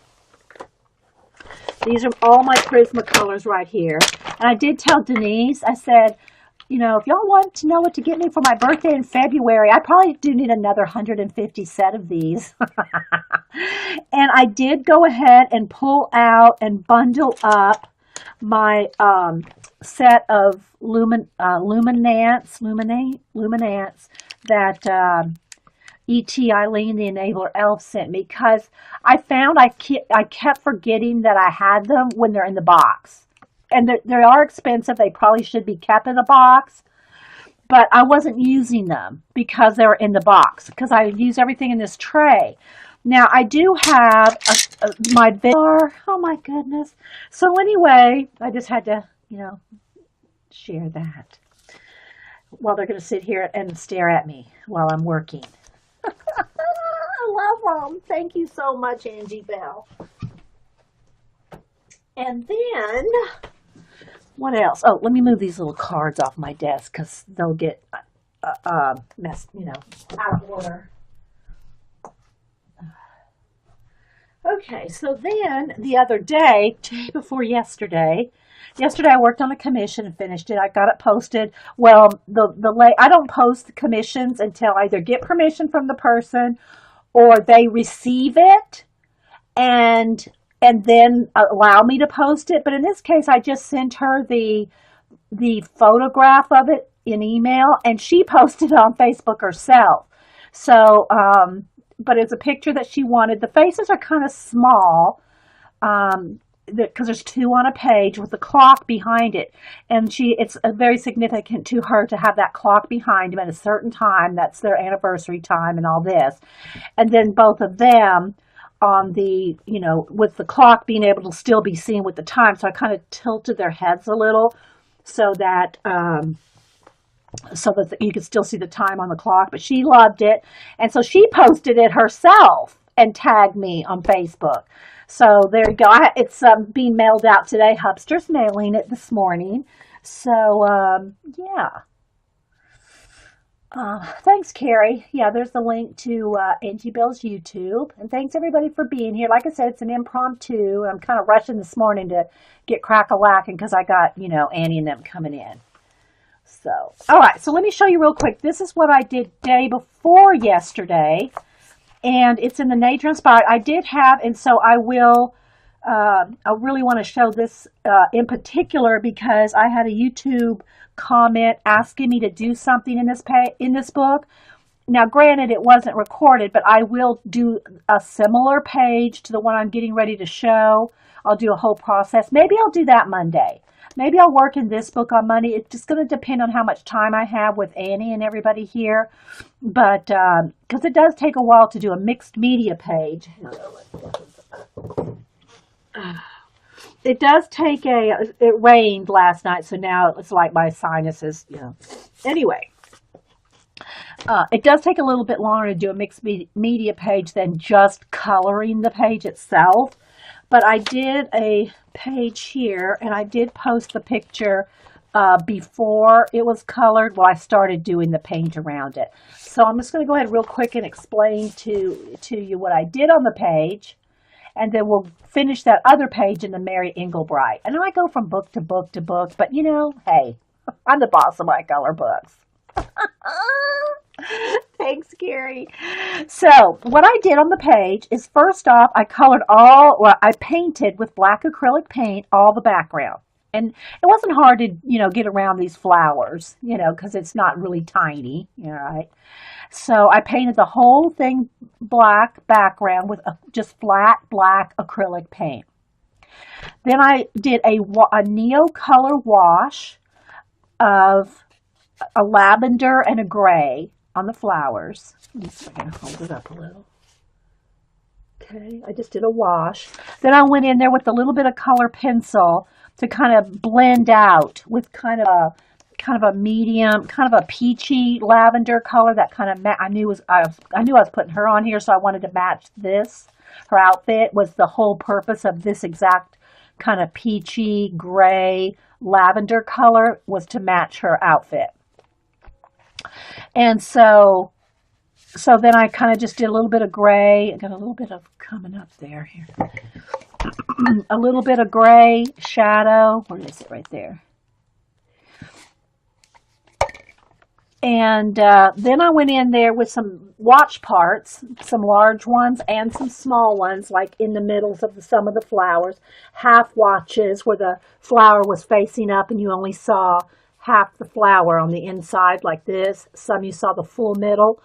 These are all my Prismacolors right here. And I did tell Denise, I said, if y'all want to know what to get me for my birthday in February, I probably do need another 150 set of these. And I did go ahead and pull out and bundle up my set of luminance that E.T. Eileen, the Enabler Elf, sent me, because I found I kept forgetting that I had them when they're in the box. And they are expensive. They probably should be kept in a box. but I wasn't using them because they were in the box, because I use everything in this tray. Now, I do have my bar. Oh, my goodness. So anyway, I just had to, share that. While they're going to sit here and stare at me while I'm working. I love them. Thank you so much, Angie Bell. And then, what else? Oh, let me move these little cards off my desk because they'll get messed, out of order. Okay, so then the other day before yesterday I worked on a commission and finished it. I got it posted. Well, I don't post the commissions until I either get permission from the person or they receive it and then allow me to post it. But in this case, I just sent her the photograph of it in email, and she posted it on Facebook herself. So, but it's a picture that she wanted. The faces are kind of small, because there's two on a page with the clock behind it, and it's very significant to her to have that clock behind them at a certain time. That's their anniversary time and all this, and then both of them on the with the clock being able to still be seen with the time. So I kind of tilted their heads a little so that you could still see the time on the clock. But she loved it, and so she posted it herself and tagged me on Facebook. So there you go. It's being mailed out today. Hubster's mailing it this morning. So, yeah. Thanks, Carrie. Yeah, there's the link to Angie Bell's YouTube. And thanks, everybody, for being here. Like I said, it's an impromptu. I'm kind of rushing this morning to get crack-a-lacking because I got, Annie and them coming in. So, all right. So let me show you real quick. This is what I did day before yesterday. And it's in the Nature Inspired. I did have, and so I will, I really want to show this in particular because I had a YouTube comment asking me to do something in this book. Now, granted, it wasn't recorded, but I will do a similar page to the one I'm getting ready to show. I'll do a whole process. Maybe I'll do that Monday. Maybe I'll work in this book on Monday. It's just going to depend on how much time I have with Annie and everybody here. But, because it does take a while to do a mixed media page. It does take it rained last night, so now it's like my sinuses, Anyway, it does take a little bit longer to do a mixed media page than just coloring the page itself. But I did a page here, and I did post the picture before it was colored. Well, I started doing the paint around it. So I'm just going to go ahead real quick and explain to you what I did on the page, and then we'll finish that other page in the Mary Engelbreit. I know I go from book to book to book, but hey, I'm the boss of my color books. Thanks, Gary. So what I did on the page is, first off, I painted with black acrylic paint all the background. And it wasn't hard to, get around these flowers, because it's not really tiny, right? So I painted the whole thing black background with just flat black acrylic paint. Then I did a neo color wash of a lavender and a gray on the flowers. Let me see if I can hold it up a little. Okay, I just did a wash. Then I went in there with a little bit of color pencil to kind of blend out with kind of a medium, kind of a peachy lavender color that kind of I knew I was putting her on here, so I wanted to match this. Her outfit was the whole purpose of this exact kind of peachy gray lavender color, was to match her outfit. And so then I kind of just did a little bit of gray. I got a little bit of coming up there here. A little bit of gray shadow. Where is it? Right there. And then I went in there with some watch parts, some large ones and some small ones, like in the middles of some of the flowers. Half watches where the flower was facing up and you only saw half the flower on the inside like this. Some you saw the full middle.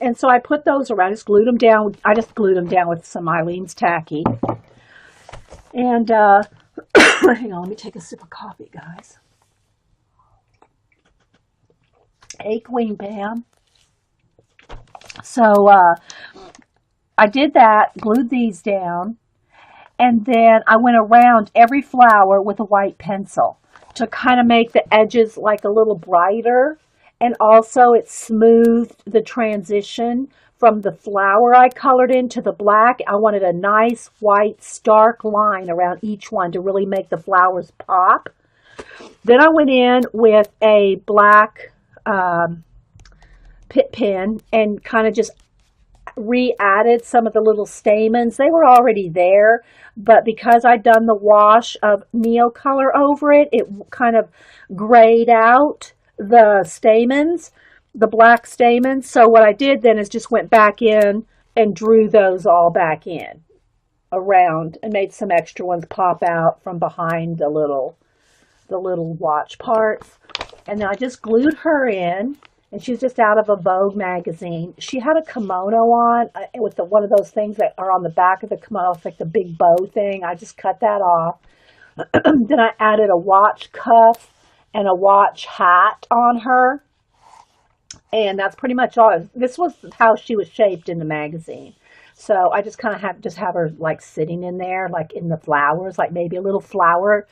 And so I put those around. I just glued them down. With some Eileen's tacky. And hang on, let me take a sip of coffee, guys. queen bam. So I did that, glued these down, and then I went around every flower with a white pencil to kind of make the edges like a little brighter. And also it smoothed the transition from the flower I colored into the black. I wanted a nice white stark line around each one to really make the flowers pop. Then I went in with a black pit pen and kind of just re-added some of the little stamens. They were already there, but because I'd done the wash of Neo color over it, it kind of grayed out the stamens, the black stamens. So what I did then is just went back in and drew those all back in around and made some extra ones pop out from behind the little watch parts. And then I just glued her in. And she's just out of a Vogue magazine. She had a kimono on with one of those things that are on the back of the kimono. It's like the big bow thing. I just cut that off. Then I added a watch cuff and a watch hat on her. And that's pretty much all. This was how she was shaped in the magazine. So I just kind of have her like sitting in there, like in the flowers, like maybe a little flower